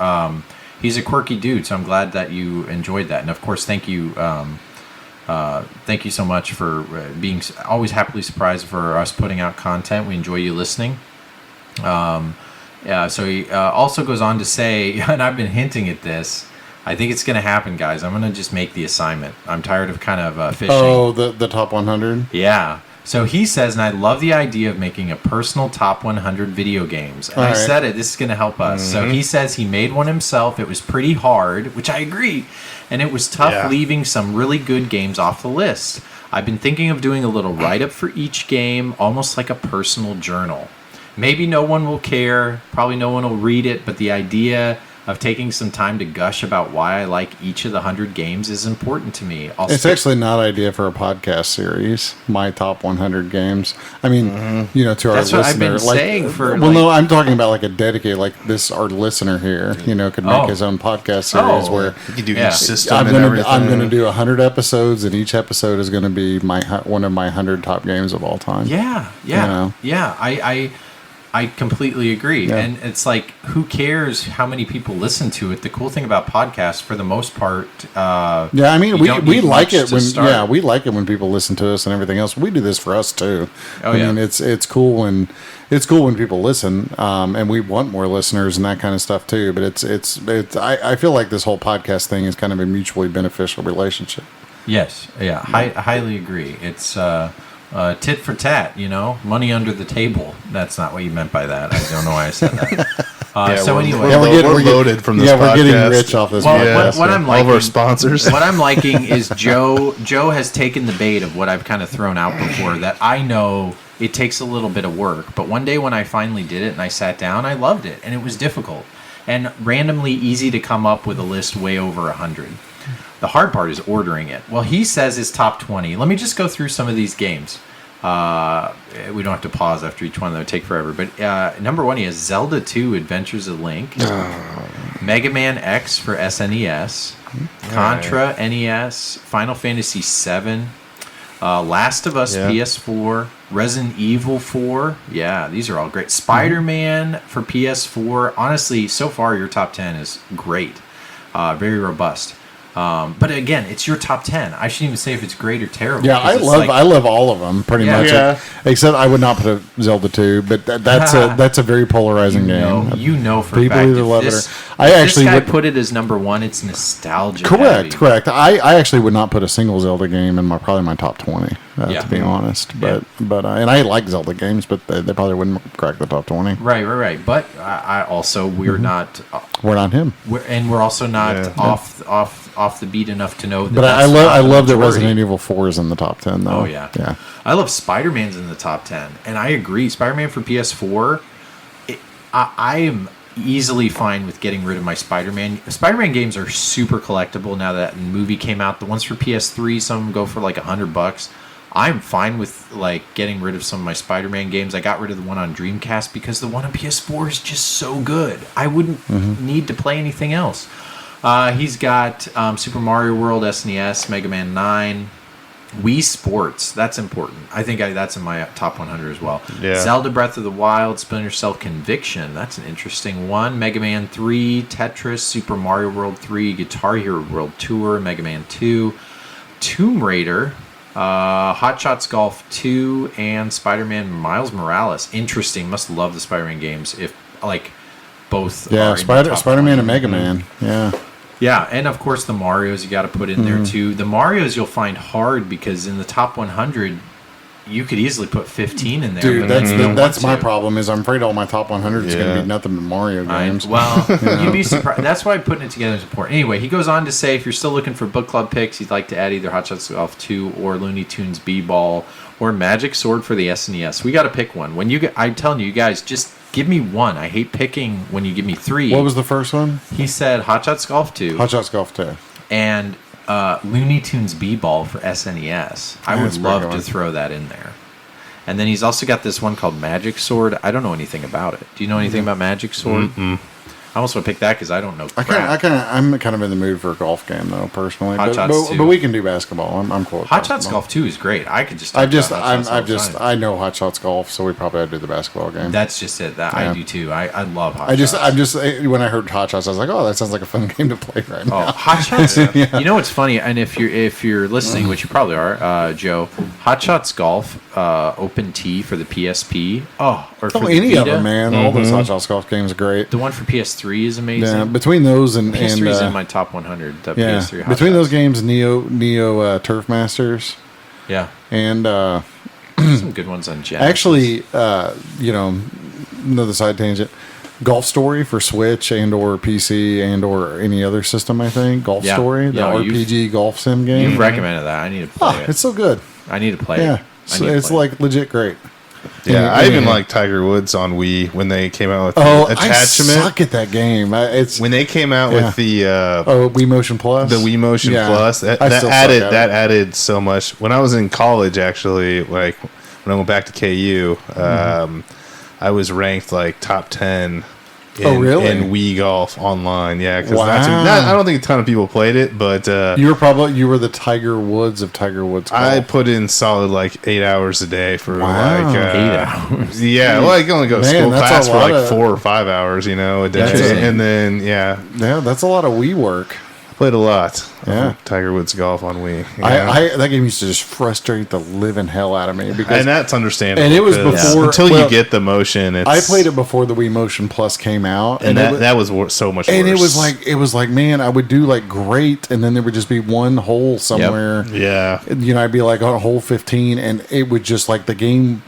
He's a quirky dude, so I'm glad that you enjoyed that. And of course, thank you so much for being always happily surprised for us putting out content. We enjoy you listening. So he also goes on to say, and I've been hinting at this, I think it's going to happen, guys. I'm going to just make the assignment. I'm tired of kind of fishing. Oh, the top 100? Yeah. So he says, and I love the idea of making a personal top 100 video games. And I said it, this is going to help us. Mm-hmm. So he says he made one himself. It was pretty hard, which I agree. And it was tough leaving some really good games off the list. I've been thinking of doing a little write-up for each game, almost like a personal journal. Maybe no one will care. Probably no one will read it. But the idea of taking some time to gush about why I like each of the 100 games is important to me. It's actually not an idea for a podcast series, my top 100 games. I mean, you know, to our listener. That's what I've been saying for... Well, no, I'm talking about like a dedicated, like this, our listener here, you know, could make his own podcast series where... You could do each system I'm going to do 100 episodes, and each episode is going to be one of my 100 top games of all time. Yeah. You know? Yeah, I completely agree. Yeah. And it's like, who cares how many people listen to it? The cool thing about podcasts, for the most part, I mean, we like it when we like it when people listen to us and everything else. We do this for us too. I mean, it's cool when people listen, and we want more listeners and that kind of stuff too. But I feel like this whole podcast thing is kind of a mutually beneficial relationship. Yes, yeah, highly agree. It's tit for tat, you know, money under the table. That's not what you meant by that. I don't know why I said that. So anyway, we're loaded from this podcast. We're getting rich off this podcast. What I'm liking, all of our sponsors. What I'm liking is Joe has taken the bait of what I've kind of thrown out before, that I know it takes a little bit of work. But one day when I finally did it and I sat down, I loved it. And it was difficult and randomly easy to come up with a list way over 100. The hard part is ordering it. Well, he says his top 20. Let me just go through some of these games. We don't have to pause after each one. That would take forever. But number 1, he has Zelda 2 Adventures of Link. Mega Man X for SNES. Contra NES. Final Fantasy 7. Last of Us PS4. Resident Evil 4. Yeah, these are all great. Spider-Man for PS4. Honestly, so far your top 10 is great. Very robust. But again, it's your top 10. I shouldn't even say if it's great or terrible. Yeah, I love all of them pretty much. Yeah. Except I would not put a Zelda 2, but that's a very polarizing game. You know for people a fact. Either love it or this guy put it as number 1. It's nostalgia. Correct. I actually would not put a single Zelda game in probably my top 20. to be honest. But and I like Zelda games, but they probably wouldn't crack the top 20. Right. But I also we're not him. We're also not off the beat enough to know that. But I love that Resident Evil 4 is in the top 10 though. Oh yeah. I love Spider-Man's in the top 10, and I agree. Spider-Man for PS4, I am easily fine with getting rid of my Spider-Man. Spider-Man games are super collectible now that movie came out. The ones for PS3, some of them go for like $100. I'm fine with like getting rid of some of my Spider-Man games. I got rid of the one on Dreamcast because the one on PS4 is just so good. I wouldn't need to play anything else. He's got Super Mario World, SNES, Mega Man 9, Wii Sports. That's important. I think that's in my top 100 as well. Yeah. Zelda Breath of the Wild, Splinter Cell Conviction. That's an interesting one. Mega Man 3, Tetris, Super Mario World 3, Guitar Hero World Tour, Mega Man 2, Tomb Raider, Hot Shots Golf 2, and Spider-Man Miles Morales. Interesting. Must love the Spider-Man games if like both. Yeah, Spider-Man and Mega Man. Yeah. Yeah, and of course the Marios you got to put in there too. The Marios you'll find hard because in the top 100 you could easily put 15 in there. Dude, that's my problem. Is I'm afraid all my top 100 is going to be nothing but Mario games. You'd be surprised. That's why putting it together is important. Anyway, he goes on to say if you're still looking for book club picks, you'd like to add either Hot Shots Golf 2 or Looney Tunes B-Ball or Magic Sword for the SNES. We got to pick one. I'm telling you guys, just give me one. I hate picking when you give me three. What was the first one? He said Hot Shots Golf 2. Hot Shots Golf 2. And Looney Tunes B-Ball for SNES. I would love to throw that in there. And then he's also got this one called Magic Sword. I don't know anything about it. Do you know anything about Magic Sword? I almost want to pick that because I don't know. I'm kind of in the mood for a golf game though, personally. But we can do basketball. I'm cool. With Hot Shots Golf 2 is great. I could just. I know Hot Shots Golf, so we probably had to do the basketball game. That's just it. I do too. I love Hot Shots. When I heard Hot Shots, I was like, oh, that sounds like a fun game to play right now. Oh, Hot Shots. You know what's funny? And if you're listening, which you probably are, Joe, Hot Shots Golf, Open Tee for the PSP. Or for any Vita. of them, man. All those Hot Shots Golf games are great. The one for PS3 is amazing. Yeah, between those and PS3 is in my top 100. PS3 Hot between Shots. those games, Neo Turf Masters. Yeah, and some good ones on Genesis. Actually, another side tangent. Golf Story for Switch and or PC and or any other system. I think Golf Story, the RPG golf sim game. You've recommended that. I need to play it. It's so good. I need to play it. Yeah, it's like legit great. Yeah, I even like Tiger Woods on Wii when they came out with the attachment. I suck at that game. When they came out with the Wii Motion Plus, Plus, that added so much. When I was in college, actually, like when I went back to KU, I was ranked like top 10 in Wii Golf online. Yeah, because I don't think a ton of people played it, but you were the Tiger Woods of Tiger Woods Golf. I put in solid like 8 hours a day for 8 hours. Yeah, well, I can only go to school class for like 4 or 5 hours, a day, and then that's a lot of Wii work. Played a lot. Yeah, Tiger Woods Golf on Wii. Yeah. That game used to just frustrate the living hell out of me and that's understandable. And it was before until you get the motion. I played it before the Wii Motion Plus came out, and that was so much. And worse. it was like man, I would do like great, and then there would just be one hole somewhere. Yep. Yeah, I'd be like on hole 15, and it would just like the game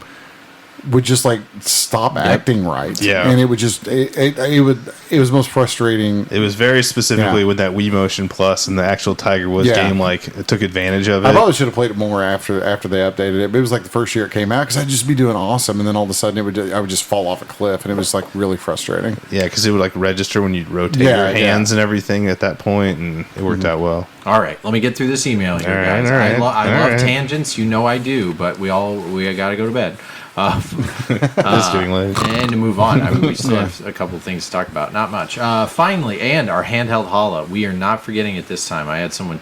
would just like stop acting right. Yeah, and it would just it was most frustrating. It was very specifically with that Wii Motion Plus and the actual Tiger Woods game. Like it took advantage of it. I probably should have played it more after they updated it. But it was like the first year it came out because I'd just be doing awesome, and then all of a sudden I would just fall off a cliff, and it was like really frustrating. Yeah, because it would like register when you rotate your hands and everything at that point, and it worked out well. All right, let me get through this email here, guys. I love tangents, I do, but we got to go to bed. It's getting late. And to move on, we still have a couple of things to talk about. Not much. Finally, and our handheld Hala. We are not forgetting it this time. I had someone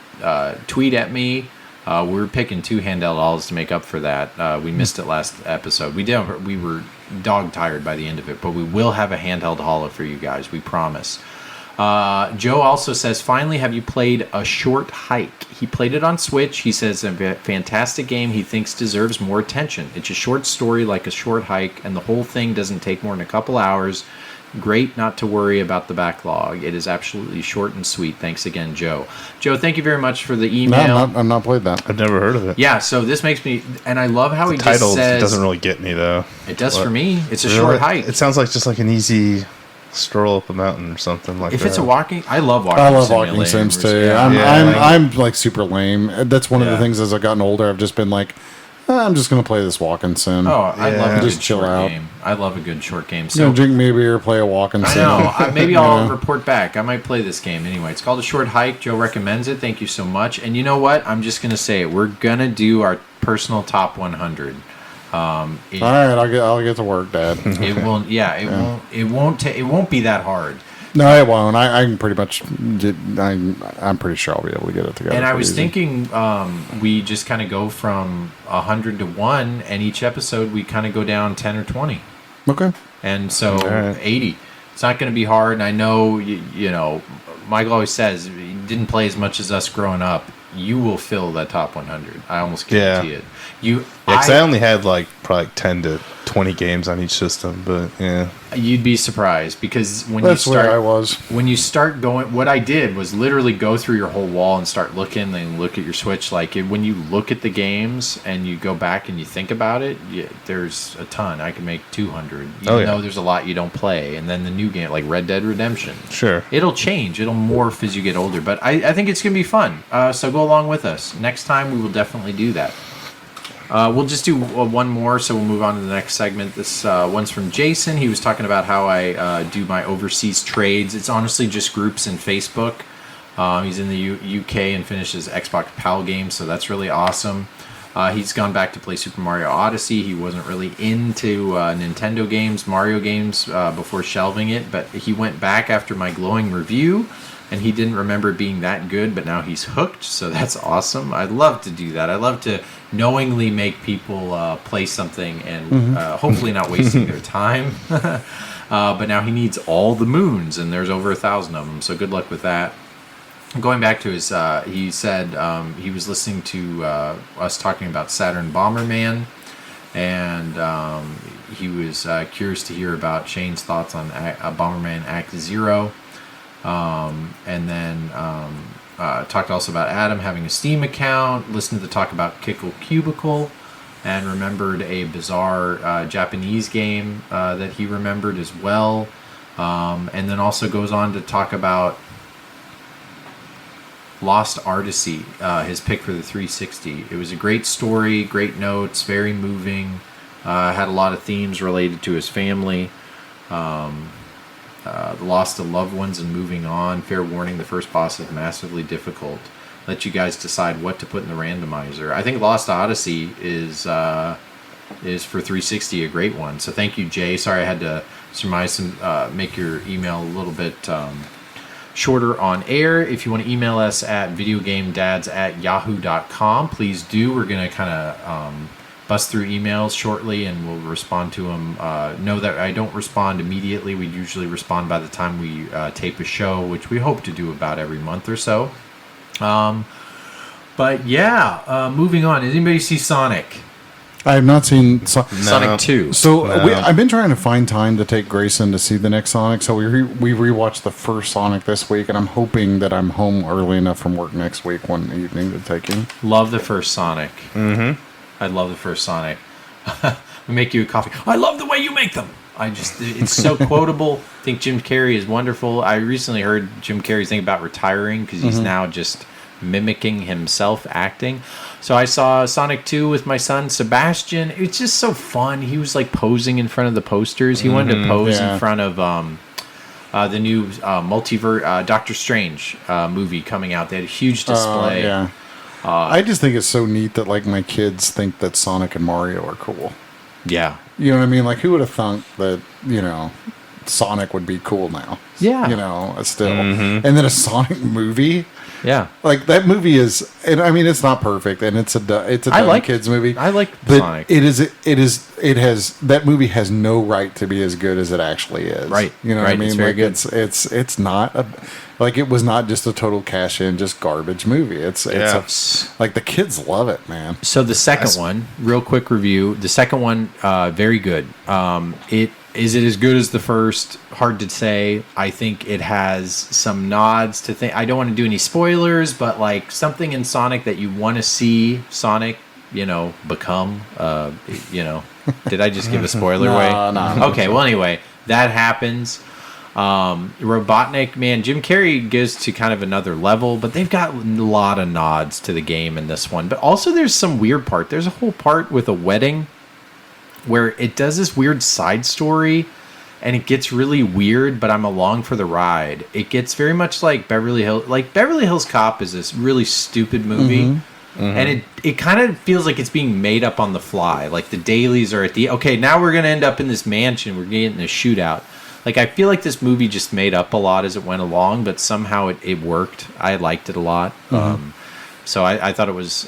tweet at me. We were picking 2 handheld Halas to make up for that. We missed it last episode. We were dog tired by the end of it, but we will have a handheld Hala for you guys. We promise. Joe also says, finally, have you played A Short Hike? He played it on Switch. He says a fantastic game he thinks deserves more attention. It's a short story like A Short Hike, and the whole thing doesn't take more than a couple hours. Great not to worry about the backlog. It is absolutely short and sweet. Thanks again, Joe. Joe, thank you very much for the email. I've not played that. I've never heard of it. Yeah, so this makes me, and I love how he Title just says. doesn't really get me though. It does for me. It's a short hike. It sounds like just like an easy stroll up a mountain or something like that. If it's a walking, I love walking. I love walking sims too. Yeah. I'm like super lame. That's one of the things as I've gotten older. I've just been like, I'm just gonna play this walking sim. Oh, I love a just good chill short out. game. I love a good short game. So drink me a beer, play a walking sim. I know. Maybe I'll report back. I might play this game anyway. It's called A Short Hike. Joe recommends it. Thank you so much. And you know what? I'm just gonna say it. We're gonna do our personal top 100. All right, I'll get to work, Dad. It won't. Yeah, it won't. It won't be that hard. No, it won't. I can pretty much. I'm pretty sure I'll be able to get it together. And I was thinking, we just kind of go from 100 to 1, and each episode we kind of go down 10 or 20. Okay. And so 80. It's not going to be hard. And I know, you know, Michael always says, he didn't play as much as us growing up. You will fill that top 100. I almost guarantee it. Because I only had like probably 10 to 20 games on each system, but yeah. You'd be surprised because That's where I was. When you start going, what I did was literally go through your whole wall and start looking and look at your Switch. Like when you look at the games and you go back and you think about it, there's a ton. I can make 200. Even though there's a lot you don't play. And then the new game, like Red Dead Redemption. Sure. It'll change. It'll morph as you get older. But I think it's going to be fun. So go along with us. Next time we will definitely do that. We'll just do one more, so we'll move on to the next segment. This one's from Jason. He was talking about how I do my overseas trades. It's honestly just groups in Facebook. He's in the UK and finished his Xbox PAL game, so that's really awesome. He's gone back to play Super Mario Odyssey. He wasn't really into Nintendo games, Mario games, before shelving it, but he went back after my glowing review, and he didn't remember it being that good, but now he's hooked, so that's awesome. I'd love to do that. I love to knowingly make people play something and hopefully not wasting their time. But now he needs all the moons, and there's over 1,000 of them, so good luck with that. Going back to his, he said he was listening to us talking about Saturn Bomberman, and he was curious to hear about Shane's thoughts on Bomberman Act Zero. And then talked also about Adam having a Steam account, listened to the talk about Kickle Cubicle, and remembered a bizarre Japanese game that he remembered as well. And then also goes on to talk about Lost Artisy, his pick for the 360. It was a great story, great notes, very moving, had a lot of themes related to his family. The loss of loved ones and moving on. Fair warning, the first boss is massively difficult. Let you guys decide what to put in the randomizer. I think Lost Odyssey is for 360 a great one. So thank you, Jay. Sorry I had to surmise some, make your email a little bit shorter on air. If you want to email us at videogamedads@yahoo.com, please do. We're going to kind of bust through emails shortly, and we'll respond to them. Know that I don't respond immediately. We usually respond by the time we tape a show, which we hope to do about every month or so. But yeah, moving on. Did anybody see Sonic? I have not seen Sonic 2. So I've been trying to find time to take Grayson to see the next Sonic. So we rewatched the first Sonic this week, and I'm hoping that I'm home early enough from work next week one evening to take him. Love the first Sonic. Mm-hmm. I love the first Sonic. We make you a coffee. I love the way you make them. It's so quotable. I think Jim Carrey is wonderful. I recently heard Jim Carrey's thing about retiring because he's now just mimicking himself acting. So I saw Sonic 2 with my son Sebastian. It's just so fun. He was like posing in front of the posters. He wanted to pose in front of the new Doctor Strange movie coming out. They had a huge display. Yeah. I just think it's so neat that like my kids think that Sonic and Mario are cool. Yeah. You know what I mean? Like who would have thunk that, you know, Sonic would be cool now? Yeah. You know, still. And then a Sonic movie. Yeah. Like that movie is, and I mean, it's not perfect, and it's a dumb kids movie. I like but Sonic. It has that movie has no right to be as good as it actually is. Right. You know what I mean? It's very like good. It's not like it was not just a total cash in, just garbage movie. It's like the kids love it, man. So the second one, real quick review. The second one, very good. It Is it as good as the first? Hard to say. I think it has some nods to think. I don't want to do any spoilers, but like something in Sonic that you want to see Sonic, become. Did I just give a spoiler away? No. Okay. Well, anyway, that happens. Robotnik, man, Jim Carrey goes to kind of another level, but they've got a lot of nods to the game in this one. But also, there's some weird part. There's a whole part with a wedding where it does this weird side story, and it gets really weird, but I'm along for the ride. It gets very much like Beverly Hills. Like, Beverly Hills Cop is this really stupid movie, and it kind of feels like it's being made up on the fly. Like, the dailies are okay, now we're going to end up in this mansion. We're getting a shootout. Like, I feel like this movie just made up a lot as it went along, but somehow it worked. I liked it a lot. So I thought it was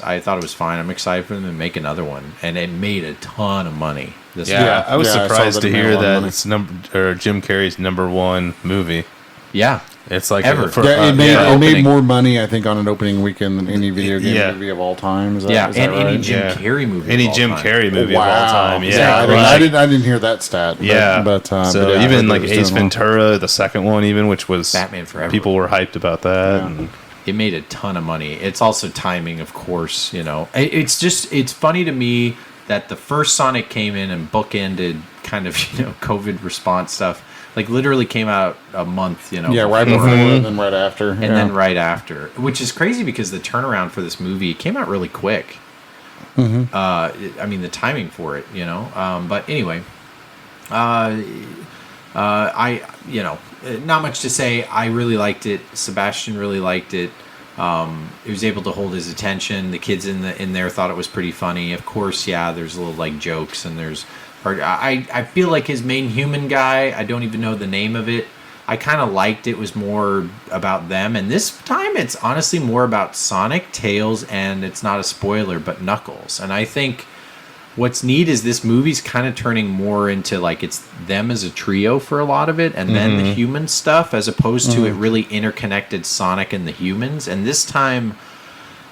fine. I'm excited for them to make another one, and it made a ton of money. I was surprised to hear that it's Jim Carrey's #1 movie. Yeah, it's like ever. It made more money, I think, on an opening weekend than any video game movie of all time. Is that right? Any Jim Carrey movie. Any Jim Carrey movie of all time. Yeah, I didn't hear that stat. But even like Ace Ventura, the second one, even which was Batman Forever. People were hyped about that. And it made a ton of money. It's also timing, of course. It's funny to me that the first Sonic came in and bookended kind of COVID response stuff. Like, literally came out a month, right before and then right after. And then right after. Which is crazy because the turnaround for this movie came out really quick. I mean, the timing for it, But anyway, not much to say. I really liked it. Sebastian really liked it. He was able to hold his attention. The kids in there thought it was pretty funny. Of course, there's little like jokes and there's. I feel like his main human guy, I don't even know the name of it. I kind of liked it was more about them. And this time it's honestly more about Sonic, Tails, and it's not a spoiler, but Knuckles. And I think what's neat is this movie's kind of turning more into like it's them as a trio for a lot of it, and then the human stuff, as opposed to it really interconnected Sonic and the humans. And this time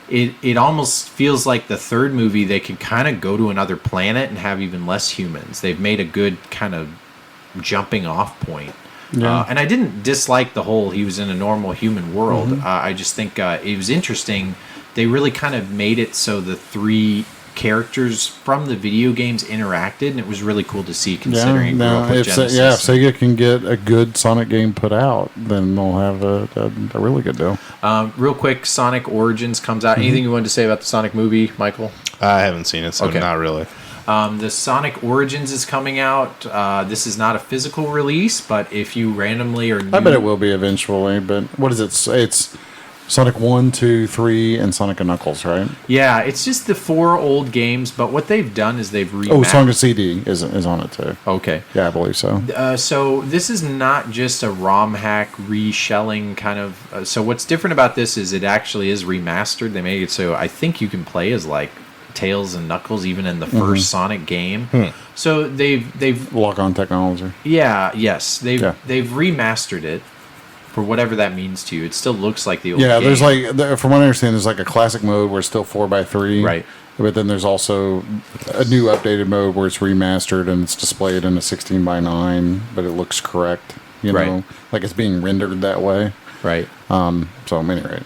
it almost feels like the third movie they could kind of go to another planet and have even less humans. They've made a good kind of jumping off point. And I didn't dislike the whole he was in a normal human world. I just think it was interesting. They really kind of made it so the three characters from the video games interacted, and it was really cool to see, considering it grew up with Genesis. If Sega can get a good Sonic game put out, then they'll have a really good deal. Real quick, Sonic Origins comes out. Anything you wanted to say about the Sonic movie, Michael? I haven't seen it, so not really. The Sonic Origins is coming out. This is not a physical release, but if you randomly or I bet it will be eventually, but what is it? It's Sonic 1, 2, 3, and Sonic and Knuckles, right? Yeah, it's just the 4 old games, but what they've done is they've remastered. Oh, Sonic CD is on it too. Okay. Yeah, I believe so. So this is not just a ROM hack reshelling kind of. So what's different about this is it actually is remastered. They made it so I think you can play as like Tails and Knuckles even in the first Sonic game. So they've lock-on technology. Yeah. Yes. They've remastered it. For whatever that means to you, it still looks like the old game. There's like, from what I understand, there's like a classic mode where it's still 4x3. Right. But then there's also a new updated mode where it's remastered and it's displayed in a 16:9, but it looks correct. Like it's being rendered that way. Right. So, at any rate,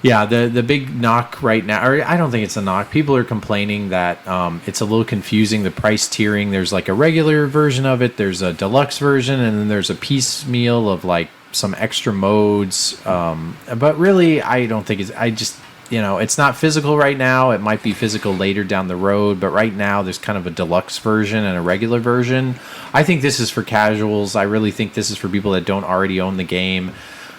Yeah, the big knock right now, or I don't think it's a knock. People are complaining that it's a little confusing, the price tiering. There's like a regular version of it, there's a deluxe version, and then there's a piecemeal of like some extra modes. But really, I don't think it's not physical right now. It might be physical later down the road, but right now there's kind of a deluxe version and a regular version. I think this is for casuals. I really think this is for people that don't already own the game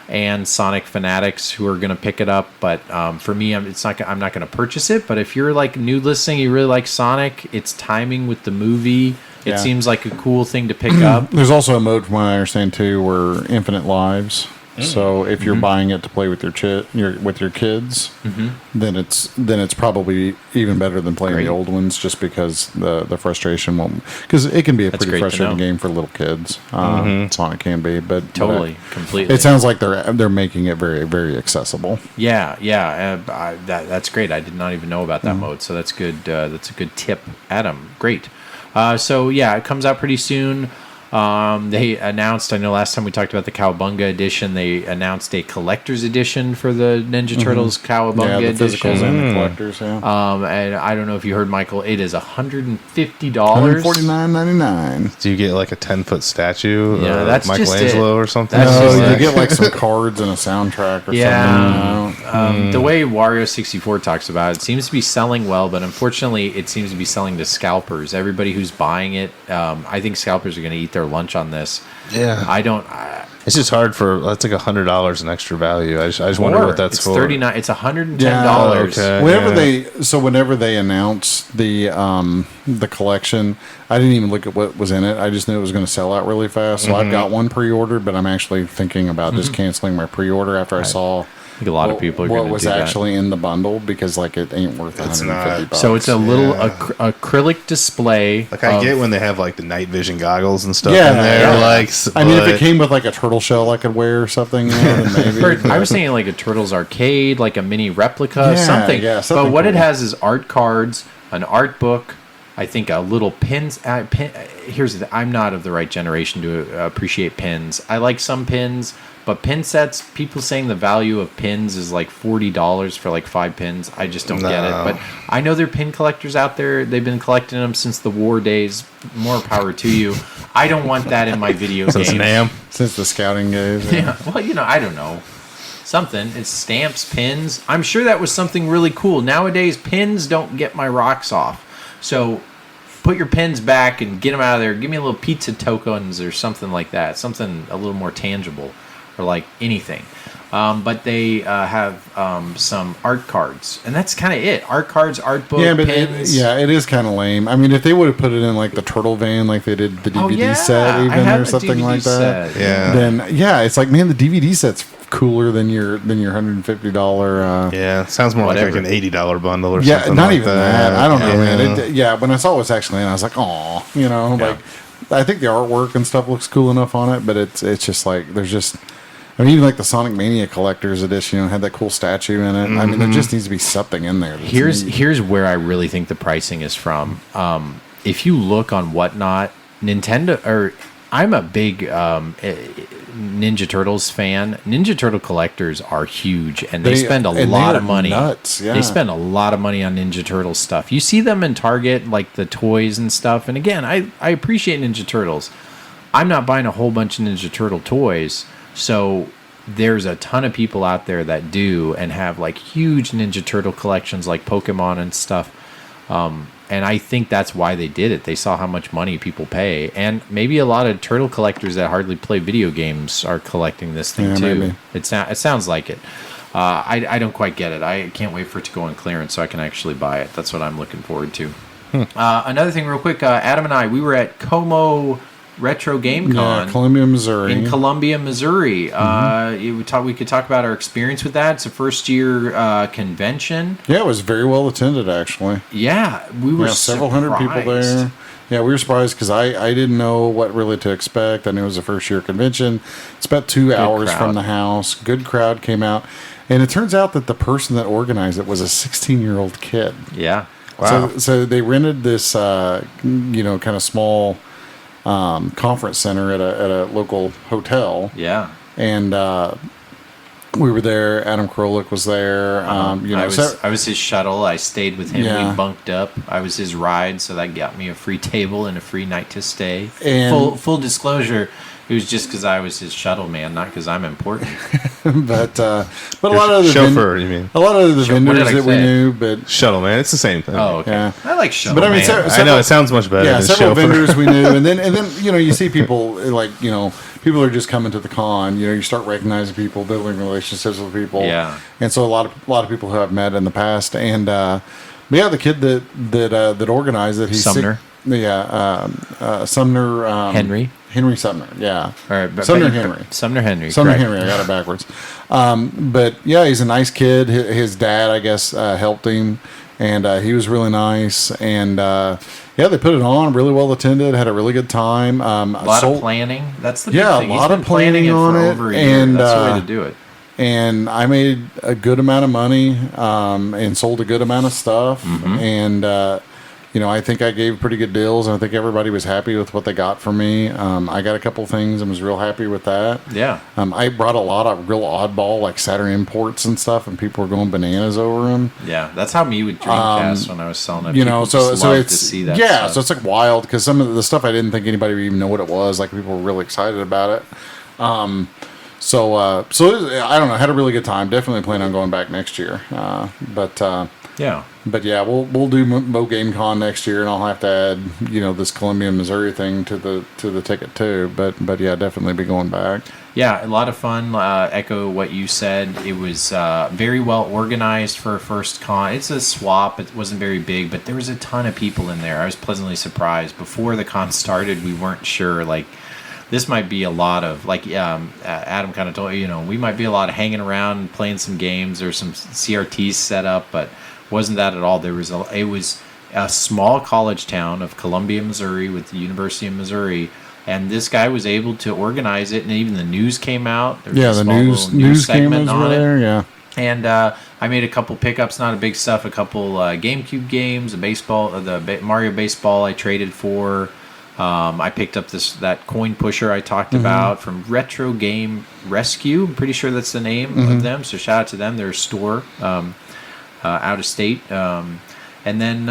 and Sonic fanatics who are going to pick it up. But for me, I'm not going to purchase it. But if you're like new listening, you really like Sonic, it's timing with the movie. It seems like a cool thing to pick up. There's also a mode, from what I understand too, where infinite lives. So if you're buying it to play with your kids, then it's probably even better than playing the old ones, just because the frustration won't. Because it can be a pretty frustrating game for little kids. Sonic can be, but completely. It sounds like they're making it very, very accessible. Yeah. That's great. I did not even know about that mode, so that's good. That's a good tip, Adam. Great. So yeah, it comes out pretty soon. They announced, I know last time we talked about the Cowabunga edition, they announced a collector's edition for the Ninja Turtles Cowabunga the edition. physicals and the collectors, And I don't know if you heard, Michael, it is $150. $149.99. Do you get like a 10-foot statue or that's Michelangelo or something? No, you get like some cards and a soundtrack or something. The way Wario64 talks about it, seems to be selling well, but unfortunately it seems to be selling to scalpers. Everybody who's buying it, I think scalpers are going to eat their lunch on this. Yeah. It's just hard that's like $100 in extra value. I just wonder what that's for. $39. It's $110. Okay. Whenever they announce the collection, I didn't even look at what was in it. I just knew it was going to sell out really fast. So I've got one pre-ordered, but I'm actually thinking about just canceling my pre-order after I saw. I think a lot of people are going to do that. What was actually in the bundle, because like it ain't worth $150. So it's a little acrylic display. Like I get when they have like the night vision goggles and stuff in there. Yeah. Like, I mean, if it came with like a turtle shell I could wear or something, then maybe. I was thinking like a Turtles arcade, like a mini replica, something. Yeah, something. But what it cool. has is art cards, an art book. I think a little pins. Here's the thing. I'm not of the right generation to appreciate pins. I like some pins, but pin sets, people saying the value of pins is like $40 for like 5 pins. I just don't get it. But I know there are pin collectors out there. They've been collecting them since the war days. More power to you. I don't want that in my video game. Since the scouting days. Yeah. Well, I don't know. Something. It's stamps, pins. I'm sure that was something really cool. Nowadays, pins don't get my rocks off. So put your pins back and get them out of there. Give me a little pizza tokens or something like that. Something a little more tangible, or like anything. But they have some art cards, and that's kind of it. Art cards, art book, pins. It is kind of lame. I mean, if they would have put it in like the turtle van, like they did the DVD set, even or something like that, then it's like, man, the DVD set's cooler than your $150. Sounds more like an $80 bundle or something. Not like even that. I don't know, man. When I saw what's actually in, I was like, oh, like I think the artwork and stuff looks cool enough on it, but it's just like there's just. I mean, even like the Sonic Mania Collector's Edition had that cool statue in it. I mean, there just needs to be something in there. Here's where I really think the pricing is from. If you look on Whatnot, I'm a big Ninja Turtles fan. Ninja Turtle collectors are huge, and they spend a lot of money. Nuts, yeah. They spend a lot of money on Ninja Turtle stuff. You see them in Target, like the toys and stuff. And again, I appreciate Ninja Turtles. I'm not buying a whole bunch of Ninja Turtle toys. So there's a ton of people out there that do and have like huge Ninja Turtle collections like Pokemon and stuff. And I think that's why they did it. They saw how much money people pay. And maybe a lot of turtle collectors that hardly play video games are collecting this thing too. Maybe. It sounds like it. I don't quite get it. I can't wait for it to go on clearance so I can actually buy it. That's what I'm looking forward to. Another thing real quick, Adam and I, we were at Como Retro Game Con, Columbia, Missouri. In Columbia, Missouri. We could talk about our experience with that. It's a first-year convention. Yeah, it was very well attended, actually. Yeah, we were several hundred people there. Yeah, we were surprised because I didn't know what really to expect. I knew it was a first-year convention. It's about 2 hours from the house. Good crowd came out. And it turns out that the person that organized it was a 16-year-old kid. Yeah. Wow. So they rented this, kind of small... conference center at a local hotel. Yeah. And we were there. Adam Krolik was there. I was his shuttle. I stayed with him. Yeah. We bunked up. I was his ride, so that got me a free table and a free night to stay. And full disclosure, it was just because I was his shuttle man, not because I'm important. but a lot of the chauffeur, you mean? A lot of the vendors that we knew, but shuttle man, it's the same thing. Oh, okay. Yeah. I like shuttle but I mean, man. I know it sounds much better. Yeah, than several chauffeur. vendors we knew, and then you see people like people are just coming to the con. You start recognizing people, building relationships with people. Yeah. And so a lot of people who I've met in the past, and the kid that organized it, he's Sumner. Sumner Henry Sumner, yeah. All right, Sumner Henry. Sumner Henry. Sumner correct. Henry, I got it backwards. But yeah, he's a nice kid. His dad, I guess, helped him, and he was really nice. And they put it on, really well attended, had a really good time. A lot of planning. That's the big thing. A lot of planning on it. Over a year. And that's the way to do it. And I made a good amount of money and sold a good amount of stuff. Mm-hmm. And I think I gave pretty good deals, and I think everybody was happy with what they got from me. I got a couple things and was real happy with that. Yeah. I brought a lot of real oddball, like Saturn imports and stuff, and people were going bananas over them. Yeah, that's how me with Dreamcast when I was selling it. So it's to see that yeah, stuff. so it's like wild because some of the stuff I didn't think anybody would even know what it was. Like people were really excited about it. So I don't know. I had a really good time. Definitely plan on going back next year. But yeah, we'll do Mo Game Con next year, and I'll have to add this Columbia, Missouri thing to the ticket too. But yeah, definitely be going back. Yeah, a lot of fun. Echo what you said. It was very well organized for a first con. It's a swap. It wasn't very big, but there was a ton of people in there. I was pleasantly surprised. Before the con started, we weren't sure. Like, this might be a lot of, like Adam kind of told we might be a lot of hanging around and playing some games or some CRTs set up, but wasn't that at all. It was a small college town of Columbia, Missouri, with the University of Missouri. And this guy was able to organize it, and even the news came out. There was the news segment on it. There, yeah. And I made a couple pickups, not a big stuff. A couple GameCube games, the Mario Baseball I traded for. I picked up that coin pusher I talked about from Retro Game Rescue. I'm pretty sure that's the name of them. So shout out to them. They're a store out of state. And then,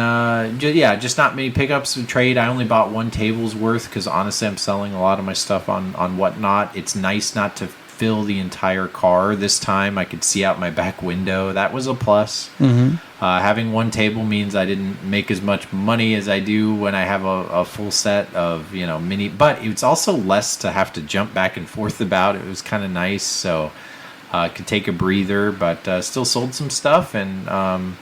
just not many pickups to trade. I only bought one table's worth because honestly, I'm selling a lot of my stuff on Whatnot. It's nice not to fill the entire car this time. I could see out my back window. That was a plus. Having one table means I didn't make as much money as I do when I have a full set of mini. But it's also less to have to jump back and forth about. It was kind of nice, so could take a breather. But still sold some stuff and.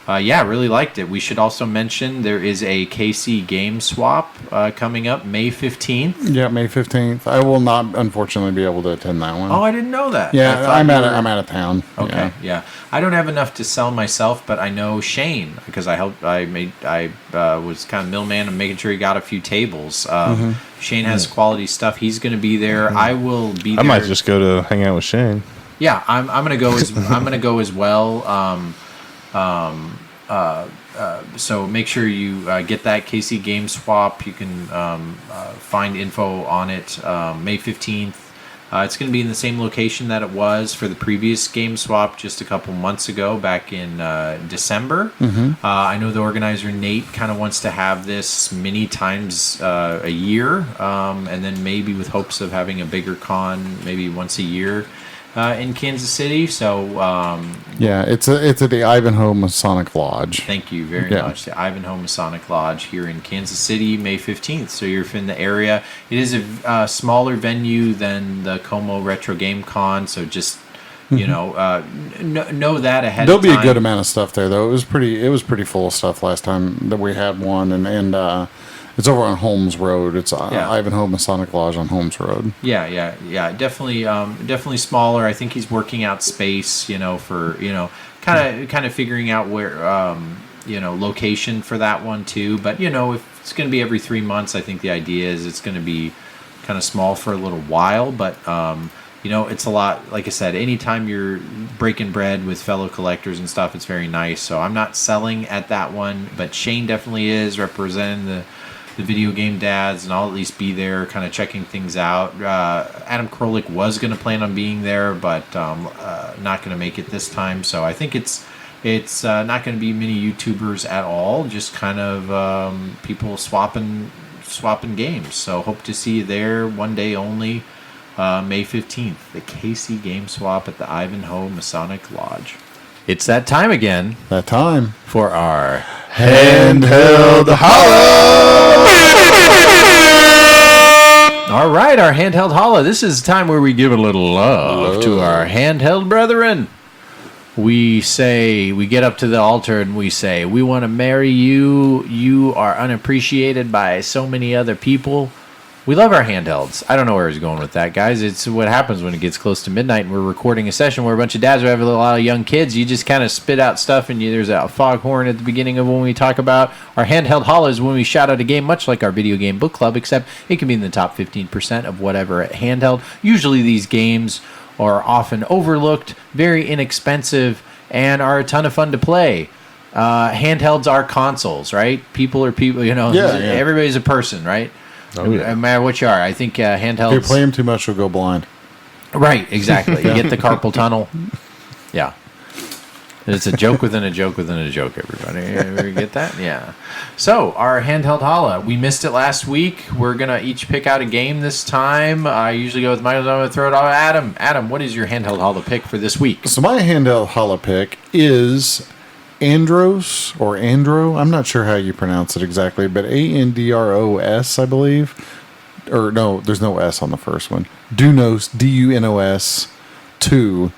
Really liked it. We should also mention there is a KC game swap coming up May 15th. Yeah, May 15th. I will not, unfortunately, be able to attend that one. Oh, I didn't know that. Yeah, I'm out of town. Okay, yeah. I don't have enough to sell myself, but I know Shane because I was kind of middleman and making sure he got a few tables. Shane has quality stuff. He's going to be there. I will be there. I might just go to hang out with Shane. Yeah, I'm going to go as well. So make sure you get that KC Game Swap. You can find info on it May 15th. It's going to be in the same location that it was for the previous Game Swap just a couple months ago, back in December. I know the organizer, Nate, kind of wants to have this many times a year, and then maybe with hopes of having a bigger con maybe once a year. In Kansas City, so it's at the Ivanhoe Masonic Lodge. Thank you very much. The Ivanhoe Masonic Lodge here in Kansas City, May 15th. So you're in the area. It is a smaller venue than the Como Retro Game Con, so just know that ahead. There'll be a good amount of stuff there, though. It was pretty full of stuff last time that we had one, and it's over on Holmes Road. It's Ivanhoe Masonic Lodge on Holmes Road. Yeah. Definitely smaller. I think he's working out space, for kind of figuring out where location for that one too. But if it's going to be every 3 months, I think the idea is it's going to be kind of small for a little while. But it's a lot. Like I said, anytime you're breaking bread with fellow collectors and stuff, it's very nice. So I'm not selling at that one, but Shane definitely is representing the video game dads, and I'll at least be there kind of checking things out. Adam Krolik was going to plan on being there, but not going to make it this time. So I think it's not going to be many YouTubers at all, just kind of people swapping games. So hope to see you there one day only, May 15th, the KC Game Swap at the Ivanhoe Masonic Lodge. It's that time again. That time. For our Handheld Holla! All right, our Handheld Holla. This is the time where we give a little love to our handheld brethren. We get up to the altar and we say, we want to marry you. You are unappreciated by so many other people. We love our handhelds. I don't know where he's going with that, guys. It's what happens when it gets close to midnight and we're recording a session where a bunch of dads are having a lot of young kids. You just kind of spit out stuff, and there's a foghorn at the beginning of when we talk about our handheld hollows when we shout out a game, much like our video game book club, except it can be in the top 15% of whatever handheld. Usually these games are often overlooked, very inexpensive, and are a ton of fun to play. handhelds are consoles, right? People are people, everybody's a person, right? Oh, yeah. No matter what you are. I think handhelds... If you play them too much, you'll go blind. Right, exactly. You get the carpal tunnel. Yeah. It's a joke within a joke within a joke, everybody. You get that? Yeah. So, our handheld holla. We missed it last week. We're going to each pick out a game this time. I usually go with Michael. I'm going to throw it off. Adam, what is your handheld holla pick for this week? So, my handheld holla pick is Andros, or Andro. I'm not sure how you pronounce it exactly, but Andros, I believe. Or, no, there's no S on the first one. Dunos, Dunos 2.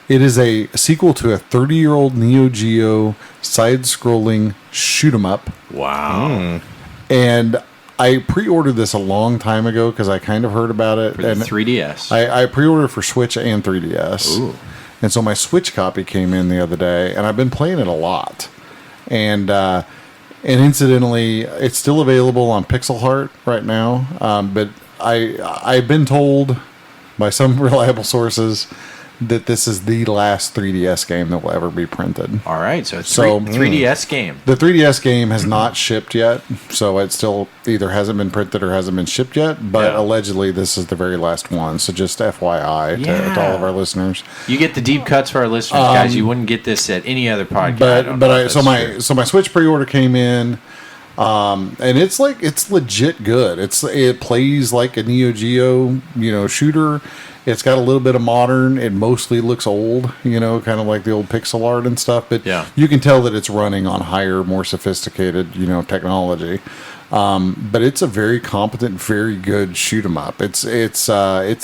It is a sequel to a 30-year-old Neo Geo side-scrolling shoot-'em-up. Wow. And I pre-ordered this a long time ago because I kind of heard about it. For the 3DS. I pre-ordered for Switch and 3DS. Ooh. And so my Switch copy came in the other day, and I've been playing it a lot. And incidentally, it's still available on Pixel Heart right now. But I've been told by some reliable sources that this is the last 3DS game that will ever be printed. All right, so it's 3DS game. The 3DS game has not shipped yet, so it still either hasn't been printed or hasn't been shipped yet, but allegedly this is the very last one, so just FYI to all of our listeners. You get the deep cuts for our listeners, guys. You wouldn't get this at any other podcast. So my Switch pre-order came in, and it's legit good. It plays like a Neo Geo, shooter. It's got a little bit of modern. It mostly looks old, kind of like the old pixel art and stuff. But you can tell that it's running on higher, more sophisticated, technology. But it's a very competent, very good shoot 'em up. It's a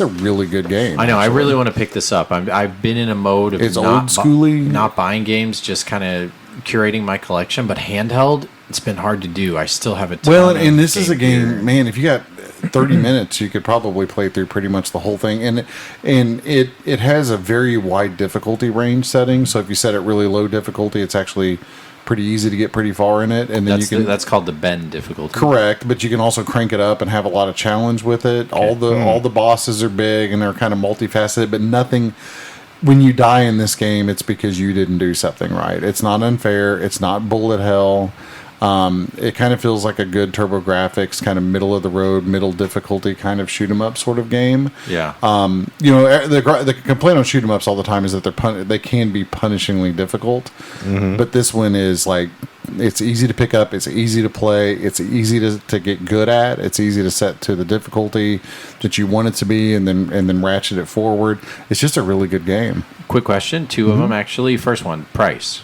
really good game. I know. Actually. I really want to pick this up. I've been in a mode of old schooly, not buying games, just kind of curating my collection. But handheld, it's been hard to do. I still have a ton and this is a game, man. If you got 30 minutes, you could probably play through pretty much the whole thing, and it has a very wide difficulty range setting. So if you set it really low difficulty, it's actually pretty easy to get pretty far in it, and then that's called the bend difficulty. Correct, but you can also crank it up and have a lot of challenge with it. Okay. All the bosses are big and they're kind of multifaceted, but nothing. When you die in this game, it's because you didn't do something right. It's not unfair. It's not bullet hell. It kind of feels like a good TurboGrafx kind of middle of the road, middle difficulty kind of shoot 'em up sort of game. Yeah. The complaint on shoot 'em ups all the time is that they can be punishingly difficult. Mm-hmm. But this one is like, it's easy to pick up, it's easy to play, it's easy to get good at, it's easy to set to the difficulty that you want it to be, and then ratchet it forward. It's just a really good game. Quick question, two of them actually. First one, price.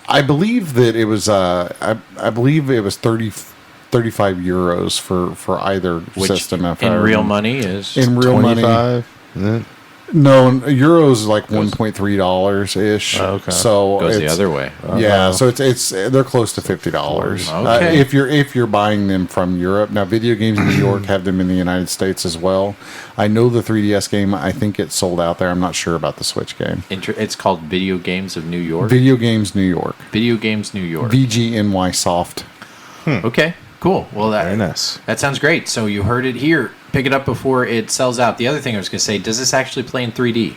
I believe that it was. I believe it was 35 euros for either system. In real money is in real 25? money. No, euros is like $1.3 ish. Oh, okay. So goes the other way. Yeah, so it's they're close to $50. Okay. If you're buying them from Europe. Now, Video Games in New York have them in the United States as well. I know the 3DS game. I think it's sold out there. I'm not sure about the Switch game. It's called Video Games of New York. Video Games New York. Video Games New York. VGNY Soft. Okay. Cool. Well, very nice. That sounds great. So you heard it here. Pick it up before it sells out. The other thing I was going to say, does this actually play in 3D?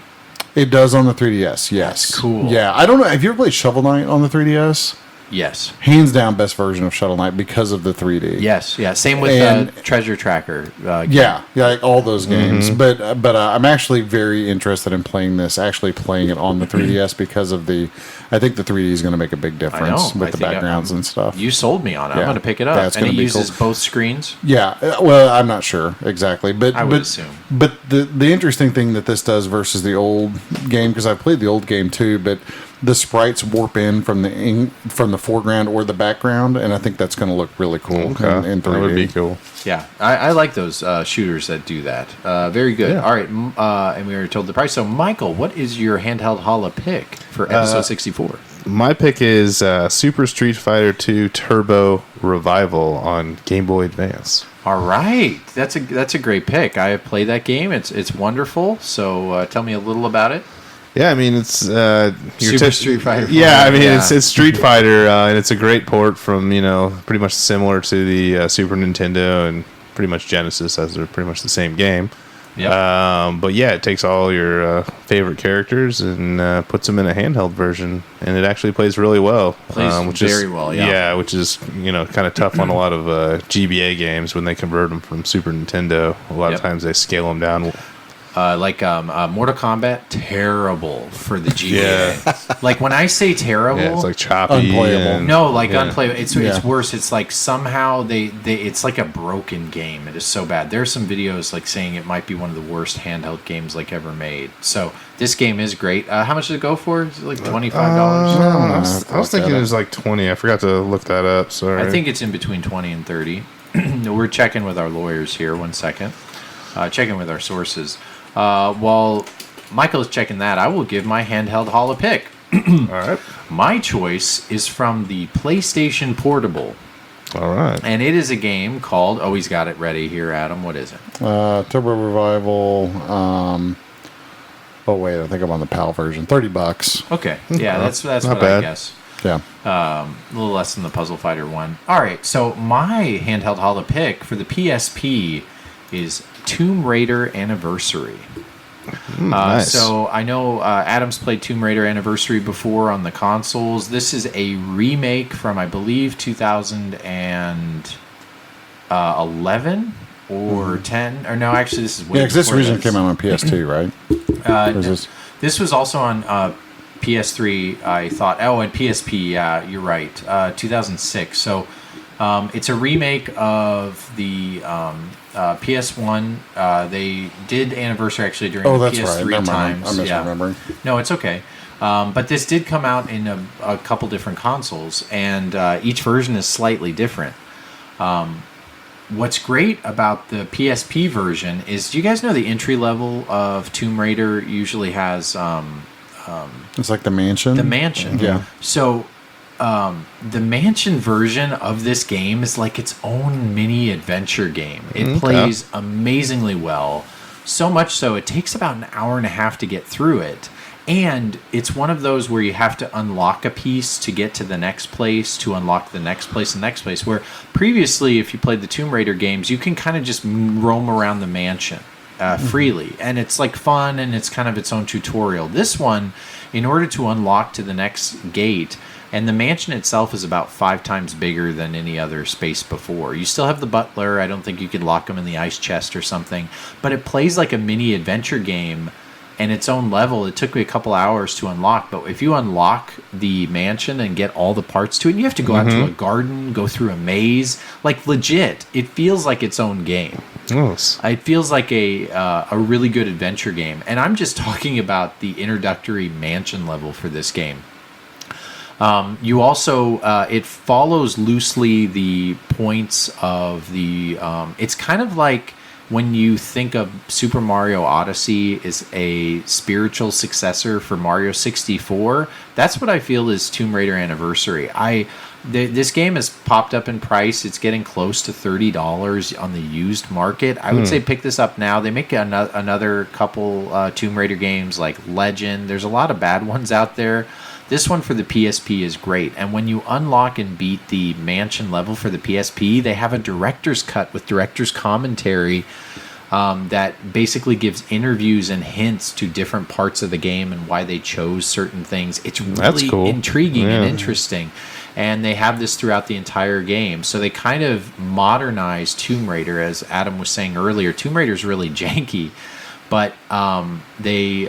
It does on the 3DS, yes. That's cool. Yeah, I don't know. Have you ever played Shovel Knight on the 3DS? Yes. Hands down best version of Shovel Knight because of the 3D. Yes, yeah. Same with Treasure Tracker. Yeah, like all those games. Mm-hmm. But I'm actually very interested in playing it on the 3DS because of I think the 3D is going to make a big difference with the backgrounds and stuff. You sold me on it. Yeah. I'm going to pick it up. And it uses both screens? Yeah. Well, I'm not sure exactly. But I would assume. But the interesting thing that this does versus the old game, because I've played the old game too, but the sprites warp in from the foreground or the background, and I think that's going to look really cool in 3D. That would be cool. Yeah, I like those shooters that do that. Very good. Yeah. All right, and we already told the price. So, Michael, what is your handheld holla pick for episode 64? My pick is Super Street Fighter 2 Turbo Revival on Game Boy Advance. All right, that's a great pick. I have played that game. It's wonderful. So, tell me a little about it. Yeah, I mean it's Super Street Fighter. Yeah, I mean it's Street Fighter, and it's a great port from pretty much similar to the Super Nintendo and pretty much Genesis, as they're pretty much the same game. Yep. But yeah, it takes all your favorite characters and puts them in a handheld version, and it actually plays really well. Plays very well, yeah. Yeah, which is kind of tough on a lot of GBA games when they convert them from Super Nintendo. A lot of times they scale them down. Mortal Kombat, terrible for the GBA. Yeah. Like when I say terrible, it's like choppy, unplayable. Unplayable. It's worse. It's like somehow it's like a broken game. It is so bad. There's some videos like saying it might be one of the worst handheld games like ever made. So this game is great. How much does it go for? Is it like $25? I was thinking it was like 20. I forgot to look that up. Sorry. I think it's in between 20 and 30. We're checking with our lawyers here. 1 second. Checking with our sources. While Michael is checking that, I will give my handheld haul a pick. All right. My choice is from the PlayStation Portable. All right. And it is a game called... Oh, he's got it ready here, Adam. What is it? Turbo Revival. I think I'm on the PAL version. $30. Okay. Yeah, that's not what bad. I guess. Yeah. A little less than the Puzzle Fighter one. All right. So my handheld haul a pick for the PSP is Tomb Raider Anniversary. Nice. So I know Adam's played Tomb Raider Anniversary before on the consoles. This is a remake from, I believe, 2011 or 10. Or no, actually, this is way because this before originally came out on PS2, right? This was also on PS3, I thought. Oh, and PSP, yeah, you're right. 2006. So it's a remake of the PS1. They did Anniversary actually during the PS3 times. I'm misremembering. No, it's okay. But this did come out in a couple different consoles, and each version is slightly different. What's great about the PSP version is, do you guys know the entry level of Tomb Raider usually has... it's like the mansion? The mansion. Yeah. So... the mansion version of this game is like its own mini adventure game. It plays amazingly well. So much so, it takes about an hour and a half to get through it. And it's one of those where you have to unlock a piece to get to the next place, to unlock the next place, and the next place. Where previously, if you played the Tomb Raider games, you can kind of just roam around the mansion freely. And it's like fun, and it's kind of its own tutorial. This one, in order to unlock to the next gate... And the mansion itself is about 5 times bigger than any other space before. You still have the butler. I don't think you could lock him in the ice chest or something. But it plays like a mini adventure game and its own level. It took me a couple hours to unlock. But if you unlock the mansion and get all the parts to it, and you have to go out to a garden, go through a maze. Like legit, it feels like its own game. Nice. It feels like a really good adventure game. And I'm just talking about the introductory mansion level for this game. You also, it follows loosely the points of the, it's kind of like when you think of Super Mario Odyssey is a spiritual successor for Mario 64. That's what I feel is Tomb Raider Anniversary. This game has popped up in price. It's getting close to $30 on the used market. I would say pick this up now. They make another couple Tomb Raider games like Legend. There's a lot of bad ones out there. This one for the PSP is great, and when you unlock and beat the mansion level for the PSP, they have a director's cut with director's commentary that basically gives interviews and hints to different parts of the game and why they chose certain things. It's really intriguing and interesting, and they have this throughout the entire game. So they kind of modernize Tomb Raider, as Adam was saying earlier. Tomb Raider is really janky. But they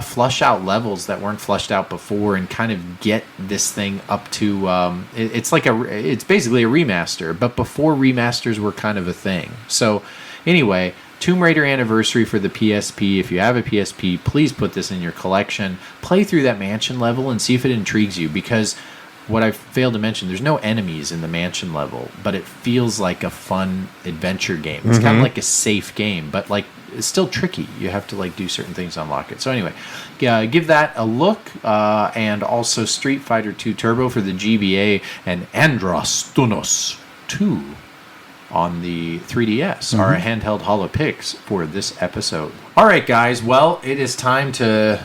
flush out levels that weren't flushed out before and kind of get this thing up to it's basically a remaster, but before remasters were kind of a thing. So anyway, Tomb Raider Anniversary for the PSP. If you have a PSP, please put this in your collection. Play through that mansion level and see if it intrigues you, because what I failed to mention, there's no enemies in the mansion level, but it feels like a fun adventure game. It's kind of like a safe game, but like it's still tricky. You have to like do certain things to unlock it. So anyway, give that a look, and also Street Fighter 2 Turbo for the GBA and Andros Tunos 2 on the 3DS, our handheld HoloPix for this episode. All right, guys. Well, it is time to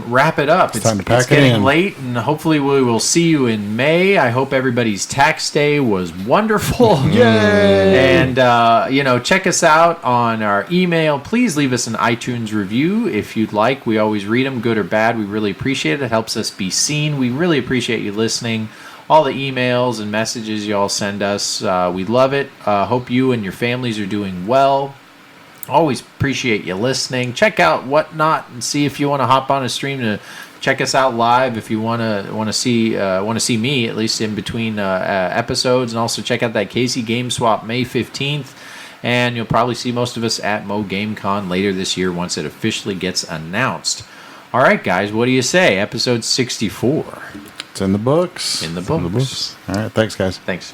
wrap it up. It's time to pack it's getting it in. late, and hopefully we will see you in May. I hope everybody's tax day was wonderful. Yay! And, check us out on our email. Please leave us an iTunes review if you'd like. We always read them, good or bad. We really appreciate it. It helps us be seen. We really appreciate you listening. All the emails and messages you all send us. We love it. Hope you and your families are doing well. Always appreciate you listening. Check out Whatnot and see if you want to hop on a stream to check us out live. If you want to see me, at least in between episodes, and also check out that Casey Game Swap May 15th. And you'll probably see most of us at Mo GameCon later this year once it officially gets announced. All right, guys, what do you say? Episode 64. It's in the books. In the books. All right, thanks, guys. Thanks.